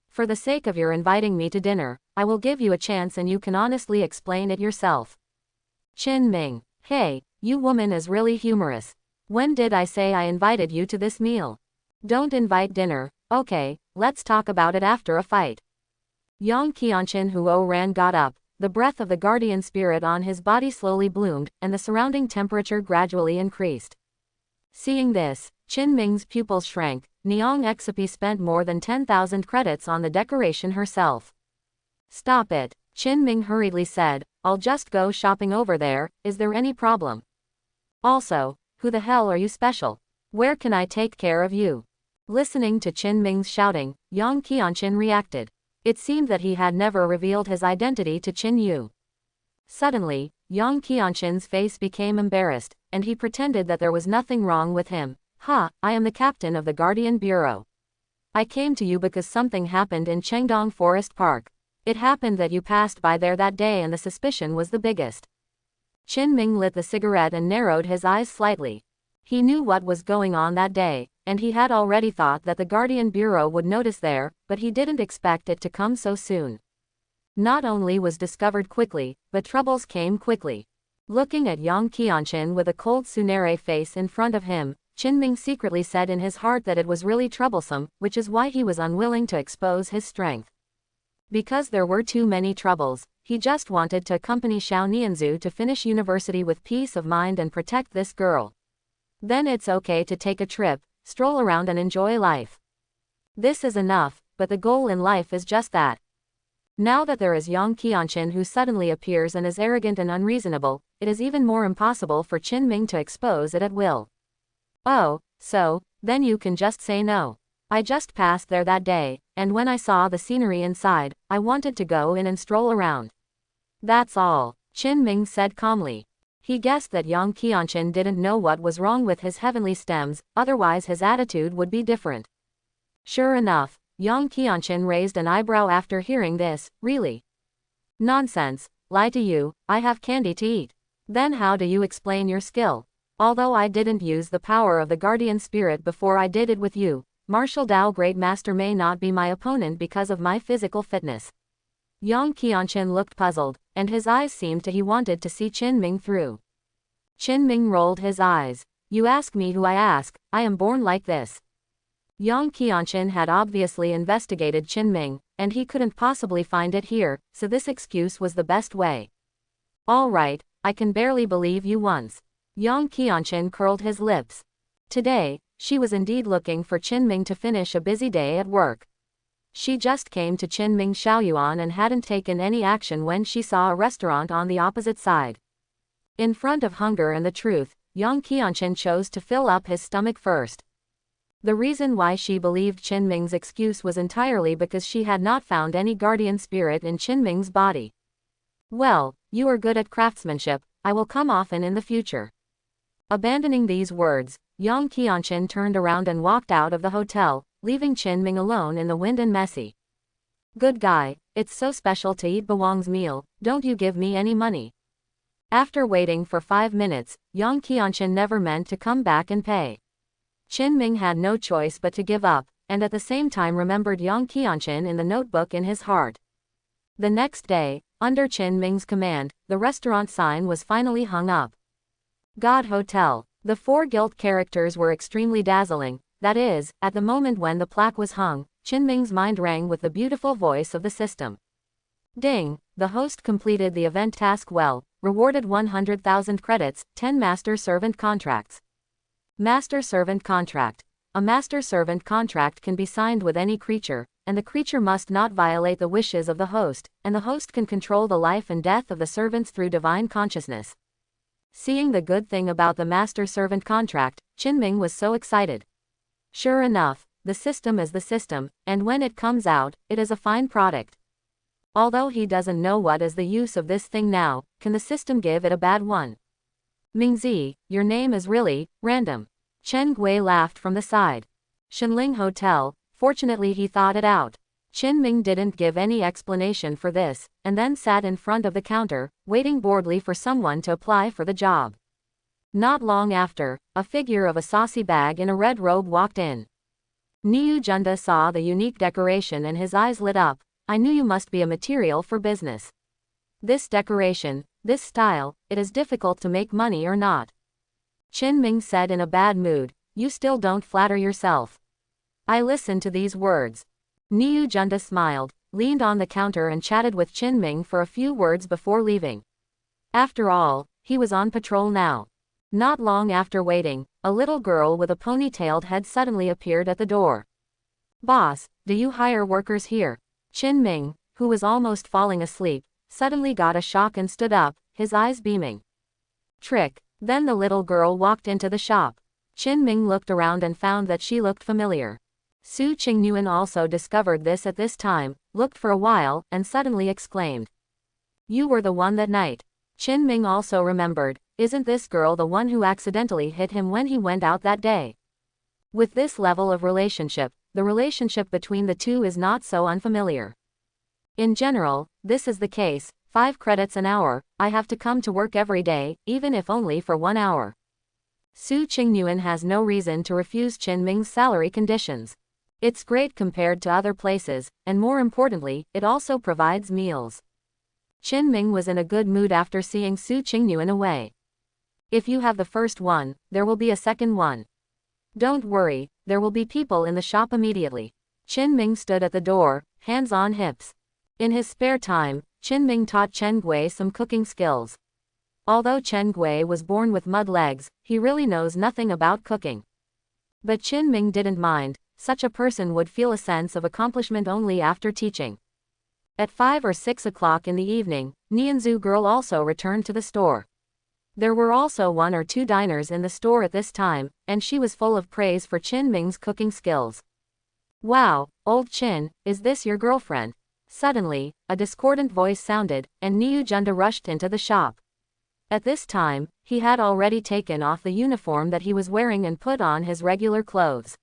For the sake of your inviting me to dinner, I will give you a chance and you can honestly explain it yourself. Qin Ming. Hey, you woman is really humorous. When did I say I invited you to this meal? Don't invite dinner, okay, let's talk about it after a fight. Yang Qianqin Huo Ran got up, the breath of the guardian spirit on his body slowly bloomed, and the surrounding temperature gradually increased. Seeing this, Qin Ming's pupils shrank. Niang Exapi spent more than 10,000 credits on the decoration herself. Stop it, Qin Ming hurriedly said, I'll just go shopping over there, is there any problem? Also, who the hell are you special? Where can I take care of you? Listening to Qin Ming's shouting, Yang Qianqin reacted. It seemed that he had never revealed his identity to Qin Yu. Suddenly, Yang Qianqin's face became embarrassed, and he pretended that there was nothing wrong with him. I am the captain of the Guardian Bureau. I came to you because something happened in Chengdong Forest Park. It happened that you passed by there that day and the suspicion was the biggest. Qin Ming lit the cigarette and narrowed his eyes slightly. He knew what was going on that day, and he had already thought that the Guardian Bureau would notice there, but he didn't expect it to come so soon. Not only was discovered quickly, but troubles came quickly. Looking at Yang Qianqin with a cold Tsunere face in front of him, Qin Ming secretly said in his heart that it was really troublesome, which is why he was unwilling to expose his strength. Because there were too many troubles, he just wanted to accompany Xiao Nianzhu to finish university with peace of mind and protect this girl. Then it's okay to take a trip, stroll around and enjoy life. This is enough, but the goal in life is just that. Now that there is Yang Qianqin who suddenly appears and is arrogant and unreasonable, it is even more impossible for Qin Ming to expose it at will. Oh, so, then you can just say no. I just passed there that day, and when I saw the scenery inside, I wanted to go in and stroll around. That's all, Qin Ming said calmly. He guessed that Yang Qianqin didn't know what was wrong with his heavenly stems, otherwise his attitude would be different. Sure enough, Yang Qianqin raised an eyebrow after hearing this. Really? Nonsense, lie to you, I have candy to eat. Then how do you explain your skill? Although I didn't use the power of the guardian spirit before I did it with you, Martial Dao Great Master may not be my opponent because of my physical fitness. Yang Qianqin looked puzzled, and his eyes seemed to he wanted to see Qin Ming through. Qin Ming rolled his eyes. You ask me who I ask, I am born like this. Yang Qianqin had obviously investigated Qin Ming, and he couldn't possibly find it here, so this excuse was the best way. All right, I can barely believe you once. Yang Qianqin curled his lips. Today, she was indeed looking for Qin Ming to finish a busy day at work. She just came to Qin Ming Shaoyuan and hadn't taken any action when she saw a restaurant on the opposite side. In front of hunger and the truth, Yang Qianqin chose to fill up his stomach first. The reason why she believed Qin Ming's excuse was entirely because she had not found any guardian spirit in Qin Ming's body. Well, you are good at craftsmanship, I will come often in the future. Abandoning these words, Yang Qianqin turned around and walked out of the hotel, leaving Qin Ming alone in the wind and messy. Good guy, it's so special to eat Bawang's meal, don't you give me any money. After waiting for 5 minutes, Yang Qianqin never meant to come back and pay. Qin Ming had no choice but to give up, and at the same time remembered Yang Qianqin in the notebook in his heart. The next day, under Qin Ming's command, the restaurant sign was finally hung up. God Hotel. The 4 gilt characters were extremely dazzling, that is, at the moment when the plaque was hung, Qin Ming's mind rang with the beautiful voice of the system. Ding! The host completed the event task well, rewarded 100,000 credits, 10 master servant contracts. Master servant contract. A master servant contract can be signed with any creature, and the creature must not violate the wishes of the host, and the host can control the life and death of the servants through divine consciousness. Seeing the good thing about the master servant contract, Qin Ming was so excited. Sure enough, the system is the system, and when it comes out, it is a fine product. Although he doesn't know what is the use of this thing now, can the system give it a bad one? Mingzi, your name is really random. Chen Gui laughed from the side. Shenling Hotel, fortunately he thought it out. Qin Ming didn't give any explanation for this, and then sat in front of the counter, waiting boredly for someone to apply for the job. Not long after, a figure of a saucy bag in a red robe walked in. Niu Junda saw the unique decoration and his eyes lit up. I knew you must be a material for business. This decoration, this style, it is difficult to make money or not. Qin Ming said in a bad mood, you still don't flatter yourself. I listened to these words. Niu Junda smiled, leaned on the counter and chatted with Qin Ming for a few words before leaving. After all, he was on patrol now. Not long after waiting, a little girl with a ponytailed head suddenly appeared at the door. Boss, do you hire workers here? Qin Ming, who was almost falling asleep, suddenly got a shock and stood up, his eyes beaming. Trick. Then the little girl walked into the shop. Qin Ming looked around and found that she looked familiar. Su Qingyuan also discovered this at this time, looked for a while, and suddenly exclaimed. You were the one that night. Qin Ming also remembered, isn't this girl the one who accidentally hit him when he went out that day? With this level of relationship, the relationship between the two is not so unfamiliar. In general, this is the case, 5 credits an hour, I have to come to work every day, even if only for 1 hour. Su Qingyuan has no reason to refuse Qin Ming's salary conditions. It's great compared to other places, and more importantly, it also provides meals. Qin Ming was in a good mood after seeing Su Qingyuan away. If you have the first one, there will be a second one. Don't worry, there will be people in the shop immediately. Qin Ming stood at the door, hands on hips. In his spare time, Qin Ming taught Chen Gui some cooking skills. Although Chen Gui was born with mud legs, he really knows nothing about cooking. But Qin Ming didn't mind, such a person would feel a sense of accomplishment only after teaching. At 5 or 6 o'clock in the evening, Nianzhu girl also returned to the store. There were also 1 or 2 diners in the store at this time, and she was full of praise for Qin Ming's cooking skills. Wow, old Qin, is this your girlfriend? Suddenly, a discordant voice sounded, and Niu Junda rushed into the shop. At this time, he had already taken off the uniform that he was wearing and put on his regular clothes.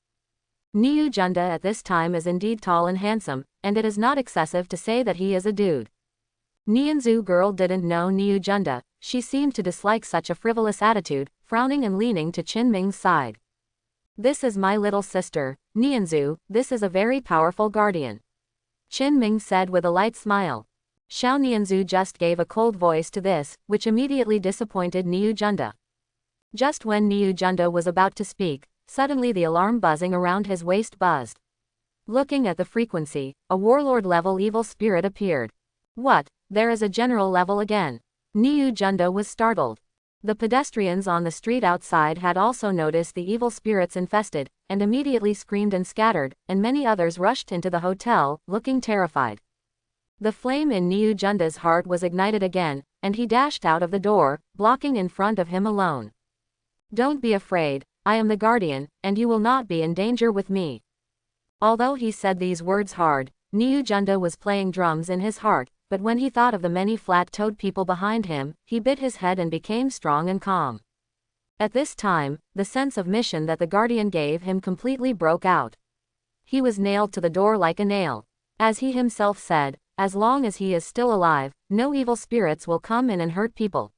Niu Junda at this time is indeed tall and handsome, and it is not excessive to say that he is a dude. Nianzhu girl didn't know Niu Junda, she seemed to dislike such a frivolous attitude, frowning and leaning to Qin Ming's side. This is my little sister, Nianzhu, this is a very powerful guardian. Qin Ming said with a light smile. Xiao Nianzhu just gave a cold voice to this, which immediately disappointed Niu Junda. Just when Niu Junda was about to speak, suddenly the alarm buzzing around his waist buzzed. Looking at the frequency, a warlord-level evil spirit appeared. What? There is a general level again. Niu Junda was startled. The pedestrians on the street outside had also noticed the evil spirits infested, and immediately screamed and scattered, and many others rushed into the hotel, looking terrified. The flame in Niu Junda's heart was ignited again, and he dashed out of the door, blocking in front of him alone. Don't be afraid, I am the guardian, and you will not be in danger with me. Although he said these words hard, Niu Junda was playing drums in his heart, but when he thought of the many flat-toed people behind him, he bit his head and became strong and calm. At this time, the sense of mission that the guardian gave him completely broke out. He was nailed to the door like a nail. As he himself said, as long as he is still alive, no evil spirits will come in and hurt people.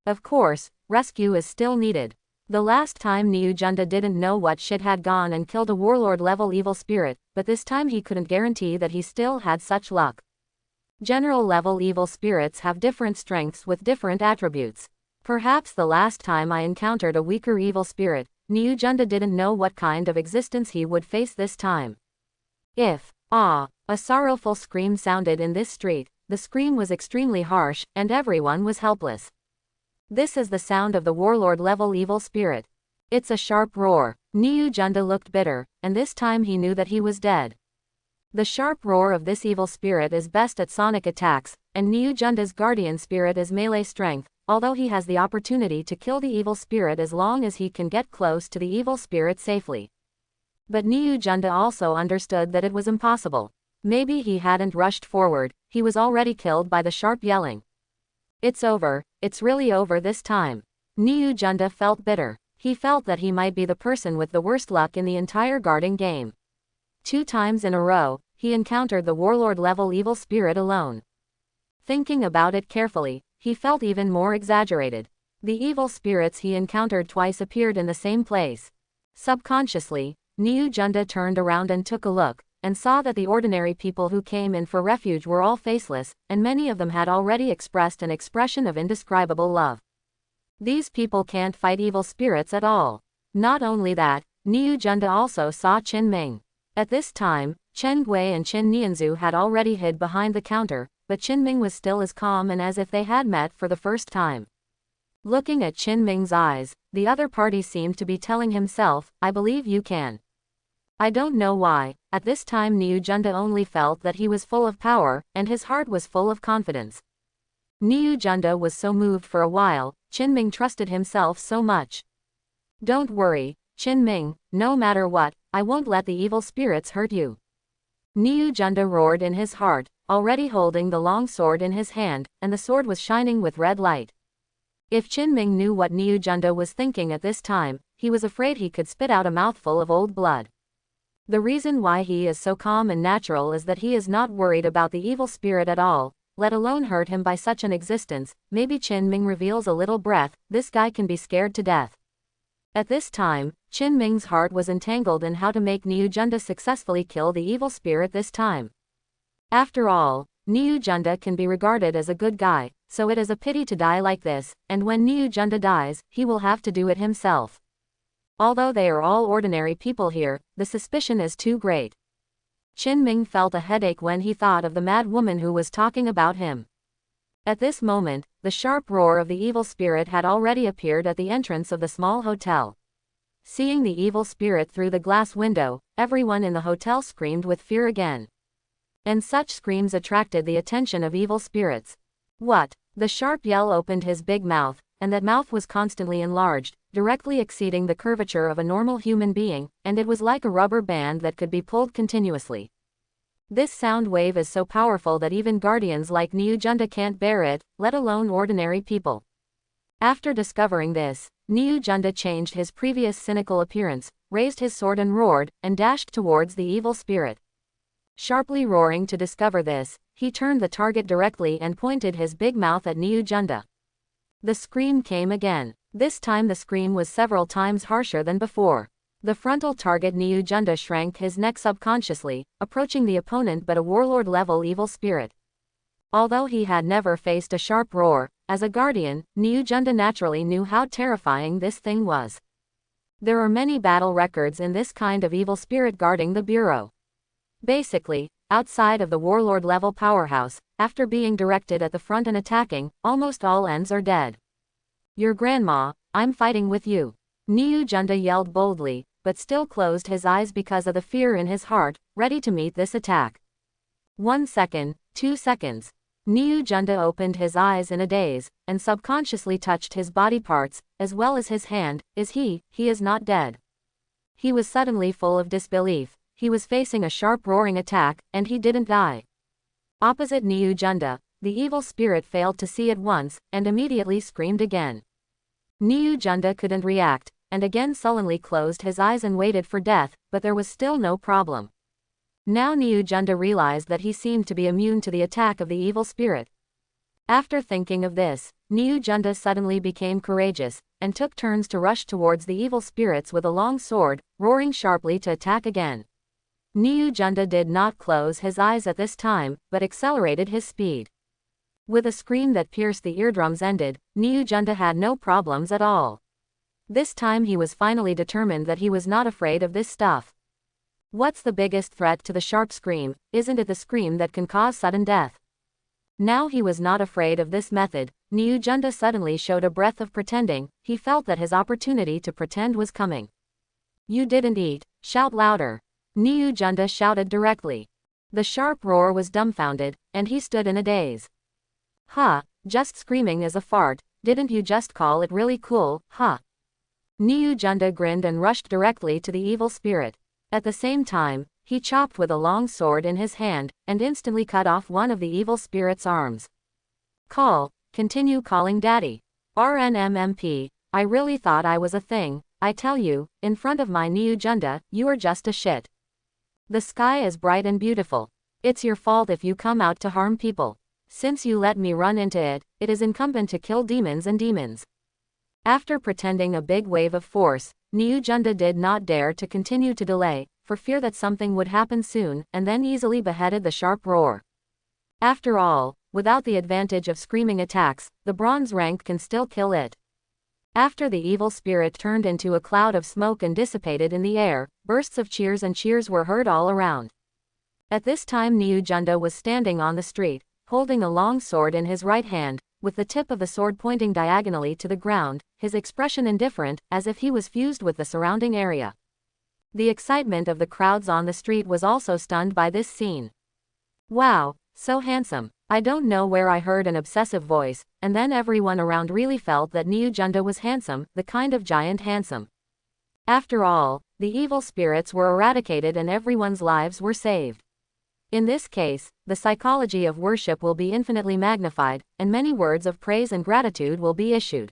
Of course, rescue is still needed. The last time Niu Junda didn't know what shit had gone and killed a warlord-level evil spirit, but this time he couldn't guarantee that he still had such luck. General-level evil spirits have different strengths with different attributes. Perhaps the last time I encountered a weaker evil spirit, Niu Junda didn't know what kind of existence he would face this time. A sorrowful scream sounded in this street. The scream was extremely harsh, and everyone was helpless. This is the sound of the warlord-level evil spirit. It's a sharp roar. Niu Junda looked bitter, and this time he knew that he was dead. The sharp roar of this evil spirit is best at sonic attacks, and Niu Junda's guardian spirit is melee strength, although he has the opportunity to kill the evil spirit as long as he can get close to the evil spirit safely. But Niu Junda also understood that it was impossible. Maybe he hadn't rushed forward, he was already killed by the sharp yelling. It's over, it's really over this time. Niu Junda felt bitter. He felt that he might be the person with the worst luck in the entire guarding game. 2 times in a row, he encountered the warlord-level evil spirit alone. Thinking about it carefully, he felt even more exaggerated. The evil spirits he encountered twice appeared in the same place. Subconsciously, Niu Junda turned around and took a look, and saw that the ordinary people who came in for refuge were all faceless, and many of them had already expressed an expression of indescribable love. These people can't fight evil spirits at all. Not only that, Niu Junda also saw Qin Ming. At this time, Chen Gui and Qin Nianzhu had already hid behind the counter, but Qin Ming was still as calm and as if they had met for the first time. Looking at Qin Ming's eyes, the other party seemed to be telling himself, I believe you can. I don't know why, at this time Niu Junda only felt that he was full of power, and his heart was full of confidence. Niu Junda was so moved for a while. Qin Ming trusted himself so much. Don't worry, Qin Ming, no matter what, I won't let the evil spirits hurt you. Niu Junda roared in his heart, already holding the long sword in his hand, and the sword was shining with red light. If Qin Ming knew what Niu Junda was thinking at this time, he was afraid he could spit out a mouthful of old blood. The reason why he is so calm and natural is that he is not worried about the evil spirit at all, let alone hurt him by such an existence. Maybe Qin Ming reveals a little breath, this guy can be scared to death. At this time, Qin Ming's heart was entangled in how to make Niu Junda successfully kill the evil spirit this time. After all, Niu Junda can be regarded as a good guy, so it is a pity to die like this, and when Niu Junda dies, he will have to do it himself. Although they are all ordinary people here, the suspicion is too great. Qin Ming felt a headache when he thought of the mad woman who was talking about him. At this moment, the sharp roar of the evil spirit had already appeared at the entrance of the small hotel. Seeing the evil spirit through the glass window, everyone in the hotel screamed with fear again. And such screams attracted the attention of evil spirits. What? The sharp yell opened his big mouth, and that mouth was constantly enlarged, directly exceeding the curvature of a normal human being, and it was like a rubber band that could be pulled continuously. This sound wave is so powerful that even guardians like Niu Junda can't bear it, let alone ordinary people. After discovering this, Niu Junda changed his previous cynical appearance, raised his sword and roared, and dashed towards the evil spirit. Sharply roaring to discover this, he turned the target directly and pointed his big mouth at Niu Junda. The scream came again. This time the scream was several times harsher than before. The frontal target Niu Junda shrank his neck subconsciously, approaching the opponent but a warlord-level evil spirit. Although he had never faced a sharp roar, as a guardian, Niu Junda naturally knew how terrifying this thing was. There are many battle records in this kind of evil spirit guarding the bureau. Basically, outside of the warlord-level powerhouse, after being directed at the front and attacking, almost all ends are dead. Your grandma, I'm fighting with you. Niu Junda yelled boldly, but still closed his eyes because of the fear in his heart, ready to meet this attack. 1 second, 2 seconds. Niu Junda opened his eyes in a daze, and subconsciously touched his body parts, as well as his hand. He is not dead. He was suddenly full of disbelief. He was facing a sharp roaring attack, and he didn't die. Opposite Niu Junda, the evil spirit failed to see it once, and immediately screamed again. Niu Junda couldn't react, and again sullenly closed his eyes and waited for death, but there was still no problem. Now Niu Junda realized that he seemed to be immune to the attack of the evil spirit. After thinking of this, Niu Junda suddenly became courageous, and took turns to rush towards the evil spirits with a long sword, roaring sharply to attack again. Niu Junda did not close his eyes at this time, but accelerated his speed. With a scream that pierced the eardrums ended, Niu Junda had no problems at all. This time he was finally determined that he was not afraid of this stuff. What's the biggest threat to the sharp scream? Isn't it the scream that can cause sudden death? Now he was not afraid of this method. Niu Junda suddenly showed a breath of pretending. He felt that his opportunity to pretend was coming. You didn't eat. Shout louder. Niu Junda shouted directly. The sharp roar was dumbfounded, and he stood in a daze. Huh, just screaming is a fart, didn't you just call it really cool, huh? Niu Junda grinned and rushed directly to the evil spirit. At the same time, he chopped with a long sword in his hand, and instantly cut off one of the evil spirit's arms. Continue calling daddy. RNMMP, I really thought I was a thing, I tell you, in front of my Niu Junda, you are just a shit. The sky is bright and beautiful. It's your fault if you come out to harm people. Since you let me run into it, it is incumbent to kill demons and demons. After pretending a big wave of force, Niu Junda did not dare to continue to delay, for fear that something would happen soon, and then easily beheaded the sharp roar. After all, without the advantage of screaming attacks, the bronze rank can still kill it. After the evil spirit turned into a cloud of smoke and dissipated in the air, bursts of cheers and cheers were heard all around. At this time Niu Junda was standing on the street, holding a long sword in his right hand, with the tip of the sword pointing diagonally to the ground, his expression indifferent, as if he was fused with the surrounding area. The excitement of the crowds on the street was also stunned by this scene. Wow, so handsome. I don't know where I heard an obsessive voice, and then everyone around really felt that Niu Junda was handsome, the kind of giant handsome. After all, the evil spirits were eradicated and everyone's lives were saved. In this case, the psychology of worship will be infinitely magnified, and many words of praise and gratitude will be issued.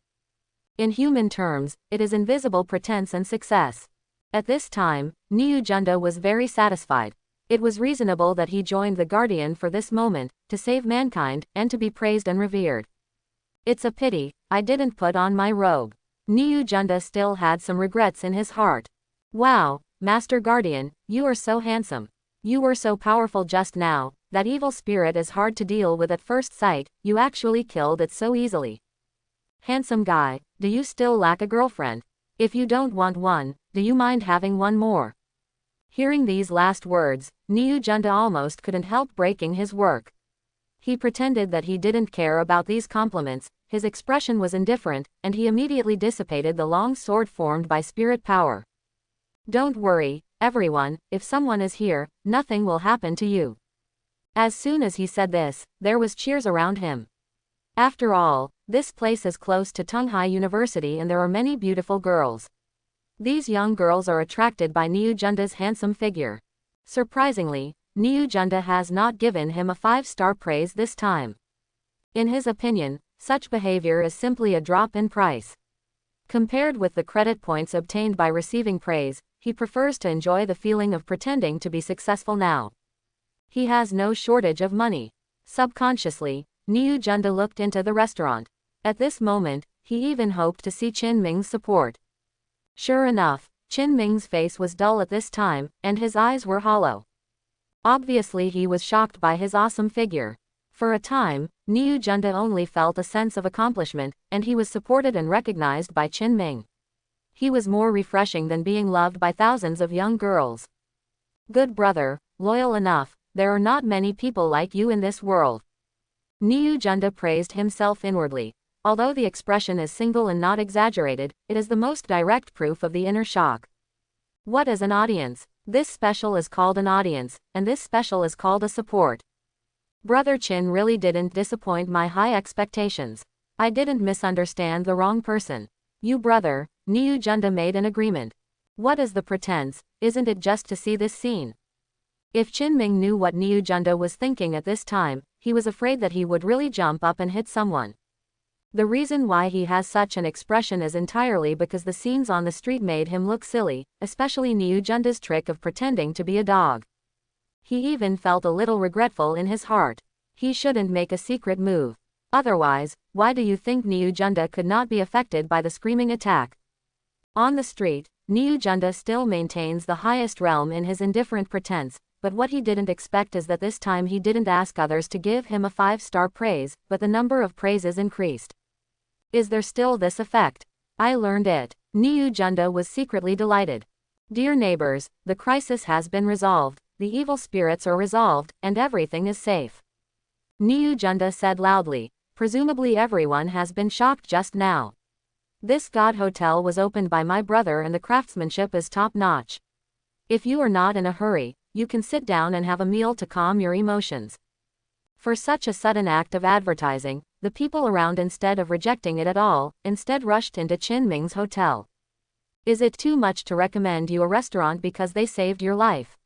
In human terms, it is invisible pretense and success. At this time, Niu Junda was very satisfied. It was reasonable that he joined the Guardian for this moment, to save mankind, and to be praised and revered. It's a pity, I didn't put on my robe. Niu Junda still had some regrets in his heart. Wow, Master Guardian, you are so handsome. You were so powerful just now, that evil spirit is hard to deal with at first sight, you actually killed it so easily. Handsome guy, do you still lack a girlfriend? If you don't want one, do you mind having one more? Hearing these last words, Niu Junda almost couldn't help breaking his work. He pretended that he didn't care about these compliments, his expression was indifferent, and he immediately dissipated the long sword formed by spirit power. Don't worry, everyone, if someone is here, nothing will happen to you. As soon as he said this, there was cheers around him. After all, this place is close to Tunghai University and there are many beautiful girls. These young girls are attracted by Niu Junda's handsome figure. Surprisingly, Niu Junda has not given him a 5-star praise this time. In his opinion, such behavior is simply a drop in price. Compared with the credit points obtained by receiving praise, he prefers to enjoy the feeling of pretending to be successful now. He has no shortage of money. Subconsciously, Niu Junda looked into the restaurant. At this moment, he even hoped to see Qin Ming's support. Sure enough, Qin Ming's face was dull at this time, and his eyes were hollow. Obviously he was shocked by his awesome figure. For a time, Niu Junda only felt a sense of accomplishment, and he was supported and recognized by Qin Ming. He was more refreshing than being loved by thousands of young girls. Good brother, loyal enough, there are not many people like you in this world. Niu Junda praised himself inwardly. Although the expression is single and not exaggerated, it is the most direct proof of the inner shock. What is an audience? This special is called an audience, and this special is called a support. Brother Qin really didn't disappoint my high expectations. I didn't misunderstand the wrong person. You brother, Niu Junda made an agreement. What is the pretense? Isn't it just to see this scene? If Qin Ming knew what Niu Junda was thinking at this time, he was afraid that he would really jump up and hit someone. The reason why he has such an expression is entirely because the scenes on the street made him look silly, especially Niu Junda's trick of pretending to be a dog. He even felt a little regretful in his heart. He shouldn't make a secret move. Otherwise, why do you think Niu Junda could not be affected by the screaming attack? On the street, Niu Junda still maintains the highest realm in his indifferent pretense, but what he didn't expect is that this time he didn't ask others to give him a 5-star praise, but the number of praises increased. Is there still this effect? I learned it. Niu Junda was secretly delighted. Dear neighbors, the crisis has been resolved, the evil spirits are resolved, and everything is safe. Niu Junda said loudly. Presumably everyone has been shocked just now. This God hotel was opened by my brother and the craftsmanship is top-notch. If you are not in a hurry, you can sit down and have a meal to calm your emotions. For such a sudden act of advertising, the people around, instead of rejecting it at all, instead rushed into Qin Ming's hotel. Is it too much to recommend you a restaurant because they saved your life?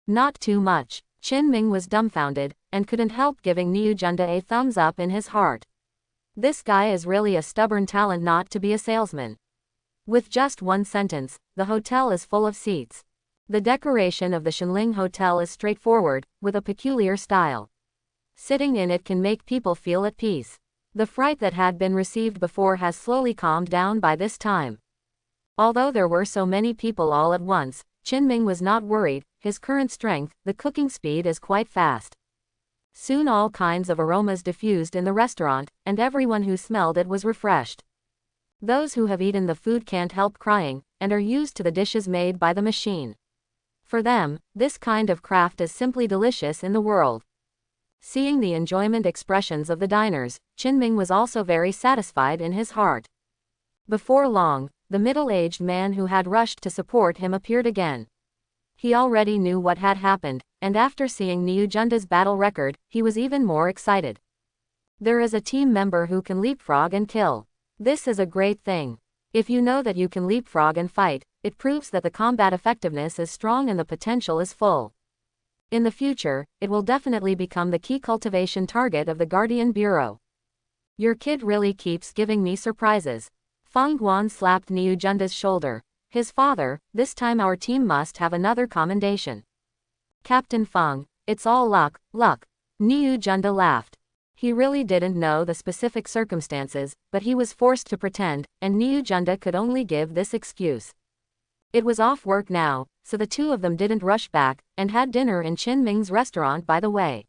Not too much. Qin Ming was dumbfounded, and couldn't help giving Niu Junda a thumbs up in his heart. This guy is really a stubborn talent not to be a salesman. With just one sentence, the hotel is full of seats. The decoration of the Shenling Hotel is straightforward, with a peculiar style. Sitting in it can make people feel at peace. The fright that had been received before has slowly calmed down by this time. Although there were so many people all at once, Qin Ming was not worried. His current strength, the cooking speed is quite fast. Soon all kinds of aromas diffused in the restaurant, and everyone who smelled it was refreshed. Those who have eaten the food can't help crying, and are used to the dishes made by the machine. For them, this kind of craft is simply delicious in the world. Seeing the enjoyment expressions of the diners, Qin Ming was also very satisfied in his heart. Before long, the middle-aged man who had rushed to support him appeared again. He already knew what had happened, and after seeing Niu Junda's battle record, he was even more excited. There is a team member who can leapfrog and kill. This is a great thing. If you know that you can leapfrog and fight, it proves that the combat effectiveness is strong and the potential is full. In the future, it will definitely become the key cultivation target of the Guardian Bureau. Your kid really keeps giving me surprises. Feng Guan slapped Niu Junda's shoulder. His father, this time our team must have another commendation. Captain Feng, it's all luck. Niu Junda laughed. He really didn't know the specific circumstances, but he was forced to pretend, and Niu Junda could only give this excuse. It was off work now, so the two of them didn't rush back, and had dinner in Qin Ming's restaurant by the way.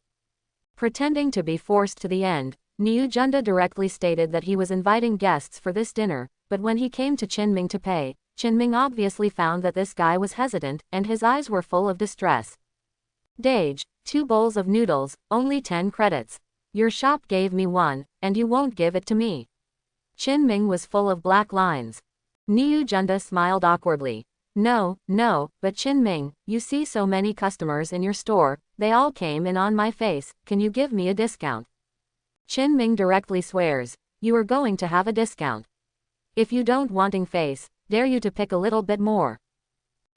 Pretending to be forced to the end, Niu Junda directly stated that he was inviting guests for this dinner, but when he came to Qin Ming to pay, Qin Ming obviously found that this guy was hesitant, and his eyes were full of distress. Dage, 2 bowls of noodles, only 10 credits. Your shop gave me 1, and you won't give it to me. Qin Ming was full of black lines. Niu Junda smiled awkwardly. No, but Qin Ming, you see so many customers in your store, they all came in on my face, can you give me a discount? Qin Ming directly swears, you are going to have a discount. If you don't wanting face, dare you to pick a little bit more.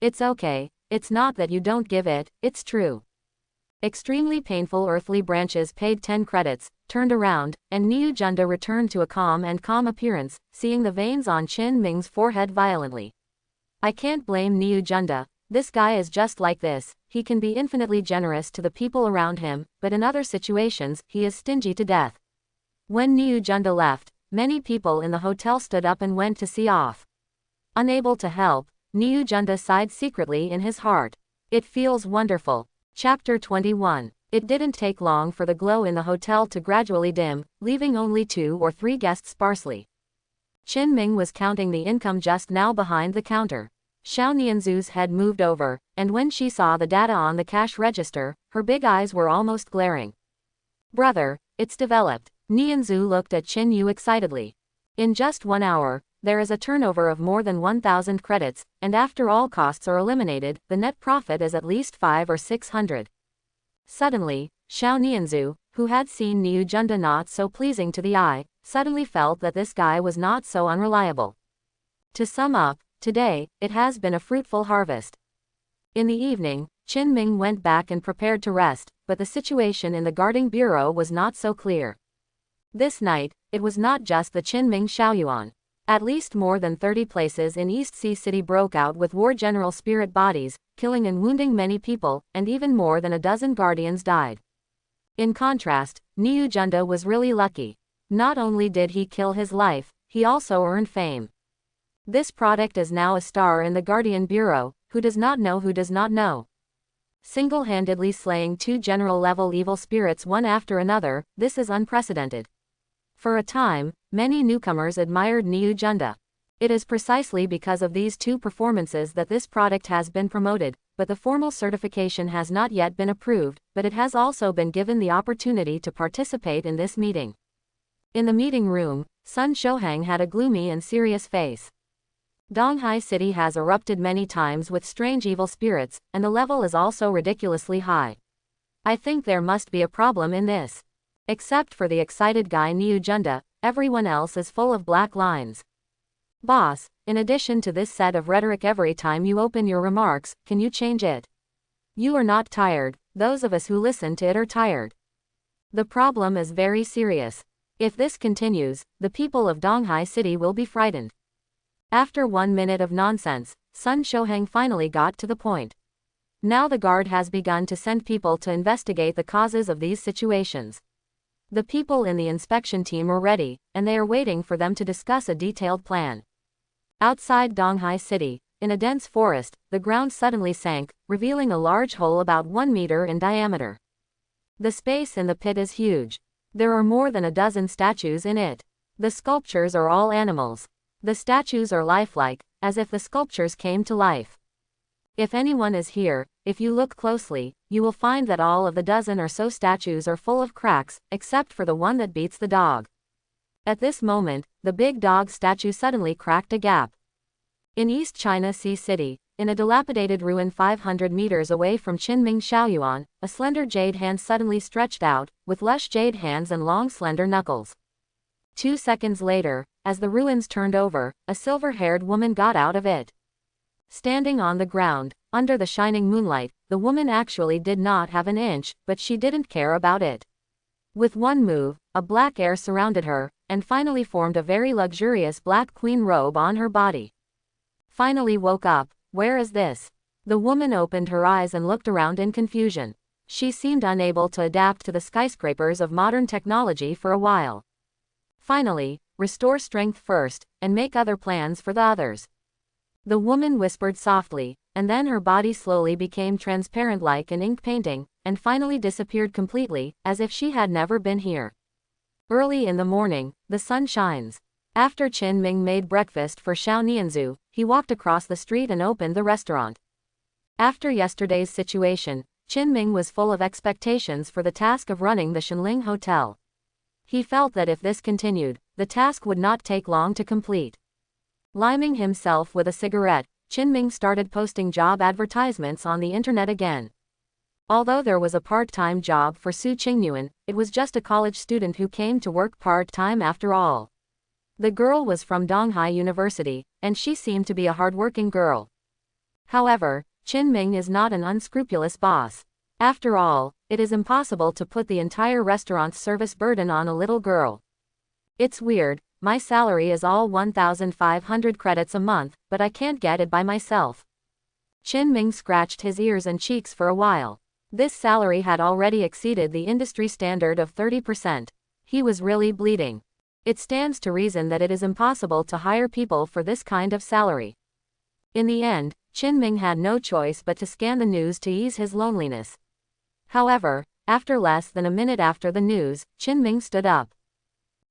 It's okay, it's not that you don't give it, it's true. Extremely painful earthly branches paid 10 credits, turned around, and Niu Junda returned to a calm appearance, seeing the veins on Qin Ming's forehead violently. I can't blame Niu Junda, this guy is just like this, he can be infinitely generous to the people around him, but in other situations, he is stingy to death. When Niu Junda left, many people in the hotel stood up and went to see off. Unable to help, Niu Junda sighed secretly in his heart. It feels wonderful. Chapter 21. It didn't take long for the glow in the hotel to gradually dim, leaving only 2 or 3 guests sparsely. Qin Ming was counting the income just now behind the counter. Xiao Nianzhu's head moved over, and when she saw the data on the cash register, her big eyes were almost glaring. Brother, it's developed. Nianzhu looked at Qin Yu excitedly. In just 1 hour, there is a turnover of more than 1,000 credits, and after all costs are eliminated, the net profit is at least 500 or 600. Suddenly, Xiao Nianzhu, who had seen Niu Junda not so pleasing to the eye, suddenly felt that this guy was not so unreliable. To sum up, today, it has been a fruitful harvest. In the evening, Qin Ming went back and prepared to rest, but the situation in the guarding bureau was not so clear. This night, it was not just the Qin Ming Shaoyuan. At least more than 30 places in East Sea City broke out with war general spirit bodies, killing and wounding many people, and even more than a dozen guardians died. In contrast, Niu Junda was really lucky. Not only did he kill his life, he also earned fame. This product is now a star in the Guardian Bureau, who does not know who does not know. Single-handedly slaying 2 general-level evil spirits one after another, this is unprecedented. For a time, many newcomers admired Niu Junda. It is precisely because of these 2 performances that this product has been promoted, but the formal certification has not yet been approved, but it has also been given the opportunity to participate in this meeting. In the meeting room, Sun Shohang had a gloomy and serious face. Donghai City has erupted many times with strange evil spirits, and the level is also ridiculously high. I think there must be a problem in this. Except for the excited guy Niu Junda, everyone else is full of black lines. Boss, in addition to this set of rhetoric every time you open your remarks, can you change it? You are not tired, those of us who listen to it are tired. The problem is very serious. If this continues, the people of Donghai City will be frightened. After 1 minute of nonsense, Sun Shohang finally got to the point. Now the guard has begun to send people to investigate the causes of these situations. The people in the inspection team are ready, and they are waiting for them to discuss a detailed plan. Outside Donghai City, in a dense forest, the ground suddenly sank, revealing a large hole about 1 meter in diameter. The space in the pit is huge. There are more than a dozen statues in it. The sculptures are all animals. The statues are lifelike, as if the sculptures came to life. If anyone is here, if you look closely, you will find that all of the dozen or so statues are full of cracks, except for the one that beats the dog. At this moment, the big dog statue suddenly cracked a gap. In East China Sea City, in a dilapidated ruin 500 meters away from Qinming Shaoyuan, a slender jade hand suddenly stretched out, with lush jade hands and long slender knuckles. 2 seconds later, as the ruins turned over, a silver-haired woman got out of it. Standing on the ground, under the shining moonlight, the woman actually did not have an inch, but she didn't care about it. With one move, a black air surrounded her, and finally formed a very luxurious black queen robe on her body. Finally woke up, where is this? The woman opened her eyes and looked around in confusion. She seemed unable to adapt to the skyscrapers of modern technology for a while. Finally, restore strength first, and make other plans for the others. The woman whispered softly, and then her body slowly became transparent like an ink painting, and finally disappeared completely, as if she had never been here. Early in the morning, the sun shines. After Qin Ming made breakfast for Xiao Nianzu, he walked across the street and opened the restaurant. After yesterday's situation, Qin Ming was full of expectations for the task of running the Shenling Hotel. He felt that if this continued, the task would not take long to complete. Liming himself with a cigarette, Qin Ming started posting job advertisements on the internet again. Although there was a part-time job for Su Qingyuan, it was just a college student who came to work part-time after all. The girl was from Donghai University, and she seemed to be a hard-working girl. However, Qin Ming is not an unscrupulous boss. After all, it is impossible to put the entire restaurant's service burden on a little girl. It's weird, my salary is all 1,500 credits a month, but I can't get it by myself. Qin Ming scratched his ears and cheeks for a while. This salary had already exceeded the industry standard of 30%. He was really bleeding. It stands to reason that it is impossible to hire people for this kind of salary. In the end, Qin Ming had no choice but to scan the news to ease his loneliness. However, after less than a minute after the news, Qin Ming stood up.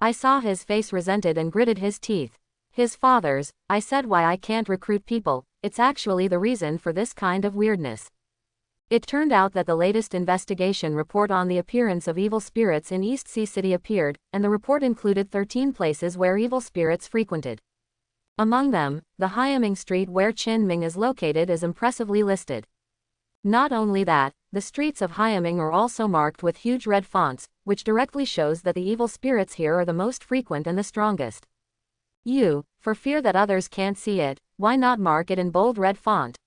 I saw his face resented and gritted his teeth. His father's, I said why I can't recruit people, it's actually the reason for this kind of weirdness. It turned out that the latest investigation report on the appearance of evil spirits in East Sea City appeared, and the report included 13 places where evil spirits frequented. Among them, the Hyaming Street where Qin Ming is located is impressively listed. Not only that, the streets of Hyaming are also marked with huge red fonts, which directly shows that the evil spirits here are the most frequent and the strongest. For fear that others can't see it, why not mark it in bold red font?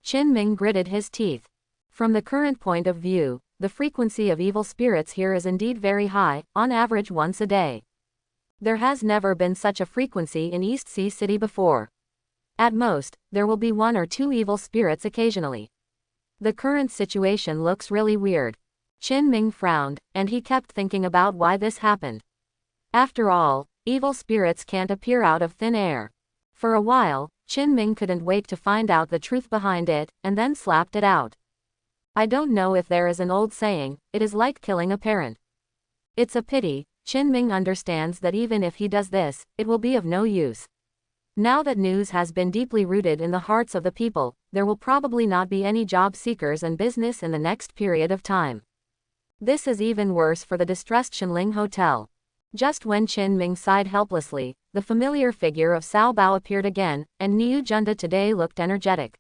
Qin Ming gritted his teeth. From the current point of view, the frequency of evil spirits here is indeed very high, on average once a day. There has never been such a frequency in East Sea City before. At most, there will be 1 or 2 evil spirits occasionally. The current situation looks really weird. Qin Ming frowned, and he kept thinking about why this happened. After all, evil spirits can't appear out of thin air. For a while, Qin Ming couldn't wait to find out the truth behind it, and then slapped it out. I don't know if there is an old saying, it is like killing a parent. It's a pity, Qin Ming understands that even if he does this, it will be of no use. Now that news has been deeply rooted in the hearts of the people, there will probably not be any job seekers and business in the next period of time. This is even worse for the distressed Shenling Hotel. Just when Qin Ming sighed helplessly, the familiar figure of Cao Bao appeared again, and Niu Junda today looked energetic.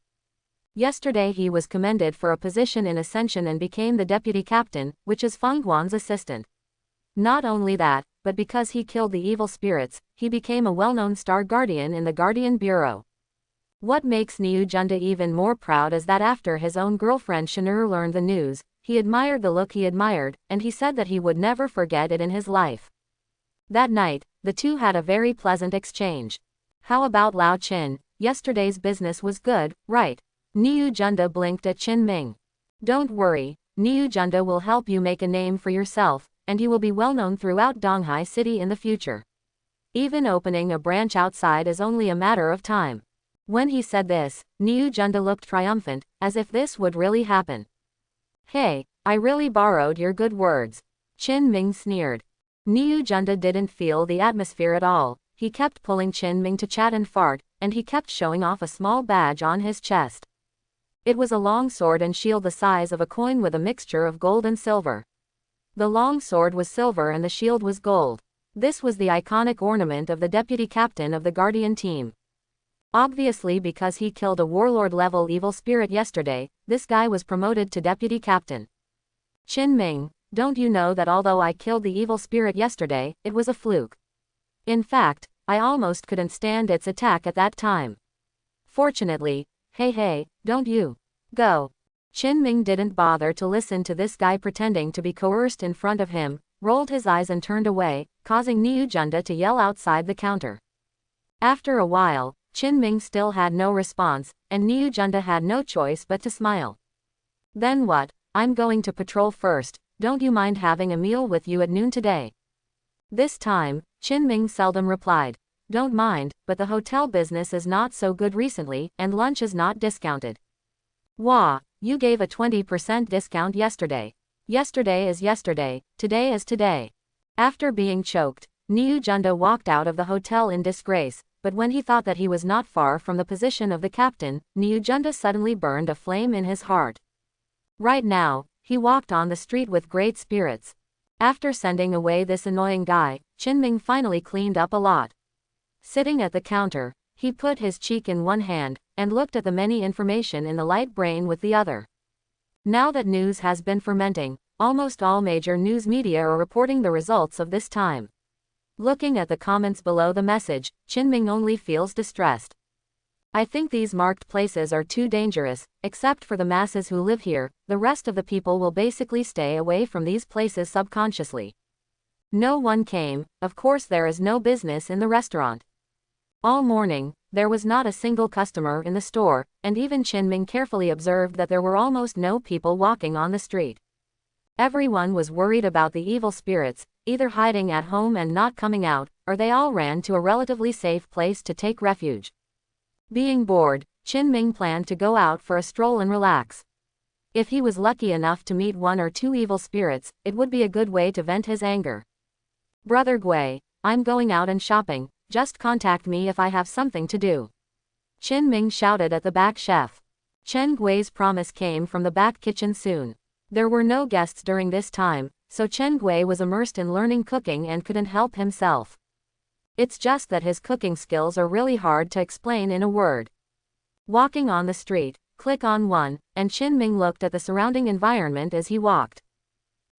Yesterday he was commended for a position in Ascension and became the deputy captain, which is Feng Guan's assistant. Not only that, but because he killed the evil spirits, he became a well-known star guardian in the Guardian Bureau. What makes Niu Junda even more proud is that after his own girlfriend Shenur learned the news, he admired the look he admired, and he said that he would never forget it in his life. That night, the two had a very pleasant exchange. How about Lao Qin? Yesterday's business was good, right? Niu Junda blinked at Qin Ming. Don't worry, Niu Junda will help you make a name for yourself, and you will be well known throughout Donghai City in the future. Even opening a branch outside is only a matter of time. When he said this, Niu Junda looked triumphant, as if this would really happen. Hey, I really borrowed your good words. Qin Ming sneered. Niu Junda didn't feel the atmosphere at all. He kept pulling Qin Ming to chat and fart, and he kept showing off a small badge on his chest. It was a long sword and shield the size of a coin with a mixture of gold and silver. The long sword was silver and the shield was gold. This was the iconic ornament of the deputy captain of the Guardian team. Obviously, because he killed a warlord-level evil spirit yesterday, this guy was promoted to deputy captain. Qin Ming, don't you know that although I killed the evil spirit yesterday, it was a fluke? In fact, I almost couldn't stand its attack at that time. Fortunately, hey, don't you go. Qin Ming didn't bother to listen to this guy pretending to be coerced in front of him, rolled his eyes and turned away, causing Niu Junda to yell outside the counter. After a while, Qin Ming still had no response, and Niu Junda had no choice but to smile. Then what? I'm going to patrol first, don't you mind having a meal with you at noon today? This time, Qin Ming seldom replied. Don't mind, but the hotel business is not so good recently, and lunch is not discounted. Wah, you gave a 20% discount yesterday. Yesterday is yesterday, today is today. After being choked, Niu Junda walked out of the hotel in disgrace, but when he thought that he was not far from the position of the captain, Niu Junda suddenly burned a flame in his heart. Right now, he walked on the street with great spirits. After sending away this annoying guy, Qin Ming finally cleaned up a lot. Sitting at the counter, he put his cheek in one hand, and looked at the many information in the light brain with the other. Now that news has been fermenting, almost all major news media are reporting the results of this time. Looking at the comments below the message, Qin Ming only feels distressed. I think these marked places are too dangerous, except for the masses who live here, the rest of the people will basically stay away from these places subconsciously. No one came, of course there is no business in the restaurant. All morning, there was not a single customer in the store, and even Qin Ming carefully observed that there were almost no people walking on the street. Everyone was worried about the evil spirits, either hiding at home and not coming out, or they all ran to a relatively safe place to take refuge. Being bored, Qin Ming planned to go out for a stroll and relax. If he was lucky enough to meet one or two evil spirits, it would be a good way to vent his anger. Brother Gui, I'm going out and shopping. Just contact me if I have something to do. Qin Ming shouted at the back chef. Chen Gui's promise came from the back kitchen soon. There were no guests during this time, so Chen Gui was immersed in learning cooking and couldn't help himself. It's just that his cooking skills are really hard to explain in a word. Walking on the street, click on one, and Qin Ming looked at the surrounding environment as he walked.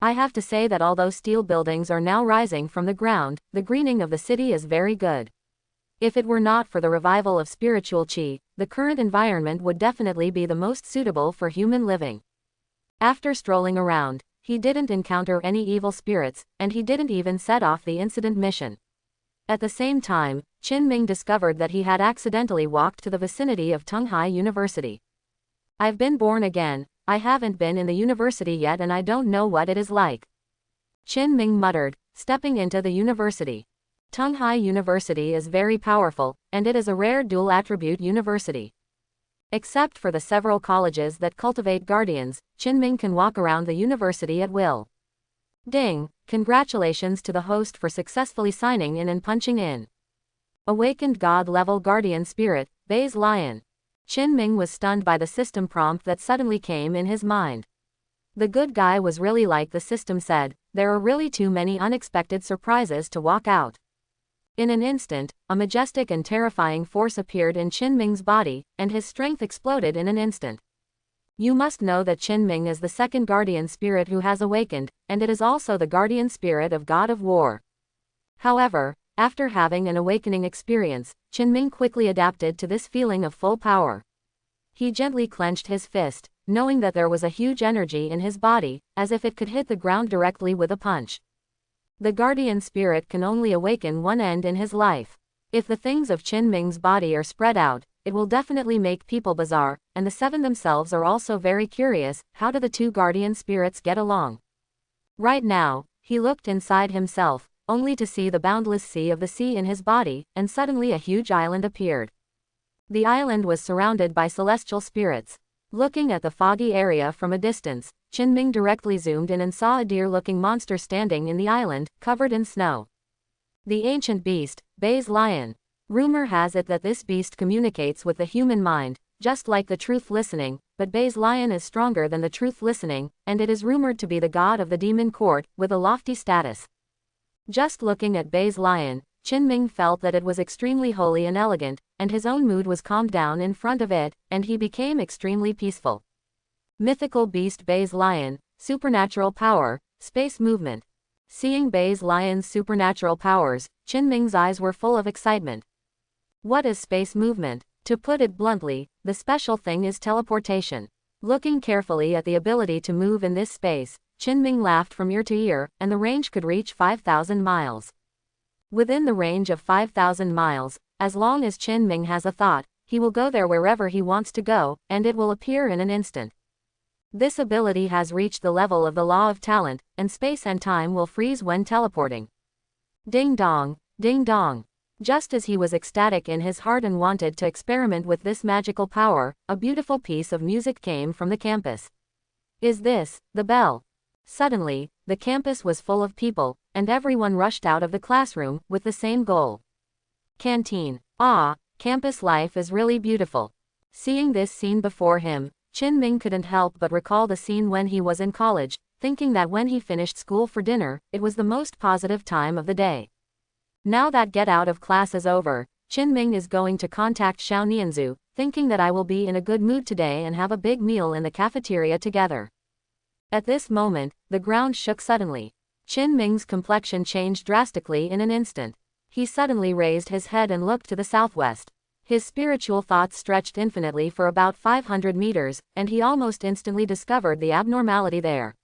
I have to say that although steel buildings are now rising from the ground, the greening of the city is very good. If it were not for the revival of spiritual qi, the current environment would definitely be the most suitable for human living. After strolling around, he didn't encounter any evil spirits, and he didn't even set off the incident mission. At the same time, Qin Ming discovered that he had accidentally walked to the vicinity of Donghai University. I've been born again. I haven't been in the university yet and I don't know what it is like. Qin Ming muttered, stepping into the university. Tunghai University is very powerful, and it is a rare dual-attribute university. Except for the several colleges that cultivate guardians, Qinming can walk around the university at will. Ding! Congratulations to the host for successfully signing in and punching in. Awakened God-level guardian spirit, Bei's Lion. Qinming was stunned by the system prompt that suddenly came in his mind. The good guy was really like the system said, there are really too many unexpected surprises to walk out. In an instant, a majestic and terrifying force appeared in Qinming's body, and his strength exploded in an instant. You must know that Qinming is the second guardian spirit who has awakened, and it is also the guardian spirit of God of War. However, after having an awakening experience, Qinming quickly adapted to this feeling of full power. He gently clenched his fist, knowing that there was a huge energy in his body, as if it could hit the ground directly with a punch. The guardian spirit can only awaken one end in his life. If the things of Qinming's body are spread out, it will definitely make people bizarre, and the seven themselves are also very curious, how do the two guardian spirits get along? Right now, he looked inside himself, only to see the boundless sea of the sea in his body, and suddenly a huge island appeared. The island was surrounded by celestial spirits. Looking at the foggy area from a distance, Qinming directly zoomed in and saw a deer-looking monster standing in the island, covered in snow. The ancient beast, Bei's Lion. Rumor has it that this beast communicates with the human mind, just like the truth listening, but Bei's Lion is stronger than the truth listening, and it is rumored to be the god of the demon court, with a lofty status. Just looking at Bei's Lion, Qinming felt that it was extremely holy and elegant, and his own mood was calmed down in front of it, and he became extremely peaceful. Mythical beast Bei's Lion, supernatural power, space movement. Seeing Bei's Lion's supernatural powers, Qinming's eyes were full of excitement. What is space movement? To put it bluntly, the special thing is teleportation. Looking carefully at the ability to move in this space, Qinming laughed from ear to ear, and the range could reach 5,000 miles. Within the range of 5,000 miles, as long as Qinming has a thought, he will go there wherever he wants to go, and it will appear in an instant. This ability has reached the level of the law of talent, and space and time will freeze when teleporting. Ding dong, ding dong. Just as he was ecstatic in his heart and wanted to experiment with this magical power, a beautiful piece of music came from the campus. Is this the bell? Suddenly, the campus was full of people, and everyone rushed out of the classroom, with the same goal. Canteen. Ah, campus life is really beautiful. Seeing this scene before him, Qinming couldn't help but recall the scene when he was in college, thinking that when he finished school for dinner, it was the most positive time of the day. Now that get out of class is over, Qinming is going to contact Xiao Nianzu, thinking that I will be in a good mood today and have a big meal in the cafeteria together. At this moment, the ground shook suddenly. Qinming's complexion changed drastically in an instant. He suddenly raised his head and looked to the southwest. His spiritual thoughts stretched infinitely for about 500 meters, and he almost instantly discovered the abnormality there.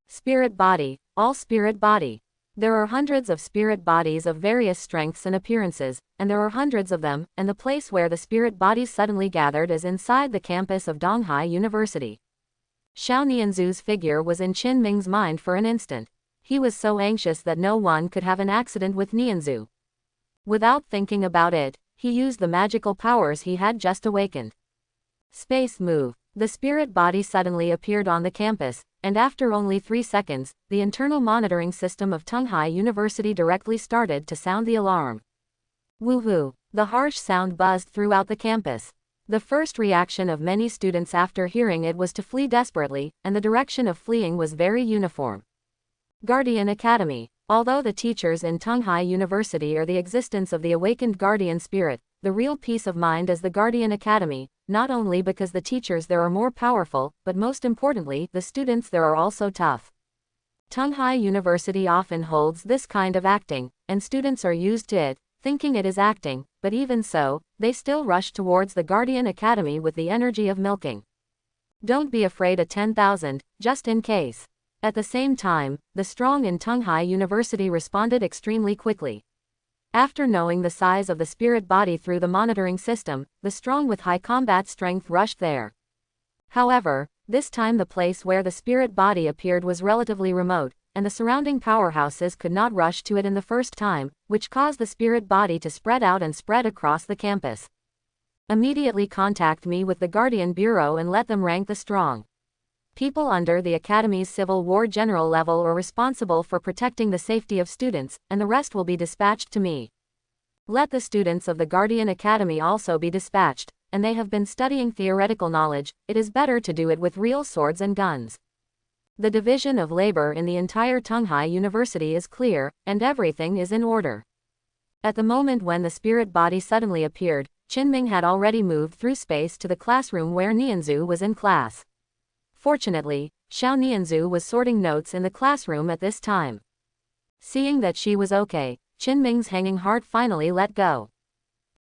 Spirit body, all spirit body. There are hundreds of spirit bodies of various strengths and appearances, and there are hundreds of them, and the place where the spirit bodies suddenly gathered is inside the campus of Donghai University. Xiao Nianzu's figure was in Qinming's mind for an instant. He was so anxious that no one could have an accident with Nianzu. Without thinking about it, he used the magical powers he had just awakened. Space move. The spirit body suddenly appeared on the campus, and after only 3 seconds, the internal monitoring system of Tunghai University directly started to sound the alarm. Woohoo! The harsh sound buzzed throughout the campus. The first reaction of many students after hearing it was to flee desperately, and the direction of fleeing was very uniform. Guardian Academy. Although the teachers in Tunghai University are the existence of the awakened guardian spirit, the real peace of mind is the Guardian Academy, not only because the teachers there are more powerful, but most importantly, the students there are also tough. Tunghai University often holds this kind of acting, and students are used to it, thinking it is acting, but even so, they still rush towards the Guardian Academy with the energy of milking. Don't be afraid of 10,000, just in case. At the same time, the strong in Tunghai University responded extremely quickly. After knowing the size of the spirit body through the monitoring system, the strong with high combat strength rushed there. However, this time the place where the spirit body appeared was relatively remote, and the surrounding powerhouses could not rush to it in the first time, which caused the spirit body to spread out and spread across the campus. Immediately contact me with the Guardian Bureau and let them rank the strong people under the Academy's Civil War General level or responsible for protecting the safety of students, and the rest will be dispatched to me. Let the students of the Guardian Academy also be dispatched, and they have been studying theoretical knowledge. It is better to do it with real swords and guns. The division of labor in the entire Tunghai University is clear, and everything is in order. At the moment when the spirit body suddenly appeared, Qinming had already moved through space to the classroom where Nianzhu was in class. Fortunately, Xiao Nianzhu was sorting notes in the classroom at this time. Seeing that she was okay, Qinming's hanging heart finally let go.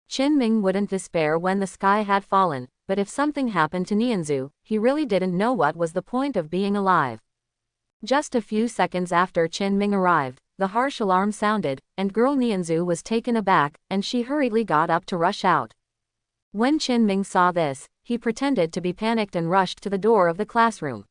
Qinming wouldn't despair when the sky had fallen, but if something happened to Nianzhu, he really didn't know what was the point of being alive. Just a few seconds after Qinming arrived, the harsh alarm sounded, and girl Nianzhu was taken aback, and she hurriedly got up to rush out. When Qinming saw this, he pretended to be panicked and rushed to the door of the classroom.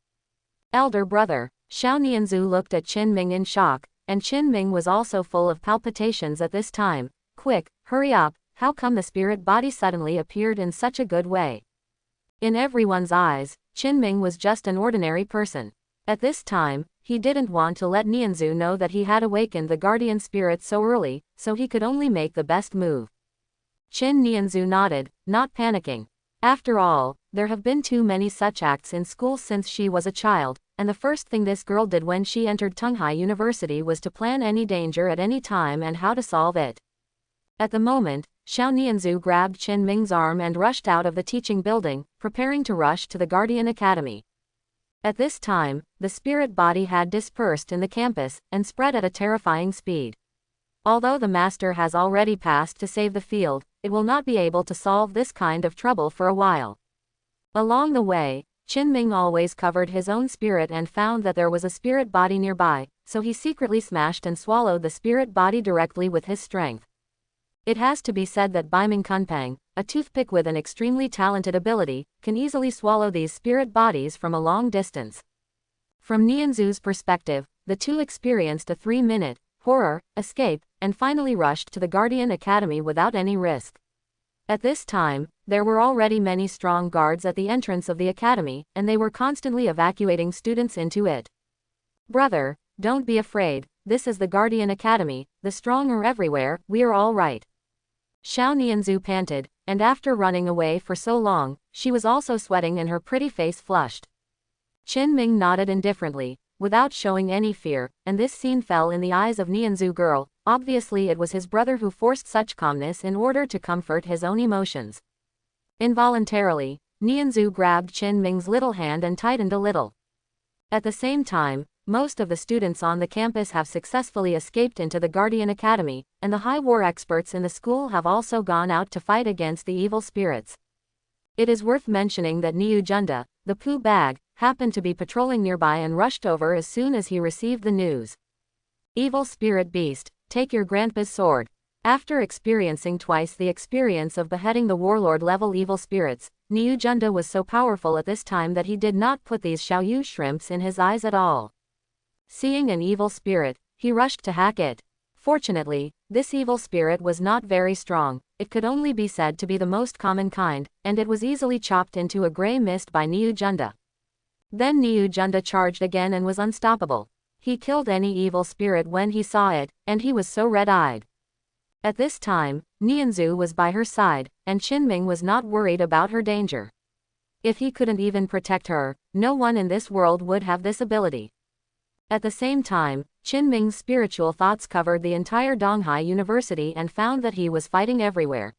Elder brother, Xiao Nianzhu looked at Qinming in shock, and Qinming was also full of palpitations at this time. Quick, hurry up, how come the spirit body suddenly appeared in such a good way? In everyone's eyes, Qinming was just an ordinary person. At this time, he didn't want to let Nianzhu know that he had awakened the guardian spirit so early, so he could only make the best move. Qin Nianzhu nodded, not panicking. After all, there have been too many such acts in school since she was a child, and the first thing this girl did when she entered Tunghai University was to plan any danger at any time and how to solve it. At the moment, Xiao Nianzhu grabbed Qinming's arm and rushed out of the teaching building, preparing to rush to the Guardian Academy. At this time, the spirit body had dispersed in the campus, and spread at a terrifying speed. Although the master has already passed to save the field, it will not be able to solve this kind of trouble for a while. Along the way, Qinming always covered his own spirit and found that there was a spirit body nearby, so he secretly smashed and swallowed the spirit body directly with his strength. It has to be said that Beiming Kunpeng, a toothpick with an extremely talented ability, can easily swallow these spirit bodies from a long distance. From Nianzhu's perspective, the two experienced a 3-minute horror escape, and finally rushed to the Guardian Academy without any risk. At this time, there were already many strong guards at the entrance of the academy, and they were constantly evacuating students into it. Brother, don't be afraid, this is the Guardian Academy, the strong are everywhere, we're all right. Xiao Nianzhu panted, and after running away for so long, she was also sweating and her pretty face flushed. Qinming nodded indifferently, without showing any fear, and this scene fell in the eyes of Nianzhu girl. Obviously it was his brother who forced such calmness in order to comfort his own emotions. Involuntarily, Nianzhu grabbed Qinming's little hand and tightened a little. At the same time, most of the students on the campus have successfully escaped into the Guardian Academy, and the high war experts in the school have also gone out to fight against the evil spirits. It is worth mentioning that Niu Junda, the Pooh bag, happened to be patrolling nearby and rushed over as soon as he received the news. Evil spirit beast, take your grandpa's sword. After experiencing twice the experience of beheading the warlord-level evil spirits, Niu Junda was so powerful at this time that he did not put these Xiaoyu shrimps in his eyes at all. Seeing an evil spirit, he rushed to hack it. Fortunately, this evil spirit was not very strong, it could only be said to be the most common kind, and it was easily chopped into a gray mist by Niu Junda. Then Niu Junda charged again and was unstoppable. He killed any evil spirit when he saw it, and he was so red-eyed. At this time, Nianzhu was by her side, and Qinming was not worried about her danger. If he couldn't even protect her, no one in this world would have this ability. At the same time, Qinming's spiritual thoughts covered the entire Donghai University and found that he was fighting everywhere.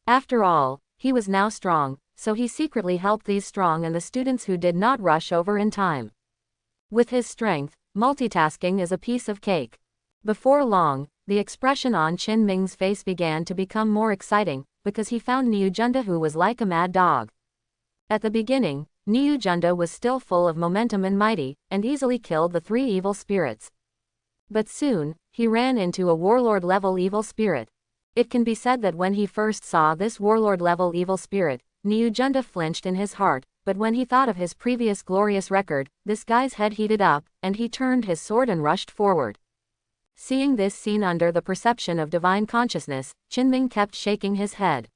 After all, he was now strong, so he secretly helped these strong and the students who did not rush over in time. With his strength, multitasking is a piece of cake. Before long, the expression on Qinming's face began to become more exciting, because he found Niu Junda who was like a mad dog. At the beginning, Niu Junda was still full of momentum and mighty, and easily killed the 3 evil spirits. But soon, he ran into a warlord-level evil spirit. It can be said that when he first saw this warlord-level evil spirit, Niu Junda flinched in his heart, but when he thought of his previous glorious record, this guy's head heated up, and he turned his sword and rushed forward. Seeing this scene under the perception of divine consciousness, Qinming kept shaking his head.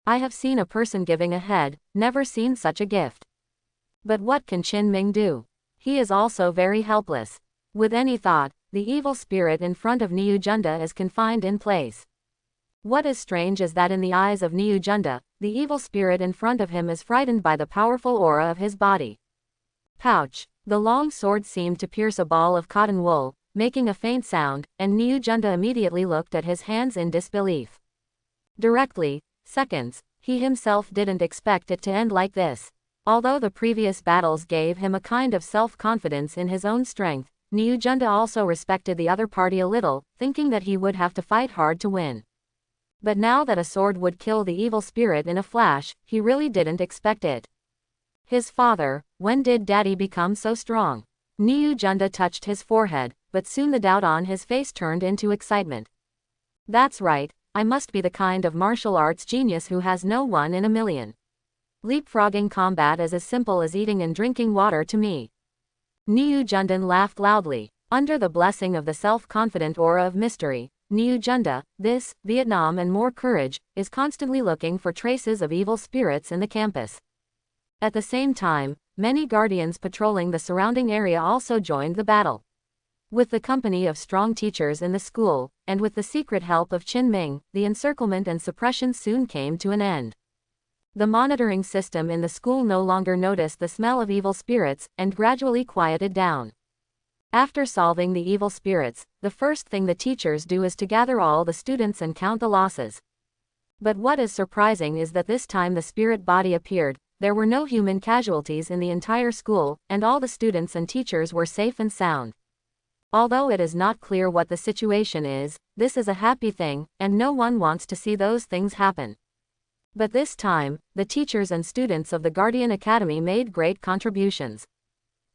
I have seen a person giving a head, never seen such a gift. But what can Qinming do? He is also very helpless. With any thought, the evil spirit in front of Niu Junda is confined in place. What is strange is that in the eyes of Niu Junda, the evil spirit in front of him is frightened by the powerful aura of his body. Pouch! The long sword seemed to pierce a ball of cotton wool, making a faint sound, and Niu Junda immediately looked at his hands in disbelief. Directly, seconds, he himself didn't expect it to end like this. Although the previous battles gave him a kind of self-confidence in his own strength, Niu Junda also respected the other party a little, thinking that he would have to fight hard to win. But now that a sword would kill the evil spirit in a flash, he really didn't expect it. His father, when did daddy become so strong? Niu Junda touched his forehead, but soon the doubt on his face turned into excitement. That's right, I must be the kind of martial arts genius who has no one in a million. Leapfrogging combat is as simple as eating and drinking water to me. Niu Jundan laughed loudly. Under the blessing of the self-confident aura of mystery, Niu Junda, this, Vietnam and more courage, is constantly looking for traces of evil spirits in the campus. At the same time, many guardians patrolling the surrounding area also joined the battle. With the company of strong teachers in the school, and with the secret help of Qinming, the encirclement and suppression soon came to an end. The monitoring system in the school no longer noticed the smell of evil spirits, and gradually quieted down. After solving the evil spirits, the first thing the teachers do is to gather all the students and count the losses. But what is surprising is that this time the spirit body appeared, there were no human casualties in the entire school, and all the students and teachers were safe and sound. Although it is not clear what the situation is, this is a happy thing, and no one wants to see those things happen. But this time, the teachers and students of the Guardian Academy made great contributions.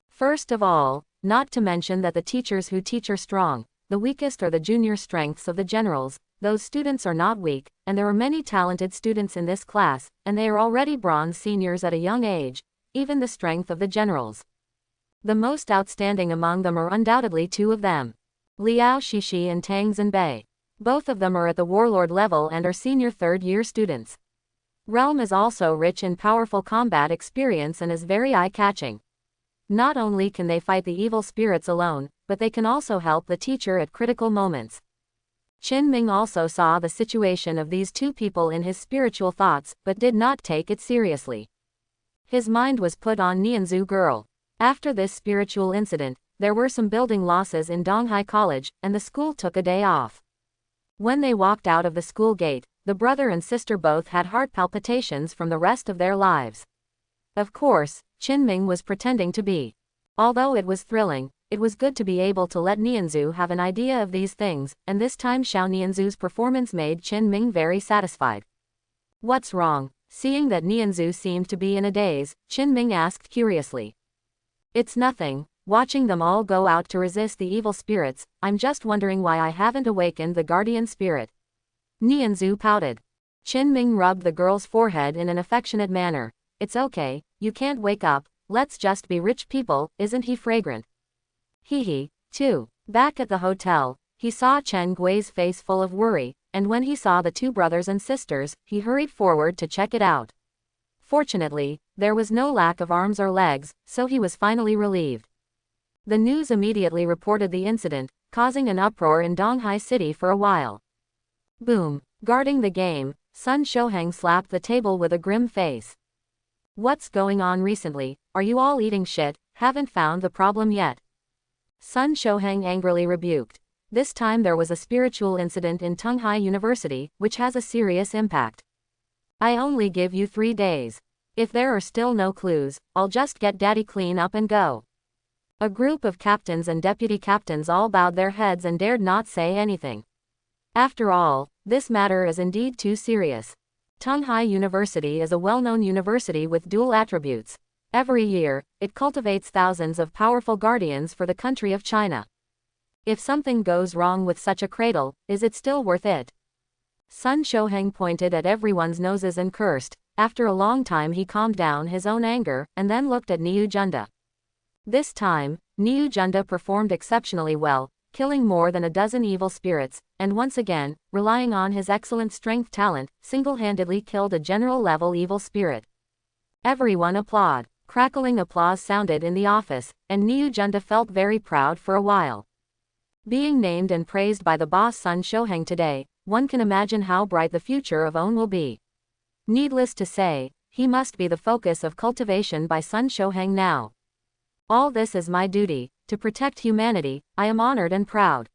First of all, not to mention that the teachers who teach are strong, the weakest are the junior strengths of the generals, those students are not weak, and there are many talented students in this class, and they are already bronze seniors at a young age, even the strength of the generals. The most outstanding among them are undoubtedly two of them. Liao Shishi and Tang Zhenbei. Both of them are at the warlord level and are senior third-year students. Realm is also rich in powerful combat experience and is very eye-catching. Not only can they fight the evil spirits alone, but they can also help the teacher at critical moments. Qinming also saw the situation of these two people in his spiritual thoughts, but did not take it seriously. His mind was put on Nianzhu girl. After this spiritual incident, there were some building losses in Donghai College, and the school took a day off. When they walked out of the school gate, the brother and sister both had heart palpitations from the rest of their lives. Of course, Qinming was pretending to be. Although it was thrilling, it was good to be able to let Nianzhu have an idea of these things, and this time Xiao Nianzhu's performance made Qinming very satisfied. What's wrong? Seeing that Nianzhu seemed to be in a daze, Qinming asked curiously. It's nothing, watching them all go out to resist the evil spirits, I'm just wondering why I haven't awakened the guardian spirit. Nianzhu pouted. Qinming rubbed the girl's forehead in an affectionate manner. It's okay, you can't wake up, let's just be rich people, isn't he fragrant? He, too. Back at the hotel, he saw Chen Gui's face full of worry, and when he saw the two brothers and sisters, he hurried forward to check it out. Fortunately, there was no lack of arms or legs, so he was finally relieved. The news immediately reported the incident, causing an uproar in Donghai City for a while. Boom. Guarding the game, Sun Shoheng slapped the table with a grim face. What's going on recently? Are you all eating shit? Haven't found the problem yet? Sun Shoheng angrily rebuked. This time there was a spiritual incident in Donghai University, which has a serious impact. I only give you 3 days. If there are still no clues, I'll just get daddy clean up and go. A group of captains and deputy captains all bowed their heads and dared not say anything. After all, this matter is indeed too serious. Donghai University is a well-known university with dual attributes. Every year, it cultivates thousands of powerful guardians for the country of China. If something goes wrong with such a cradle, is it still worth it? Sun Shoheng pointed at everyone's noses and cursed, After a long time he calmed down his own anger, and then looked at Niu Junda. This time, Niu Junda performed exceptionally well, killing more than a dozen evil spirits, and once again, relying on his excellent strength talent, single-handedly killed a general-level evil spirit. Everyone applauded. Crackling applause sounded in the office, and Niu Junda felt very proud for a while. Being named and praised by the boss Sun Shoheng today, one can imagine how bright the future of OWN will be. Needless to say, he must be the focus of cultivation by Sun Shoheng now. All this is my duty, to protect humanity. I am honored and proud.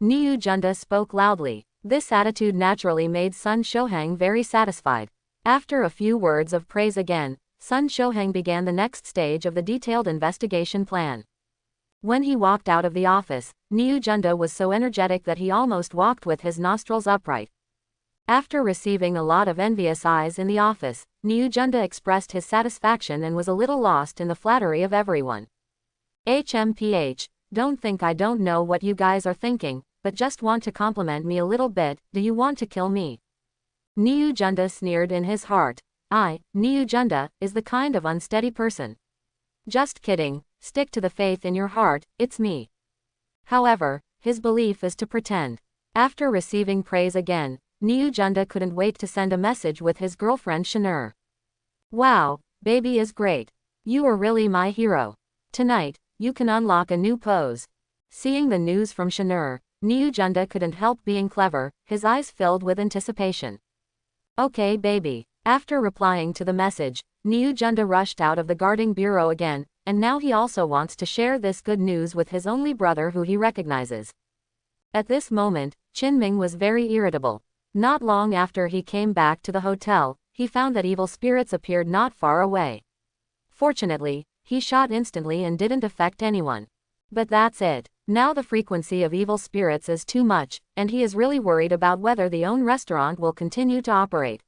Niu Junda spoke loudly. This attitude naturally made Sun Shoheng very satisfied. After a few words of praise again, Sun Shoheng began the next stage of the detailed investigation plan. When he walked out of the office, Niu Junda was so energetic that he almost walked with his nostrils upright. After receiving a lot of envious eyes in the office, Niu Junda expressed his satisfaction and was a little lost in the flattery of everyone. HMPH, don't think I don't know what you guys are thinking, but just want to compliment me a little bit. Do you want to kill me? Niu Junda sneered in his heart. Niu Junda, is the kind of unsteady person. Just kidding, stick to the faith in your heart, it's me. However, his belief is to pretend. After receiving praise again, Niu Junda couldn't wait to send a message with his girlfriend Shanur. Wow, baby is great. You are really my hero. Tonight, you can unlock a new pose. Seeing the news from Shanur, Niu Junda couldn't help being clever, his eyes filled with anticipation. Okay baby. After replying to the message, Niu Junda rushed out of the guarding bureau again, and now he also wants to share this good news with his only brother who he recognizes. At this moment, Qinming was very irritable. Not long after he came back to the hotel, he found that evil spirits appeared not far away. Fortunately, he shot instantly and didn't affect anyone. But that's it. Now the frequency of evil spirits is too much, and he is really worried about whether the OWN restaurant will continue to operate.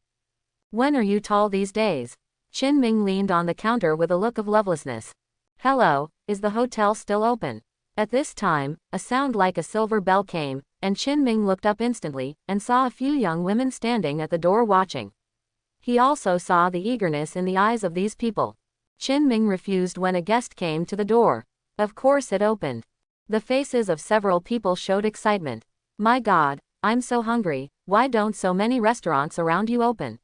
When are you tall these days? Qinming leaned on the counter with a look of lovelessness. Hello, is the hotel still open? At this time, a sound like a silver bell came, and Qinming looked up instantly, and saw a few young women standing at the door watching. He also saw the eagerness in the eyes of these people. Qinming refused when a guest came to the door. Of course it opened. The faces of several people showed excitement. My God, I'm so hungry, why don't so many restaurants around you open?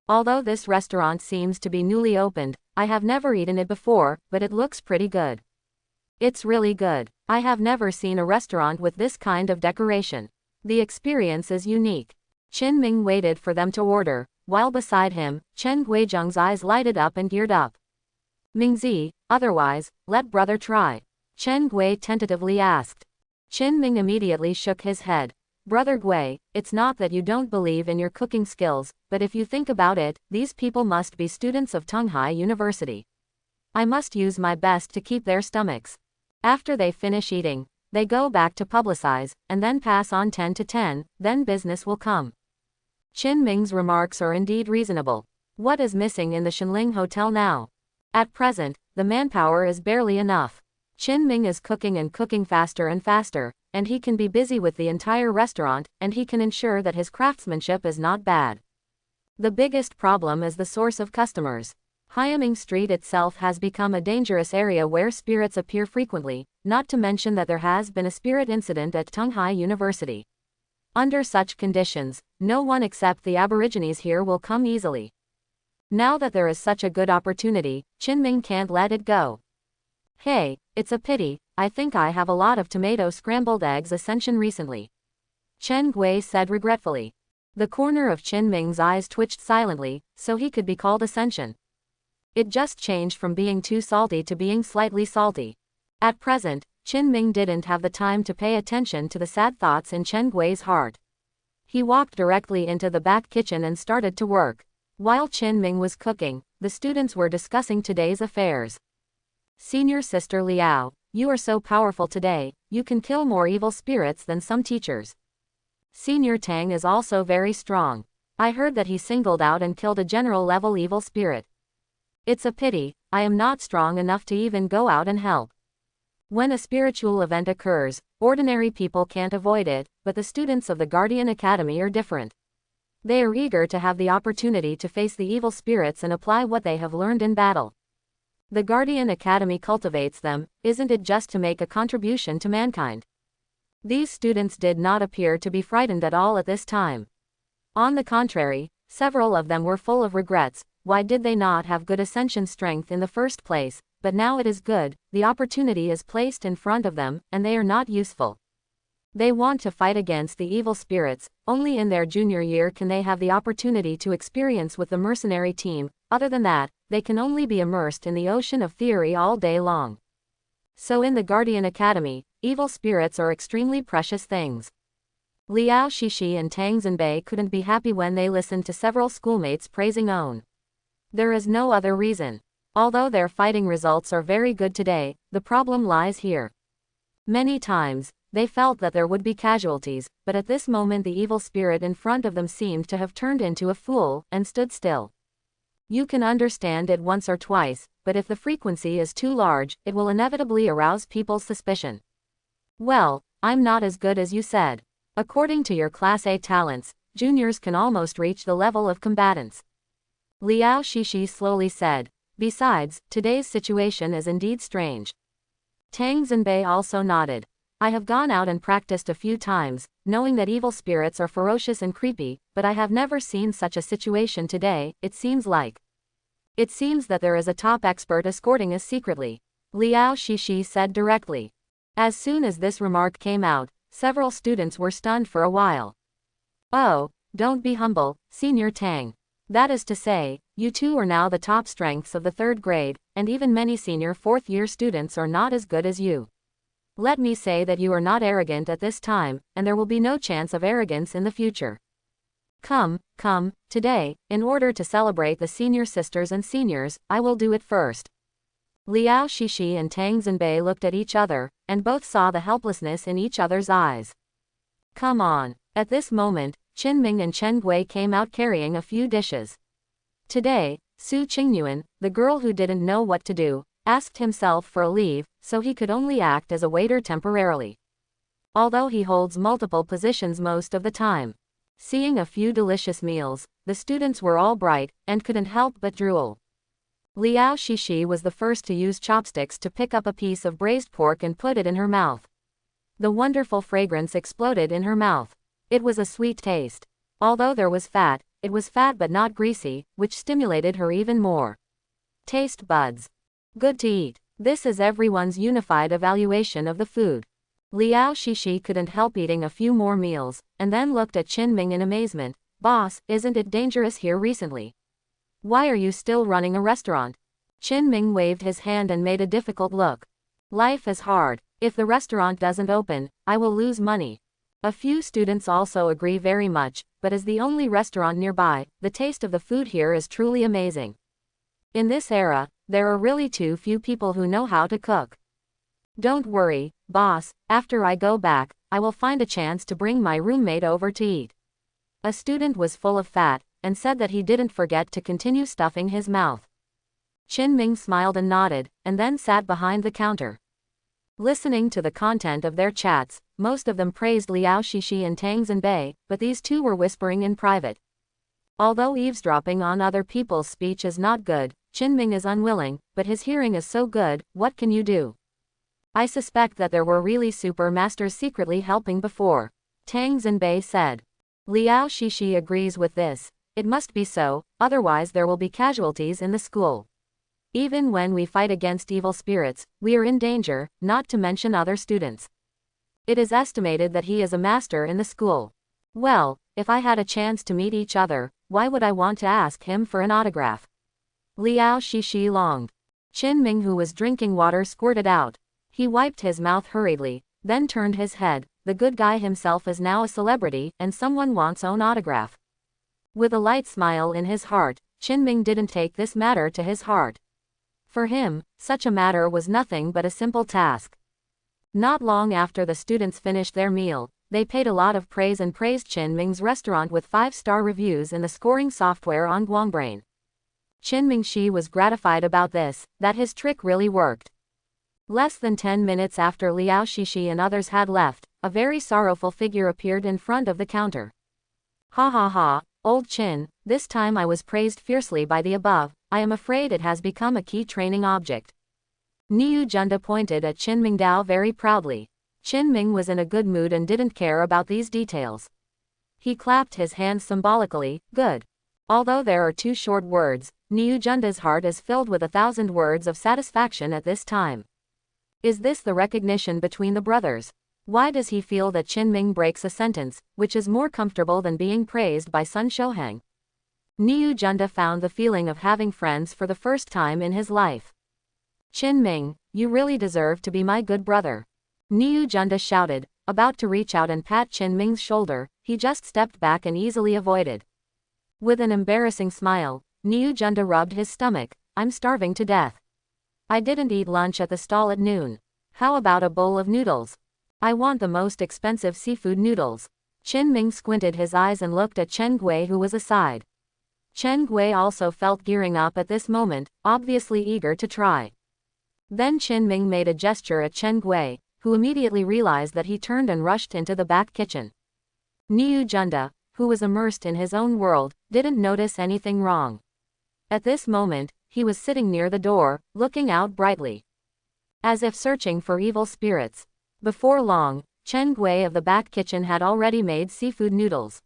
Although this restaurant seems to be newly opened, I have never eaten it before, but it looks pretty good. It's really good. I have never seen a restaurant with this kind of decoration. The experience is unique. Qinming waited for them to order, while beside him, Chen Guizheng's eyes lighted up and geared up. Mingzi, otherwise, let brother try. Chen Gui tentatively asked. Qinming immediately shook his head. Brother Gui, it's not that you don't believe in your cooking skills, but if you think about it, these people must be students of Tunghai University. I must use my best to keep their stomachs. After they finish eating, they go back to publicize, and then pass on 10 to 10, then business will come. Qinming's remarks are indeed reasonable. What is missing in the Shenling Hotel now? At present, the manpower is barely enough. Qinming is cooking and cooking faster and faster, and he can be busy with the entire restaurant, and he can ensure that his craftsmanship is not bad. The biggest problem is the source of customers. Hyaming Street itself has become a dangerous area where spirits appear frequently, not to mention that there has been a spirit incident at Tunghai University. Under such conditions, no one except the Aborigines here will come easily. Now that there is such a good opportunity, Qinming can't let it go. Hey, it's a pity, I think I have a lot of tomato scrambled eggs ascension recently. Chen Gui said regretfully. The corner of Qinming's eyes twitched silently, so he could be called ascension. It just changed from being too salty to being slightly salty. At present, Qinming didn't have the time to pay attention to the sad thoughts in Chen Gui's heart. He walked directly into the back kitchen and started to work. While Qinming was cooking, the students were discussing today's affairs. Senior Sister Liao, you are so powerful today, you can kill more evil spirits than some teachers. Senior Tang is also very strong. I heard that he singled out and killed a general-level evil spirit. It's a pity, I am not strong enough to even go out and help. When a spiritual event occurs, ordinary people can't avoid it, but the students of the Guardian Academy are different. They are eager to have the opportunity to face the evil spirits and apply what they have learned in battle. The Guardian Academy cultivates them, isn't it just to make a contribution to mankind? These students did not appear to be frightened at all at this time. On the contrary, several of them were full of regrets. Why did they not have good ascension strength in the first place? But now it is good, the opportunity is placed in front of them, and they are not useful. They want to fight against the evil spirits. Only in their junior year can they have the opportunity to experience with the mercenary team. Other than that, they can only be immersed in the ocean of theory all day long. So in the Guardian Academy, evil spirits are extremely precious things. Liao Shishi and Tang Zhenbei couldn't be happy when they listened to several schoolmates praising Own. There is no other reason. Although their fighting results are very good today, the problem lies here. Many times, they felt that there would be casualties, but at this moment the evil spirit in front of them seemed to have turned into a fool, and stood still. You can understand it once or twice, but if the frequency is too large, it will inevitably arouse people's suspicion. Well, I'm not as good as you said. According to your Class A talents, juniors can almost reach the level of combatants. Liao Shishi slowly said. Besides, today's situation is indeed strange. Tang Zhenbei also nodded. I have gone out and practiced a few times, knowing that evil spirits are ferocious and creepy, but I have never seen such a situation today. It seems that there is a top expert escorting us secretly. Liao Shishi said directly. As soon as this remark came out, several students were stunned for a while. Oh, don't be humble, Senior Tang. That is to say, you two are now the top strengths of the third grade, and even many senior fourth-year students are not as good as you. Let me say that you are not arrogant at this time, and there will be no chance of arrogance in the future. Come, today, in order to celebrate the senior sisters and seniors, I will do it first. Liao Shishi and Tang Zhenbei looked at each other, and both saw the helplessness in each other's eyes. Come on. At this moment, Qinming and Chen Gui came out carrying a few dishes. Today, Su Qingyuan, the girl who didn't know what to do, asked himself for a leave, so he could only act as a waiter temporarily. Although he holds multiple positions most of the time. Seeing a few delicious meals, the students were all bright, and couldn't help but drool. Liao Shishi was the first to use chopsticks to pick up a piece of braised pork and put it in her mouth. The wonderful fragrance exploded in her mouth. It was a sweet taste. Although there was fat, it was fat but not greasy, which stimulated her even more. Taste buds. Good to eat. This is everyone's unified evaluation of the food. Liao Shishi couldn't help eating a few more meals, and then looked at Qinming in amazement. Boss, isn't it dangerous here recently? Why are you still running a restaurant? Qinming waved his hand and made a difficult look. Life is hard. If the restaurant doesn't open, I will lose money. A few students also agree very much, but as the only restaurant nearby, the taste of the food here is truly amazing. In this era, there are really too few people who know how to cook. Don't worry, boss, after I go back, I will find a chance to bring my roommate over to eat. A student was full of fat, and said that he didn't forget to continue stuffing his mouth. Qinming smiled and nodded, and then sat behind the counter. Listening to the content of their chats, most of them praised Liao Shishi and Tang Zhenbei, but these two were whispering in private. Although eavesdropping on other people's speech is not good, Qinming is unwilling, but his hearing is so good, what can you do? I suspect that there were really super masters secretly helping before. Tang Zhenbei said. Liao Shishi agrees with this. It must be so, otherwise there will be casualties in the school. Even when we fight against evil spirits, we are in danger, not to mention other students. It is estimated that he is a master in the school. Well, if I had a chance to meet each other, why would I want to ask him for an autograph? Liao Shishi longed. Qinming, who was drinking water, squirted out. He wiped his mouth hurriedly, then turned his head. The good guy himself is now a celebrity, and someone wants own autograph. With a light smile in his heart, Qinming didn't take this matter to his heart. For him, such a matter was nothing but a simple task. Not long after the students finished their meal, they paid a lot of praise and praised Qinming's restaurant with 5-star reviews in the scoring software on Guangbrain. Qinming Shi was gratified about this, that his trick really worked. Less than 10 minutes after Liao Shishi and others had left, a very sorrowful figure appeared in front of the counter. Ha ha ha, Old Chin, this time I was praised fiercely by the above, I am afraid it has become a key training object. Niu Junda pointed at Qin Mingdao very proudly. Qin Ming was in a good mood and didn't care about these details. He clapped his hands symbolically, good. Although there are 2 short words, Niu Junda's heart is filled with 1,000 words of satisfaction at this time. Is this the recognition between the brothers? Why does he feel that Qin Ming breaks a sentence, which is more comfortable than being praised by Sun Shouheng? Niu Junda found the feeling of having friends for the first time in his life. Qin Ming, you really deserve to be my good brother. Niu Junda shouted, about to reach out and pat Qin Ming's shoulder, he just stepped back and easily avoided. With an embarrassing smile, Niu Junda rubbed his stomach, I'm starving to death. I didn't eat lunch at the stall at noon. How about a bowl of noodles? I want the most expensive seafood noodles. Qin Ming squinted his eyes and looked at Chen Gui, who was aside. Chen Gui also felt gearing up at this moment, obviously eager to try. Then Qin Ming made a gesture at Chen Gui, who immediately realized that he turned and rushed into the back kitchen. Niu Junda, who was immersed in his own world, didn't notice anything wrong. At this moment, he was sitting near the door, looking out brightly, as if searching for evil spirits. Before long, Chen Gui of the back kitchen had already made seafood noodles.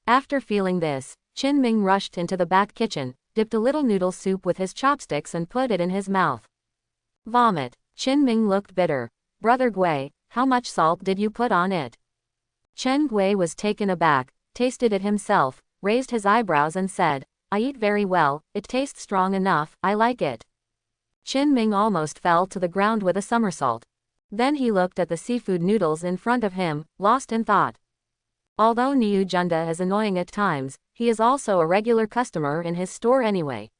After feeling this, Qin Ming rushed into the back kitchen, dipped a little noodle soup with his chopsticks and put it in his mouth. Vomit. Qin Ming looked bitter. Brother Gui, how much salt did you put on it? Chen Gui was taken aback, tasted it himself, raised his eyebrows and said, I eat very well, it tastes strong enough, I like it. Qin Ming almost fell to the ground with a somersault. Then he looked at the seafood noodles in front of him, lost in thought. Although Niu Junda is annoying at times, he is also a regular customer in his store anyway.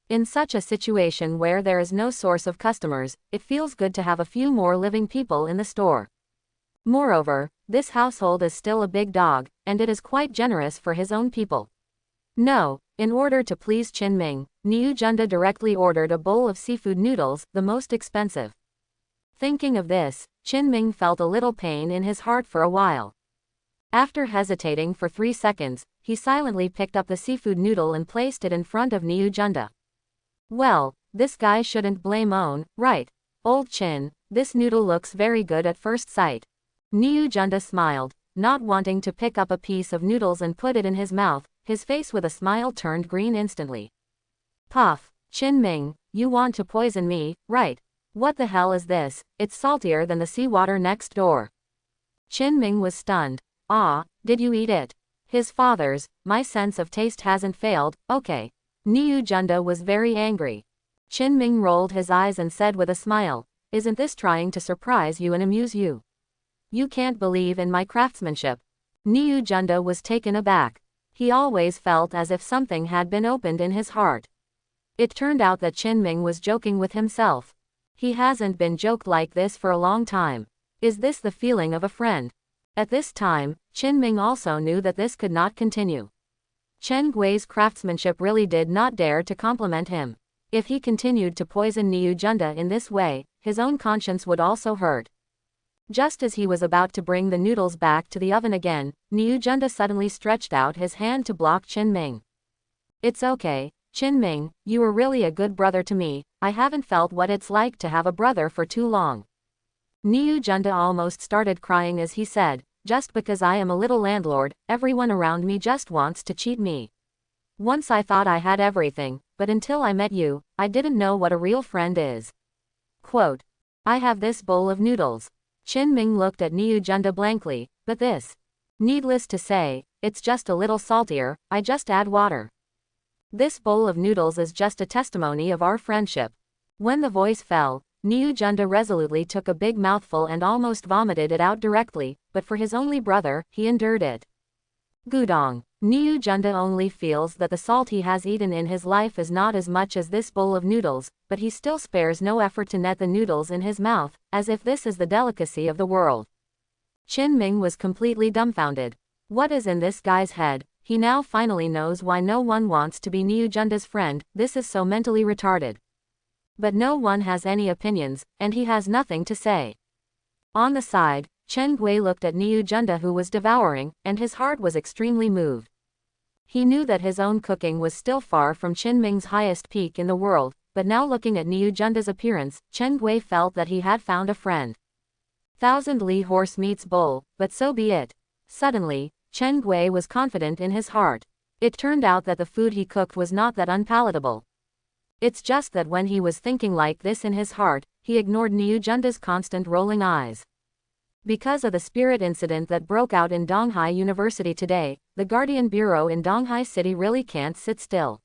In such a situation where there is no source of customers, it feels good to have a few more living people in the store. Moreover, this household is still a big dog, and it is quite generous for his own people. No, in order to please Qin Ming, Niu Junda directly ordered a bowl of seafood noodles, the most expensive. Thinking of this, Qin Ming felt a little pain in his heart for a while. After hesitating for 3 seconds, he silently picked up the seafood noodle and placed it in front of Niu Junda. Well, this guy shouldn't blame own, right? Old Qin, this noodle looks very good at first sight. Niu Junda smiled, not wanting to pick up a piece of noodles and put it in his mouth, his face with a smile turned green instantly. Puff, Qin Ming, you want to poison me, right? What the hell is this? It's saltier than the seawater next door. Qin Ming was stunned. Ah, did you eat it? His father's, my sense of taste hasn't failed, okay. Niu Junda was very angry. Qin Ming rolled his eyes and said with a smile, isn't this trying to surprise you and amuse you? You can't believe in my craftsmanship. Niu Junda was taken aback. He always felt as if something had been opened in his heart. It turned out that Qin Ming was joking with himself. He hasn't been joked like this for a long time. Is this the feeling of a friend? At this time, Qin Ming also knew that this could not continue. Chen Gui's craftsmanship really did not dare to compliment him. If he continued to poison Niu Junda in this way, his own conscience would also hurt. Just as he was about to bring the noodles back to the oven again, Niu Junda suddenly stretched out his hand to block Qin Ming. It's okay, Qin Ming, you were really a good brother to me, I haven't felt what it's like to have a brother for too long. Niu Junda almost started crying as he said, just because I am a little landlord, everyone around me just wants to cheat me. Once I thought I had everything, but until I met you, I didn't know what a real friend is. Quote, I have this bowl of noodles. Qin Ming looked at Niu Junda blankly, but this. Needless to say, it's just a little saltier, I just add water. This bowl of noodles is just a testimony of our friendship. When the voice fell, Niu Junda resolutely took a big mouthful and almost vomited it out directly, but for his only brother, he endured it. Gudong. Niu Junda only feels that the salt he has eaten in his life is not as much as this bowl of noodles, but he still spares no effort to net the noodles in his mouth, as if this is the delicacy of the world. Qin Ming was completely dumbfounded. What is in this guy's head? He now finally knows why no one wants to be Niu Junda's friend, this is so mentally retarded. But no one has any opinions, and he has nothing to say. On the side, Chen Gui looked at Niu Junda who was devouring, and his heart was extremely moved. He knew that his own cooking was still far from Qin Ming's highest peak in the world, but now looking at Niu Junda's appearance, Chen Gui felt that he had found a friend. Thousand Li horse meets bull, but so be it. Suddenly, Chen Gui was confident in his heart. It turned out that the food he cooked was not that unpalatable. It's just that when he was thinking like this in his heart, he ignored Niu Junda's constant rolling eyes. Because of the spirit incident that broke out in Donghai University today, the Guardian Bureau in Donghai City really can't sit still.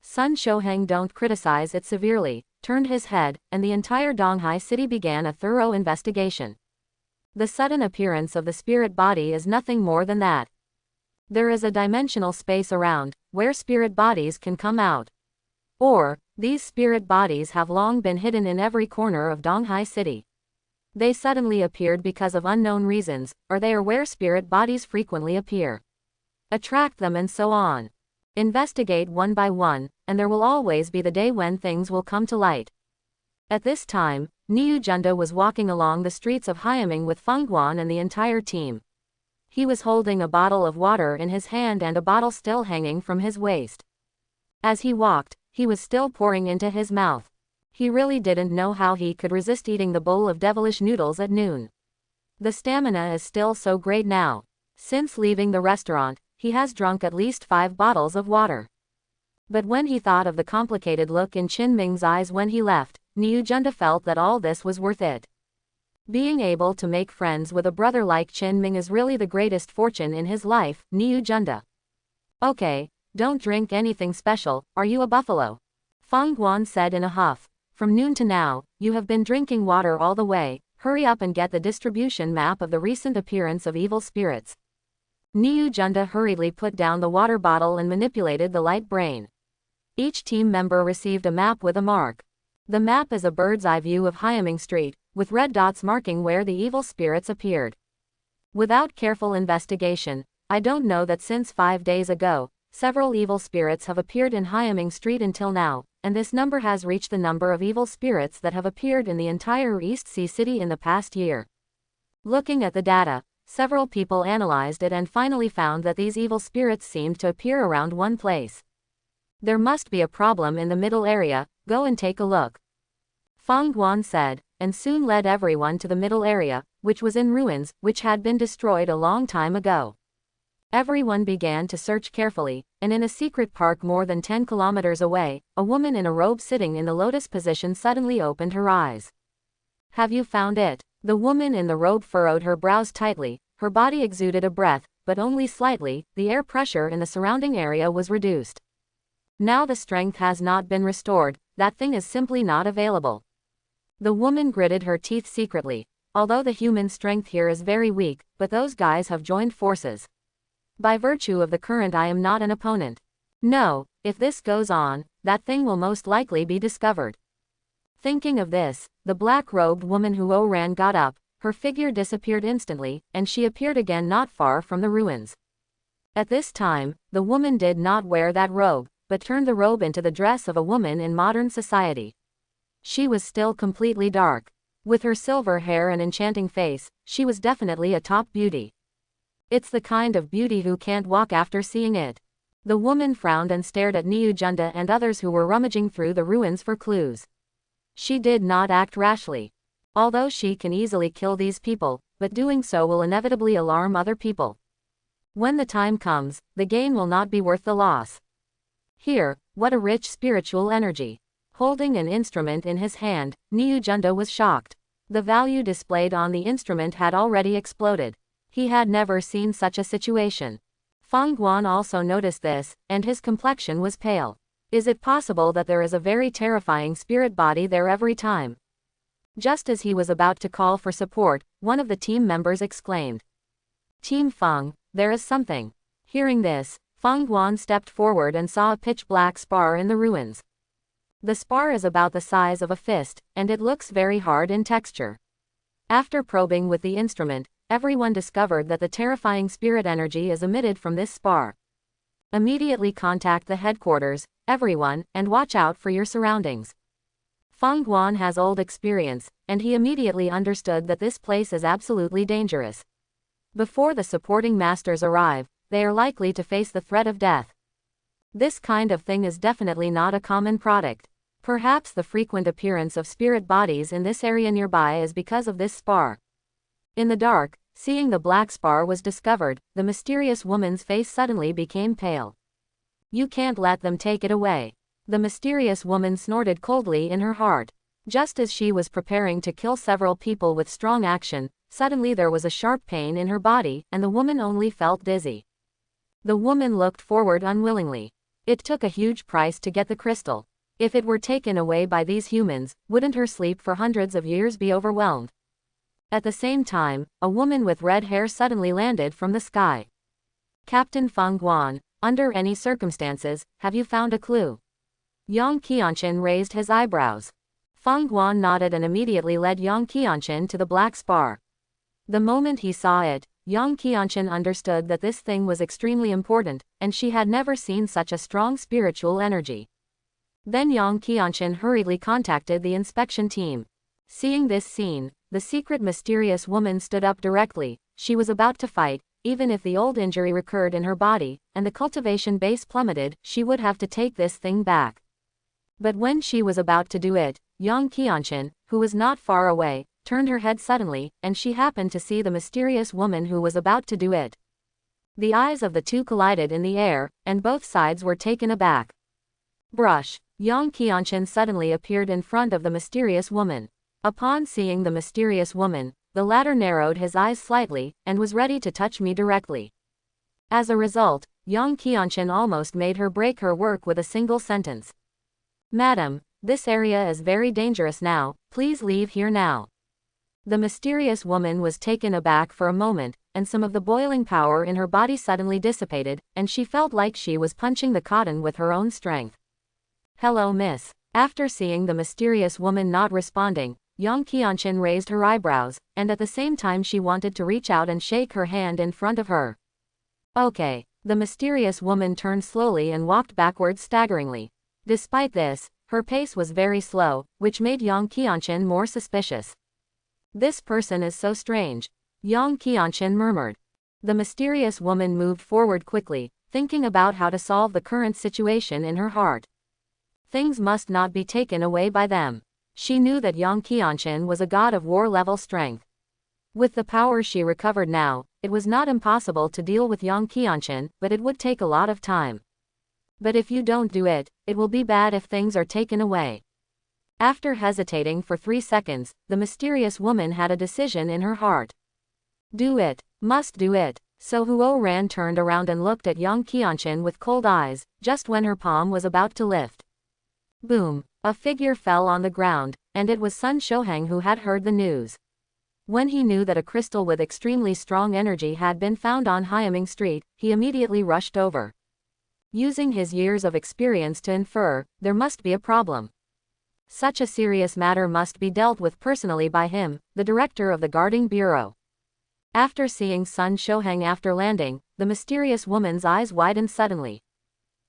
Sun Shouheng, don't criticize it severely, turned his head, and the entire Donghai City began a thorough investigation. The sudden appearance of the spirit body is nothing more than that. There is a dimensional space around, where spirit bodies can come out. Or, these spirit bodies have long been hidden in every corner of Donghai City. They suddenly appeared because of unknown reasons, or they are where spirit bodies frequently appear. Attract them and so on. Investigate one by one, and there will always be the day when things will come to light. At this time, Niu Junda was walking along the streets of Hyaming with Feng Guan and the entire team. He was holding a bottle of water in his hand and a bottle still hanging from his waist. As he walked, he was still pouring into his mouth. He really didn't know how he could resist eating the bowl of devilish noodles at noon. The stamina is still so great now. Since leaving the restaurant, he has drunk at least 5 bottles of water. But when he thought of the complicated look in Qin Ming's eyes when he left, Niu Junda felt that all this was worth it. Being able to make friends with a brother like Qin Ming is really the greatest fortune in his life, Niu Junda. Okay, don't drink anything special, are you a buffalo? Feng Guan said in a huff. From noon to now, you have been drinking water all the way, hurry up and get the distribution map of the recent appearance of evil spirits. Niu Junda hurriedly put down the water bottle and manipulated the light brain. Each team member received a map with a mark. The map is a bird's eye view of Hyaming Street, with red dots marking where the evil spirits appeared. Without careful investigation, I don't know that since 5 days ago, several evil spirits have appeared in Hyaming Street until now, and this number has reached the number of evil spirits that have appeared in the entire East Sea City in the past year. Looking at the data, several people analyzed it and finally found that these evil spirits seemed to appear around one place. There must be a problem in the middle area, go and take a look. Feng Guan said, and soon led everyone to the middle area, which was in ruins, which had been destroyed a long time ago. Everyone began to search carefully, and in a secret park more than 10 kilometers away, a woman in a robe sitting in the lotus position suddenly opened her eyes. Have you found it? The woman in the robe furrowed her brows tightly, her body exuded a breath, but only slightly, the air pressure in the surrounding area was reduced. Now the strength has not been restored, that thing is simply not available. The woman gritted her teeth secretly. Although the human strength here is very weak, but those guys have joined forces. By virtue of the current I am not an opponent. No, if this goes on, that thing will most likely be discovered. Thinking of this, the black-robed woman Huo Ran got up, her figure disappeared instantly, and she appeared again not far from the ruins. At this time, the woman did not wear that robe, but turned the robe into the dress of a woman in modern society. She was still completely dark. With her silver hair and enchanting face, she was definitely a top beauty. It's the kind of beauty who can't walk after seeing it. The woman frowned and stared at Niu Junda and others who were rummaging through the ruins for clues. She did not act rashly. Although she can easily kill these people, but doing so will inevitably alarm other people. When the time comes, the gain will not be worth the loss. Here, what a rich spiritual energy. Holding an instrument in his hand, Niu Junda was shocked. The value displayed on the instrument had already exploded. He had never seen such a situation. Feng Guan also noticed this, and his complexion was pale. Is it possible that there is a very terrifying spirit body there every time? Just as he was about to call for support, one of the team members exclaimed. Team Feng, there is something. Hearing this, Feng Guan stepped forward and saw a pitch-black spar in the ruins. The spar is about the size of a fist, and it looks very hard in texture. After probing with the instrument, everyone discovered that the terrifying spirit energy is emitted from this spar. Immediately contact the headquarters, everyone, and watch out for your surroundings. Feng Guan has old experience, and he immediately understood that this place is absolutely dangerous. Before the supporting masters arrive, they are likely to face the threat of death. This kind of thing is definitely not a common product. Perhaps the frequent appearance of spirit bodies in this area nearby is because of this spar. In the dark, seeing the black spar was discovered, the mysterious woman's face suddenly became pale. You can't let them take it away. The mysterious woman snorted coldly in her heart. Just as she was preparing to kill several people with strong action, suddenly there was a sharp pain in her body, and the woman only felt dizzy. The woman looked forward unwillingly. It took a huge price to get the crystal. If it were taken away by these humans, wouldn't her sleep for hundreds of years be overwhelmed? At the same time, a woman with red hair suddenly landed from the sky. Captain Feng Guan, under any circumstances, have you found a clue? Yang Qianchen raised his eyebrows. Feng Guan nodded and immediately led Yang Qianchen to the black spar. The moment he saw it, Yang Qianchen understood that this thing was extremely important, and she had never seen such a strong spiritual energy. Then Yang Qianchen hurriedly contacted the inspection team. Seeing this scene, the secret mysterious woman stood up directly. She was about to fight. Even if the old injury recurred in her body, and the cultivation base plummeted, she would have to take this thing back. But when she was about to do it, Yang Qianchen, who was not far away, turned her head suddenly, and she happened to see the mysterious woman who was about to do it. The eyes of the two collided in the air, and both sides were taken aback. Brush. Yang Qianchen suddenly appeared in front of the mysterious woman. Upon seeing the mysterious woman, the latter narrowed his eyes slightly, and was ready to touch me directly. As a result, Yang Qianchen almost made her break her work with a single sentence. Madam, this area is very dangerous now, please leave here now. The mysterious woman was taken aback for a moment, and some of the boiling power in her body suddenly dissipated, and she felt like she was punching the cotton with her own strength. Hello, miss. After seeing the mysterious woman not responding, Yang Qianchen raised her eyebrows, and at the same time she wanted to reach out and shake her hand in front of her. Okay. The mysterious woman turned slowly and walked backwards staggeringly. Despite this, her pace was very slow, which made Yang Qianchen more suspicious. This person is so strange. Yang Qianchen murmured. The mysterious woman moved forward quickly, thinking about how to solve the current situation in her heart. Things must not be taken away by them. She knew that Yang Qianchen was a god of war-level strength. With the power she recovered now, it was not impossible to deal with Yang Qianchen, but it would take a lot of time. But if you don't do it, it will be bad if things are taken away. After hesitating for 3 seconds, the mysterious woman had a decision in her heart. Do it. Must do it. So Huo Ran turned around and looked at Yang Qianchen with cold eyes, just when her palm was about to lift. Boom. A figure fell on the ground, and it was Sun Shoheng who had heard the news. When he knew that a crystal with extremely strong energy had been found on Hyaming Street, he immediately rushed over. Using his years of experience to infer, there must be a problem. Such a serious matter must be dealt with personally by him, the director of the guarding bureau. After seeing Sun Shoheng after landing, the mysterious woman's eyes widened suddenly.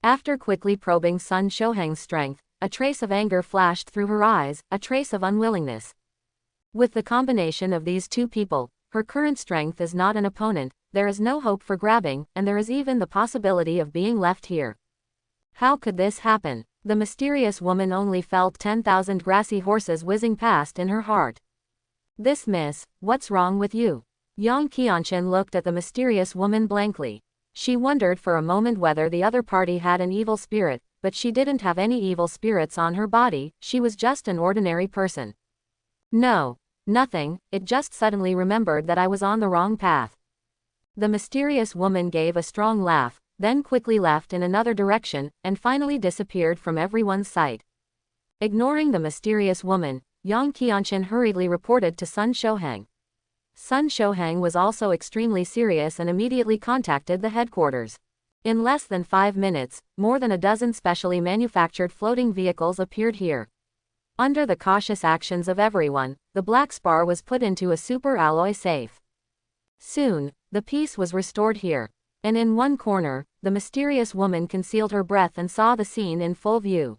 After quickly probing Sun Shoheng's strength, a trace of anger flashed through her eyes, a trace of unwillingness. With the combination of these two people, her current strength is not an opponent, there is no hope for grabbing, and there is even the possibility of being left here. How could this happen? The mysterious woman only felt 10,000 grassy horses whizzing past in her heart. This miss, what's wrong with you? Yang Qianchen looked at the mysterious woman blankly. She wondered for a moment whether the other party had an evil spirit, but she didn't have any evil spirits on her body, she was just an ordinary person. No. Nothing, it just suddenly remembered that I was on the wrong path. The mysterious woman gave a strong laugh, then quickly left in another direction, and finally disappeared from everyone's sight. Ignoring the mysterious woman, Yang Qianchen hurriedly reported to Sun Shoheng. Sun Shoheng was also extremely serious and immediately contacted the headquarters. In less than 5 minutes, more than a dozen specially manufactured floating vehicles appeared here. Under the cautious actions of everyone, the black spar was put into a super alloy safe. Soon, the peace was restored here. And in one corner, the mysterious woman concealed her breath and saw the scene in full view.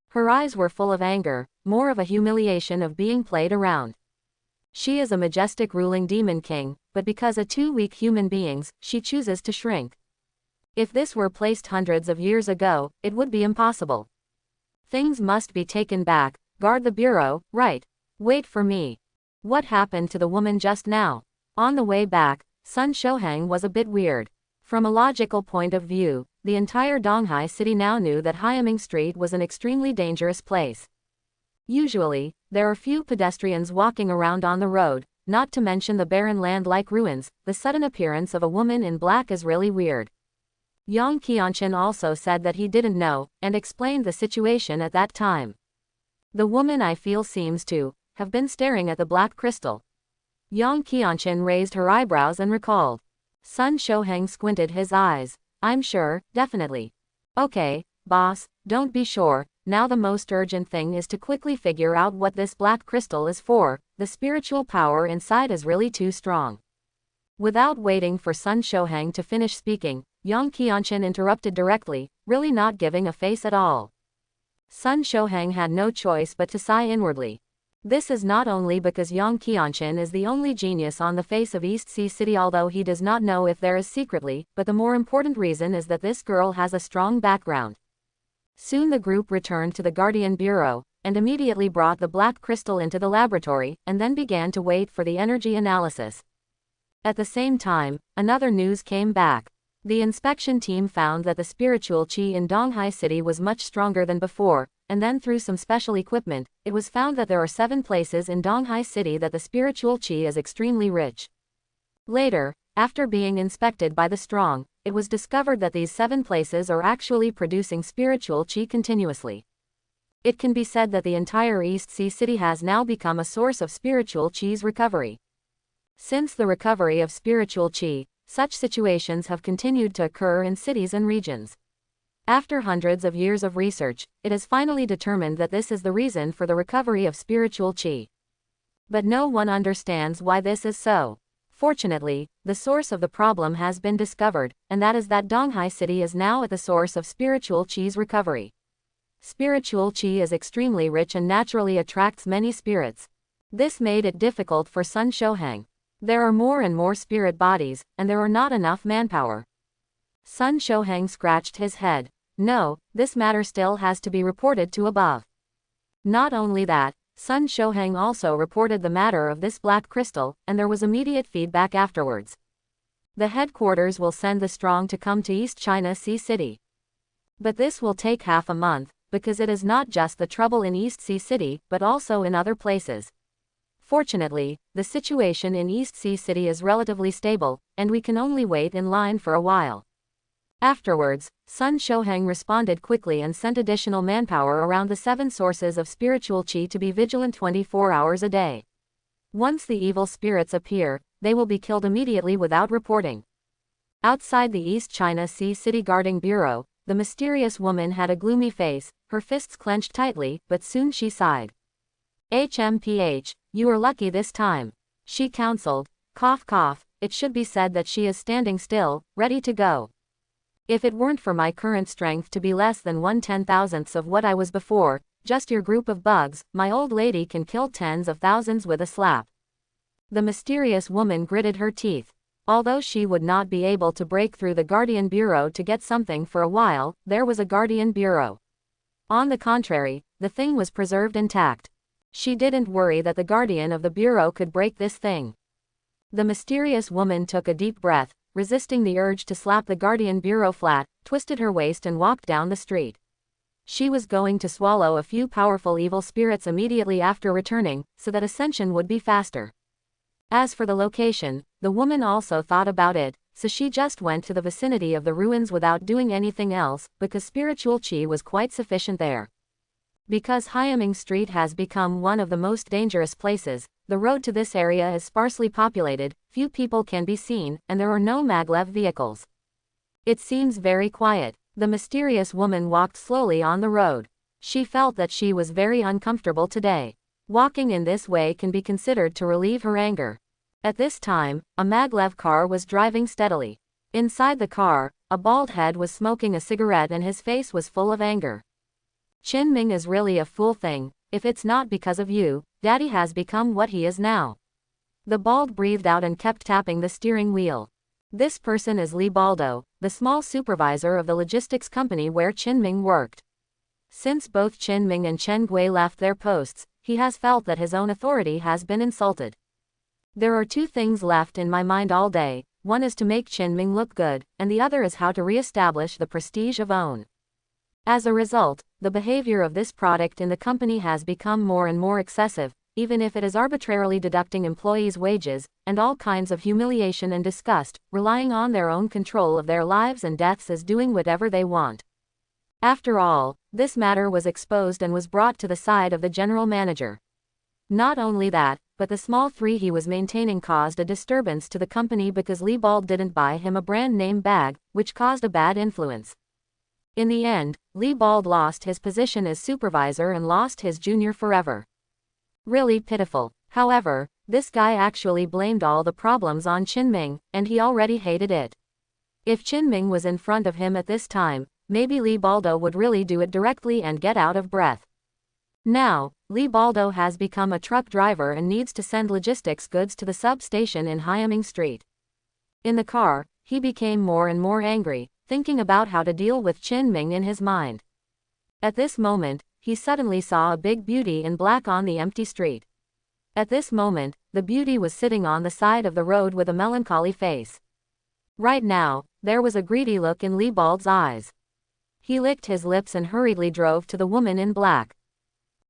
Her eyes were full of anger, more of a humiliation of being played around. She is a majestic ruling demon king, but because of 2 weak human beings, she chooses to shrink. If this were placed hundreds of years ago, it would be impossible. Things must be taken back. Guard the bureau, right? Wait for me. What happened to the woman just now? On the way back, Sun Shohang was a bit weird. From a logical point of view, the entire Donghai city now knew that Hyaming Street was an extremely dangerous place. Usually, there are few pedestrians walking around on the road, not to mention the barren land-like ruins. The sudden appearance of a woman in black is really weird. Yang Qianchen also said that he didn't know, and explained the situation at that time. The woman, I feel, seems to have been staring at the black crystal. Yang Qianchen raised her eyebrows and recalled. Sun Shohang squinted his eyes. I'm sure, definitely. Okay, boss, don't be sure. Now the most urgent thing is to quickly figure out what this black crystal is for. The spiritual power inside is really too strong. Without waiting for Sun Shohang to finish speaking, Yang Qianchen interrupted directly, really not giving a face at all. Sun Shohang had no choice but to sigh inwardly. This is not only because Yang Qianchen is the only genius on the face of East Sea City, although he does not know if there is secretly, but the more important reason is that this girl has a strong background. Soon the group returned to the Guardian Bureau, and immediately brought the black crystal into the laboratory, and then began to wait for the energy analysis. At the same time, another news came back. The inspection team found that the spiritual qi in Donghai City was much stronger than before, and then through some special equipment, it was found that there are 7 places in Donghai City that the spiritual qi is extremely rich. Later, after being inspected by the strong, it was discovered that these 7 places are actually producing spiritual qi continuously. It can be said that the entire East Sea City has now become a source of spiritual qi's recovery. Since the recovery of spiritual qi, such situations have continued to occur in cities and regions. After hundreds of years of research, it is finally determined that this is the reason for the recovery of spiritual qi. But no one understands why this is so. Fortunately, the source of the problem has been discovered, and that is that Donghai City is now at the source of spiritual qi's recovery. Spiritual qi is extremely rich and naturally attracts many spirits. This made it difficult for Sun Shohang. There are more and more spirit bodies, and there are not enough manpower. Sun Shohang scratched his head. No, this matter still has to be reported to above. Not only that, Sun Shohang also reported the matter of this black crystal, and there was immediate feedback afterwards. The headquarters will send the strong to come to East China Sea City. But this will take half a month, because it is not just the trouble in East Sea City, but also in other places. Fortunately, the situation in East Sea City is relatively stable, and we can only wait in line for a while. Afterwards, Sun Shohang responded quickly and sent additional manpower around the 7 sources of spiritual qi to be vigilant 24 hours a day. Once the evil spirits appear, they will be killed immediately without reporting. Outside the East China Sea City Guarding Bureau, the mysterious woman had a gloomy face, her fists clenched tightly, but soon she sighed. HMPH, you are lucky this time. She counseled. Cough cough, it should be said that she is standing still, ready to go. If it weren't for my current strength to be less than 1/10,000th of what I was before, just your group of bugs, my old lady can kill tens of thousands with a slap. The mysterious woman gritted her teeth. Although she would not be able to break through the Guardian Bureau to get something for a while, there was a Guardian Bureau. On the contrary, the thing was preserved intact. She didn't worry that the Guardian of the Bureau could break this thing. The mysterious woman took a deep breath, resisting the urge to slap the Guardian Bureau flat, twisted her waist and walked down the street. She was going to swallow a few powerful evil spirits immediately after returning, so that ascension would be faster. As for the location, the woman also thought about it, so she just went to the vicinity of the ruins without doing anything else, because spiritual qi was quite sufficient there. Because Hyaming Street has become one of the most dangerous places, the road to this area is sparsely populated, few people can be seen, and there are no maglev vehicles. It seems very quiet. The mysterious woman walked slowly on the road. She felt that she was very uncomfortable today. Walking in this way can be considered to relieve her anger. At this time, a maglev car was driving steadily. Inside the car, a bald head was smoking a cigarette and his face was full of anger. Qin Ming is really a fool thing. If it's not because of you, Daddy has become what he is now. The bald breathed out and kept tapping the steering wheel. This person is Li Baldo, the small supervisor of the logistics company where Qinming worked. Since both Qinming and Chen Gui left their posts, he has felt that his own authority has been insulted. There are two things left in my mind all day. One is to make Qinming look good, and the other is how to re-establish the prestige of own. As a result, the behavior of this product in the company has become more and more excessive, even if it is arbitrarily deducting employees' wages, and all kinds of humiliation and disgust, relying on their own control of their lives and deaths as doing whatever they want. After all, this matter was exposed and was brought to the side of the general manager. Not only that, but the small three he was maintaining caused a disturbance to the company because Li Bald didn't buy him a brand name bag, which caused a bad influence. In the end, Li Bald lost his position as supervisor and lost his junior forever. Really pitiful. However, this guy actually blamed all the problems on Qinming, and he already hated it. If Qinming was in front of him at this time, maybe Li Baldo would really do it directly and get out of breath. Now, Li Baldo has become a truck driver and needs to send logistics goods to the substation in Beiming Street. In the car, he became more and more angry, thinking about how to deal with Qinming in his mind. At this moment, he suddenly saw a big beauty in black on the empty street. At this moment, the beauty was sitting on the side of the road with a melancholy face. Right now, there was a greedy look in Li Bald's eyes. He licked his lips and hurriedly drove to the woman in black.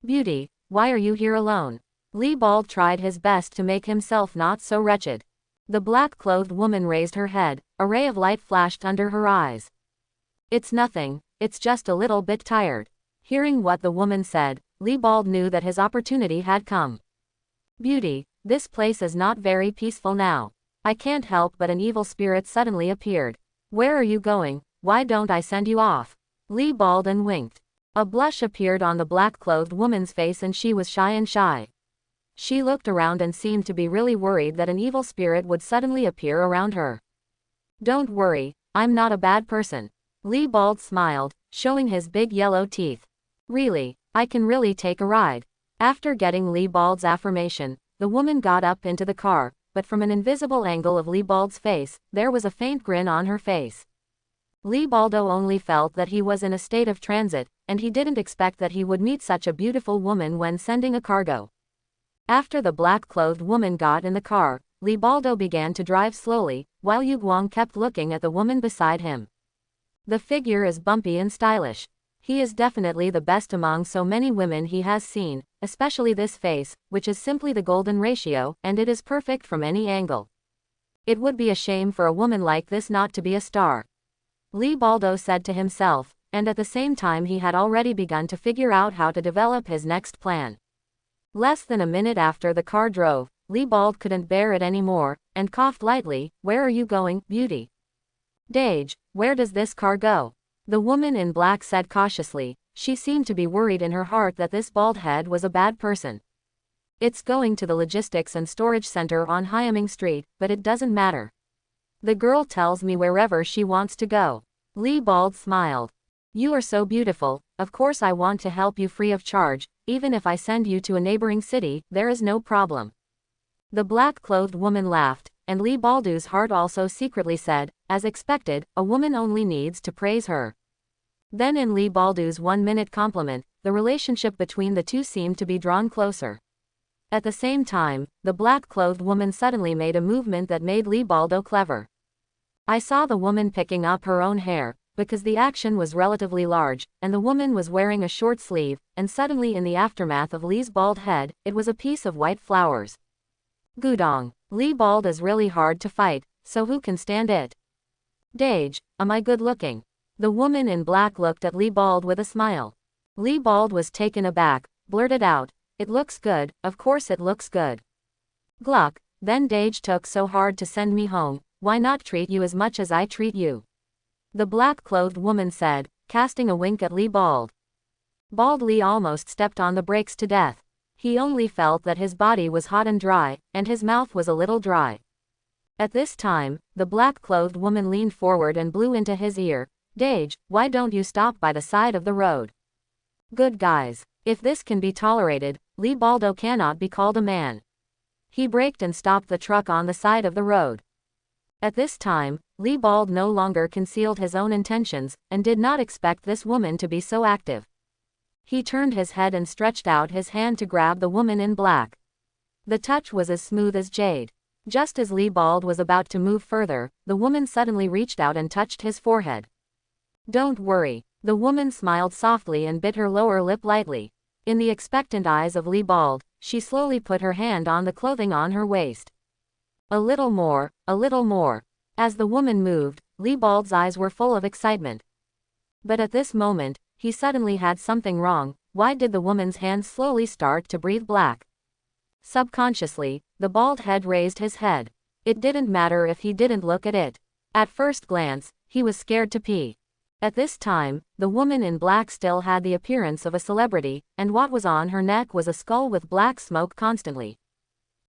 "Beauty, why are you here alone?" Li Bald tried his best to make himself not so wretched. The black-clothed woman raised her head, a ray of light flashed under her eyes. "It's nothing, it's just a little bit tired." Hearing what the woman said, Li Bald knew that his opportunity had come. "Beauty, this place is not very peaceful now. I can't help but an evil spirit suddenly appeared. Where are you going? Why don't I send you off?" Li Bald and winked. A blush appeared on the black-clothed woman's face and she was shy. She looked around and seemed to be really worried that an evil spirit would suddenly appear around her. "Don't worry, I'm not a bad person." Li Bald smiled, showing his big yellow teeth. "Really, I can really take a ride." After getting Li Bald's affirmation, the woman got up into the car, but from an invisible angle of Li Bald's face, there was a faint grin on her face. Li Baldo only felt that he was in a state of transit, and he didn't expect that he would meet such a beautiful woman when sending a cargo. After the black-clothed woman got in the car, Li Baldo began to drive slowly, while Yu Guang kept looking at the woman beside him. The figure is bumpy and stylish. He is definitely the best among so many women he has seen, especially this face, which is simply the golden ratio, and it is perfect from any angle. It would be a shame for a woman like this not to be a star. Li Baldo said to himself, and at the same time he had already begun to figure out how to develop his next plan. Less than a minute after the car drove, Li Bald couldn't bear it anymore, and coughed lightly. "Where are you going, beauty?" "Dage, where does this car go?" The woman in black said cautiously. She seemed to be worried in her heart that this bald head was a bad person. "It's going to the logistics and storage center on Beiming Street, but it doesn't matter. The girl tells me wherever she wants to go." Li Bald smiled. "You are so beautiful, of course I want to help you free of charge, even if I send you to a neighboring city, there is no problem." The black-clothed woman laughed, and Li Baldo's heart also secretly said, as expected, a woman only needs to praise her. Then in Li Baldo's 1-minute compliment, the relationship between the two seemed to be drawn closer. At the same time, the black-clothed woman suddenly made a movement that made Li Baldo clever. I saw the woman picking up her own hair, because the action was relatively large, and the woman was wearing a short sleeve, and suddenly in the aftermath of Li's bald head, it was a piece of white flowers. Gudong. Li Bald is really hard to fight, so who can stand it? Dage, am I good looking? The woman in black looked at Li Bald with a smile. Li Bald was taken aback, blurted out, "It looks good, of course it looks good." Gluck, then Dage took so hard to send me home, why not treat you as much as I treat you? The black-clothed woman said, casting a wink at Li Bald. Bald Li almost stepped on the brakes to death. He only felt that his body was hot and dry, and his mouth was a little dry. At this time, the black-clothed woman leaned forward and blew into his ear, "Dage, why don't you stop by the side of the road?" Good guys. If this can be tolerated, Li Baldo cannot be called a man. He braked and stopped the truck on the side of the road. At this time, Li Bald no longer concealed his own intentions, and did not expect this woman to be so active. He turned his head and stretched out his hand to grab the woman in black. The touch was as smooth as jade. Just as Li Bald was about to move further, the woman suddenly reached out and touched his forehead. "Don't worry." The woman smiled softly and bit her lower lip lightly. In the expectant eyes of Li Bald, she slowly put her hand on the clothing on her waist. A little more, a little more. As the woman moved, Li Bald's eyes were full of excitement. But at this moment, he suddenly had something wrong. Why did the woman's hands slowly start to breathe black? Subconsciously, the bald head raised his head. It didn't matter if he didn't look at it. At first glance, he was scared to pee. At this time, the woman in black still had the appearance of a celebrity, and what was on her neck was a skull with black smoke constantly.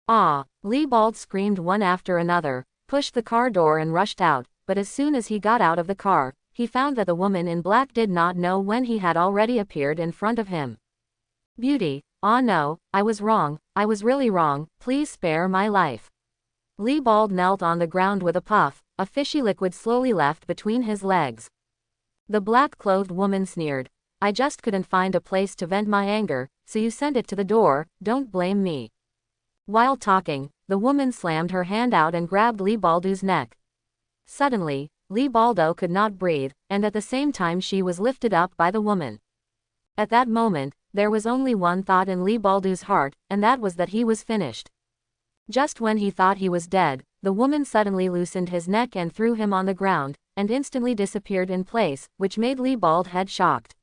"Ah!" Li Bald screamed one after another, pushed the car door and rushed out, but as soon as he got out of the car, he found that the woman in black did not know when he had already appeared in front of him. "Beauty, ah no, I was wrong, I was really wrong, please spare my life." Li Bald knelt on the ground with a puff, a fishy liquid slowly left between his legs. The black-clothed woman sneered. "I just couldn't find a place to vent my anger, so you sent it to the door, don't blame me." While talking, the woman slammed her hand out and grabbed Li Baldo's neck. Suddenly, Li Baldo could not breathe, and at the same time she was lifted up by the woman. At that moment, there was only one thought in Li Baldo's heart, and that was that he was finished. Just when he thought he was dead, the woman suddenly loosened his neck and threw him on the ground, and instantly disappeared in place, which made Li Bald head shocked.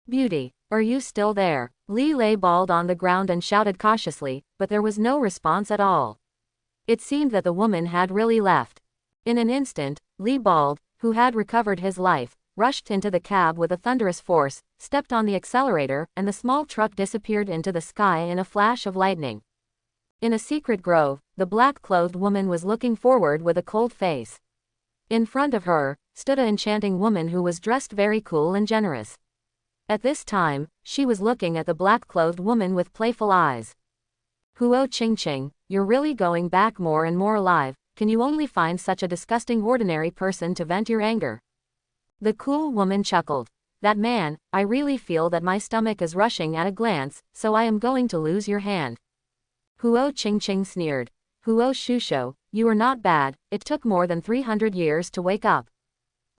"Beauty, are you still there?" Li lay bald on the ground and shouted cautiously, but there was no response at all. It seemed that the woman had really left. In an instant, Li Bald, who had recovered his life, rushed into the cab with a thunderous force, stepped on the accelerator, and the small truck disappeared into the sky in a flash of lightning. In a secret grove, the black-clothed woman was looking forward with a cold face. In front of her, stood an enchanting woman who was dressed very cool and generous. At this time, she was looking at the black-clothed woman with playful eyes. "Huo Qingqing, you're really going back more and more alive, can you only find such a disgusting ordinary person to vent your anger?" The cool woman chuckled. "That man, I really feel that my stomach is rushing at a glance, so I am going to lose your hand." Huo Qingqing sneered. "Huo Shusho, you are not bad, it took more than 300 years to wake up.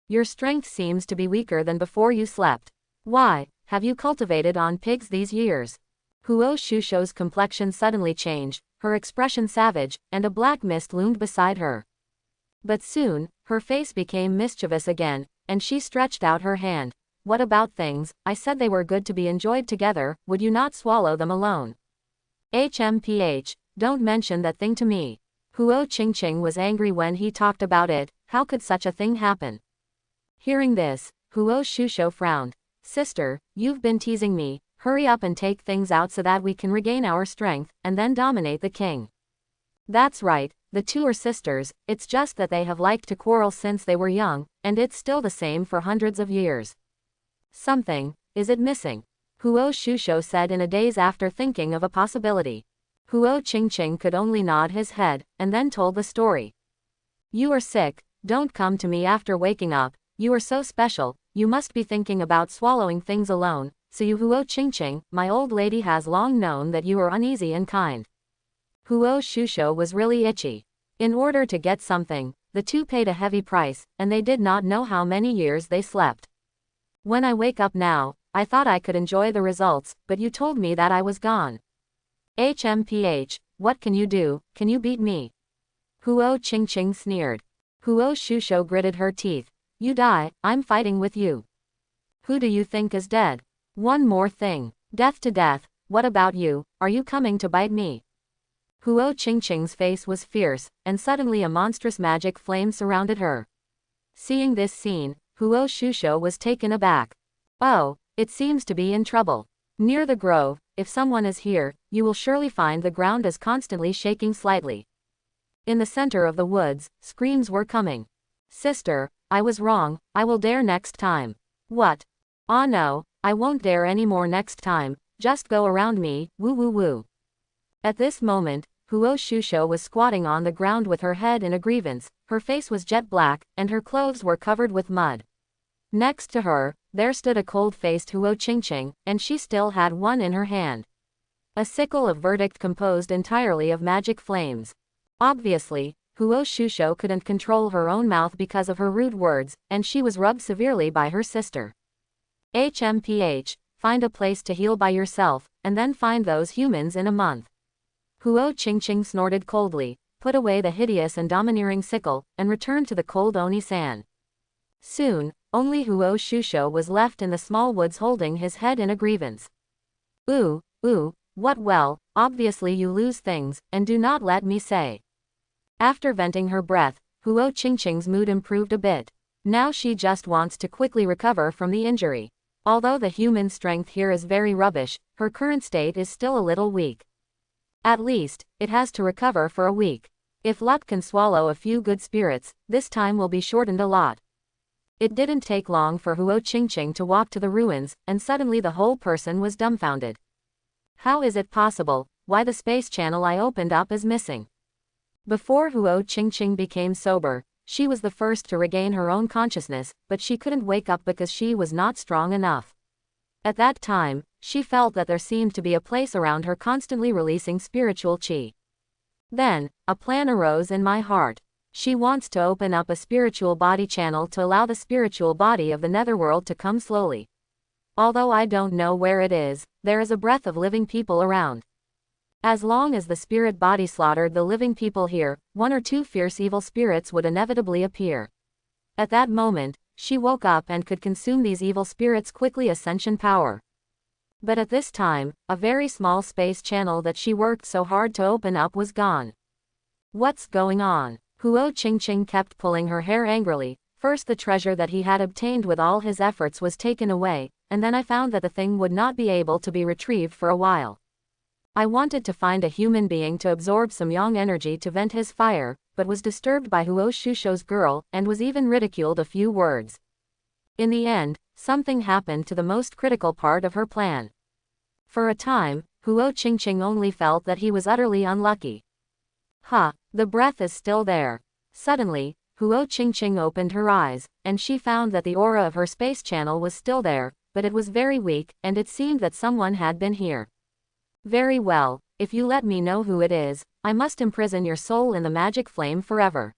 Your strength seems to be weaker than before you slept. Why, have you cultivated on pigs these years?" Huo Shusho's complexion suddenly changed, her expression savage, and a black mist loomed beside her. But soon, her face became mischievous again, and she stretched out her hand. "What about things? I said they were good to be enjoyed together, would you not swallow them alone? HMPH, don't mention that thing to me." Huo Qingqing was angry when he talked about it, how could such a thing happen? Hearing this, Huo Shusho frowned. "Sister, you've been teasing me, hurry up and take things out so that we can regain our strength, and then dominate the king." "That's right, the two are sisters, it's just that they have liked to quarrel since they were young, and it's still the same for hundreds of years." "Something, is it missing?" Huo Shusho said in a daze after thinking of a possibility. Huo Qingqing could only nod his head, and then told the story. "You are sick, don't come to me after waking up, you are so special, you must be thinking about swallowing things alone, so you Huo Qingqing, my old lady has long known that you are uneasy and kind." Huo Shusho was really itchy. In order to get something, the two paid a heavy price, and they did not know how many years they slept. "When I wake up now, I thought I could enjoy the results, but you told me that I was gone. HMPH, what can you do, can you beat me?" Huo Qingqing sneered. Huo Shusho gritted her teeth. "You die, I'm fighting with you. Who do you think is dead? One more thing. Death to death, what about you, are you coming to bite me?" Huo Qingqing's face was fierce, and suddenly a monstrous magic flame surrounded her. Seeing this scene, Huo Shusho was taken aback. "Oh, it seems to be in trouble. Near the grove, if someone is here, you will surely find the ground is constantly shaking slightly." In the center of the woods, screams were coming. "Sister, I was wrong, I will dare next time." "What? Ah no, I won't dare any more next time, just go around me, woo woo woo." At this moment, Huo Shusho was squatting on the ground with her head in a grievance, her face was jet black, and her clothes were covered with mud. Next to her, there stood a cold-faced Huo Qingqing, and she still had one in her hand. A sickle of verdict composed entirely of magic flames. Obviously, Huo Shusho couldn't control her own mouth because of her rude words, and she was rubbed severely by her sister. HMPH, find a place to heal by yourself, and then find those humans in a month. Huo Qingqing snorted coldly, put away the hideous and domineering sickle, and returned to the cold Oni-san. Soon, only Huo Shusho was left in the small woods holding his head in a grievance. Ooh, what well, obviously you lose things, and do not let me say. After venting her breath, Huo Qingqing's mood improved a bit. Now she just wants to quickly recover from the injury. Although the human strength here is very rubbish, her current state is still a little weak. At least, it has to recover for a week. If luck can swallow a few good spirits, this time will be shortened a lot. It didn't take long for Huo Qingqing to walk to the ruins, and suddenly the whole person was dumbfounded. How is it possible? Why the space channel I opened up is missing? Before Huo Qingqing became sober, she was the first to regain her own consciousness, but she couldn't wake up because she was not strong enough. At that time, she felt that there seemed to be a place around her constantly releasing spiritual qi. Then, a plan arose in my heart. She wants to open up a spiritual body channel to allow the spiritual body of the netherworld to come slowly. Although I don't know where it is, there is a breath of living people around. As long as the spirit body slaughtered the living people here, one or two fierce evil spirits would inevitably appear. At that moment, she woke up and could consume these evil spirits quickly ascension power. But at this time, a very small space channel that she worked so hard to open up was gone. What's going on? Huo Qingqing kept pulling her hair angrily. First the treasure that he had obtained with all his efforts was taken away, and then I found that the thing would not be able to be retrieved for a while. I wanted to find a human being to absorb some yang energy to vent his fire, but was disturbed by Huo Shusho's girl, and was even ridiculed a few words. In the end, something happened to the most critical part of her plan. For a time, Huo Qingqing only felt that he was utterly unlucky. The breath is still there. Suddenly, Huo Qingqing opened her eyes, and she found that the aura of her space channel was still there, but it was very weak, and it seemed that someone had been here. Very well, if you let me know who it is, I must imprison your soul in the magic flame forever.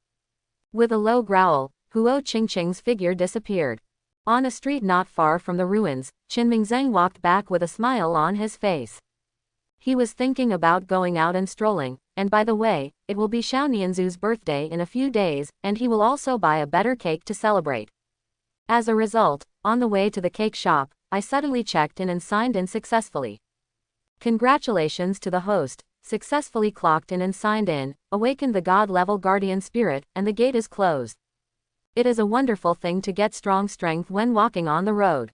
With a low growl, Huo Qingqing's figure disappeared. On a street not far from the ruins, Qinming Zheng walked back with a smile on his face. He was thinking about going out and strolling, and by the way, it will be Xiao Nianzu's birthday in a few days, and he will also buy a better cake to celebrate. As a result, on the way to the cake shop, I suddenly checked in and signed in successfully. Congratulations to the host, successfully clocked in and signed in, awakened the god-level guardian spirit, and the gate is closed. It is a wonderful thing to get strong strength when walking on the road.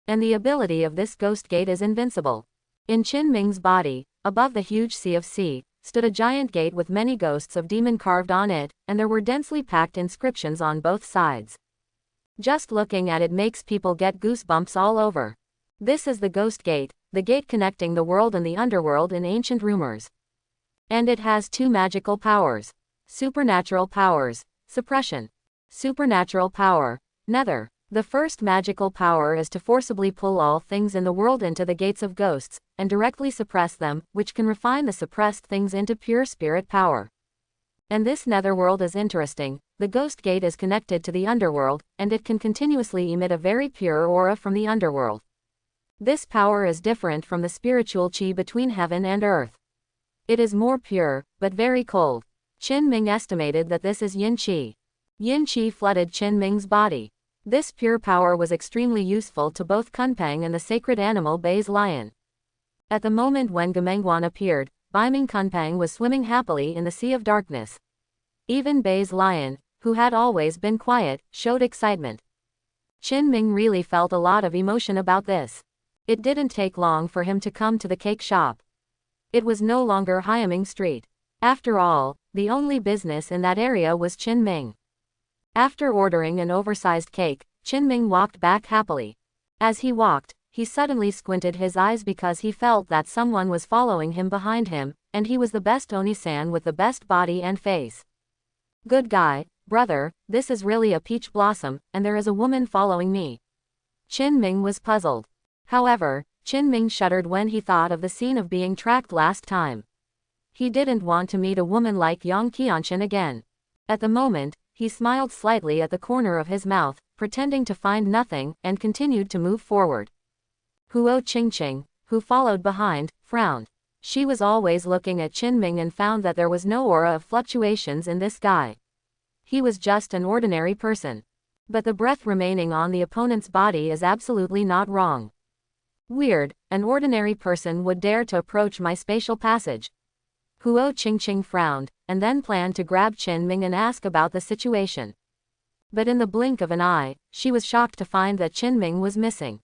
And the ability of this ghost gate is invincible. In Qinming's body, above the huge sea of sea, stood a giant gate with many ghosts of demon carved on it, and there were densely packed inscriptions on both sides. Just looking at it makes people get goosebumps all over. This is the ghost gate, the gate connecting the world and the underworld in ancient rumors. And it has two magical powers. Supernatural powers. Suppression. Supernatural power. Nether. The first magical power is to forcibly pull all things in the world into the gates of ghosts, and directly suppress them, which can refine the suppressed things into pure spirit power. And this netherworld is interesting. The ghost gate is connected to the underworld, and it can continuously emit a very pure aura from the underworld. This power is different from the spiritual qi between heaven and earth. It is more pure, but very cold. Qinming estimated that this is yin qi. Yin qi flooded Qinming's body. This pure power was extremely useful to both Kunpeng and the sacred animal Bei's lion. At the moment when Gemengguan appeared, Beiming Kunpeng was swimming happily in the sea of darkness. Even Bei's lion, who had always been quiet, showed excitement. Qinming really felt a lot of emotion about this. It didn't take long for him to come to the cake shop. It was no longer Hyaming Street. After all, the only business in that area was Qinming. After ordering an oversized cake, Qinming walked back happily. As he walked, he suddenly squinted his eyes because he felt that someone was following him behind him, and he was the best Oni-san with the best body and face. Good guy, brother, this is really a peach blossom, and there is a woman following me. Qin Ming was puzzled. However, Qin Ming shuddered when he thought of the scene of being tracked last time. He didn't want to meet a woman like Yang Qianqian again. At the moment, he smiled slightly at the corner of his mouth, pretending to find nothing, and continued to move forward. Huo Qingqing, who followed behind, frowned. She was always looking at Qin Ming and found that there was no aura of fluctuations in this guy. He was just an ordinary person. But the breath remaining on the opponent's body is absolutely not wrong. Weird, an ordinary person would dare to approach my spatial passage. Huo Qingqing frowned, and then planned to grab Qin Ming and ask about the situation. But in the blink of an eye, she was shocked to find that Qin Ming was missing.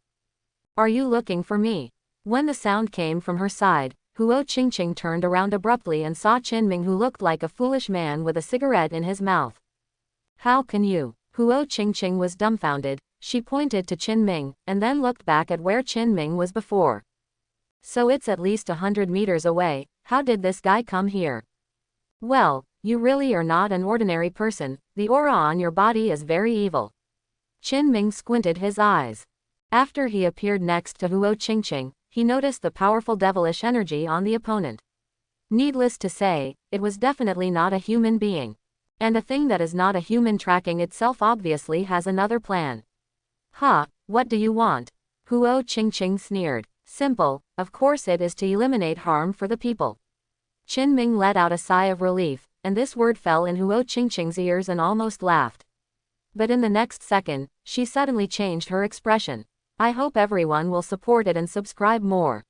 Are you looking for me? When the sound came from her side, Huo Qingqing turned around abruptly and saw Qin Ming, who looked like a foolish man with a cigarette in his mouth. How can you? Huo Qingqing was dumbfounded. She pointed to Qin Ming, and then looked back at where Qin Ming was before. So it's at least 100 meters away. How did this guy come here? Well, you really are not an ordinary person. The aura on your body is very evil. Qin Ming squinted his eyes. After he appeared next to Huo Qingqing, he noticed the powerful devilish energy on the opponent. Needless to say, it was definitely not a human being. And a thing that is not a human tracking itself obviously has another plan. What do you want? Huo Qingqing sneered. Simple, of course it is to eliminate harm for the people. Qin Ming let out a sigh of relief, and this word fell in Huo Qingqing's ears and almost laughed. But in the next second, she suddenly changed her expression. I hope everyone will support it and subscribe more.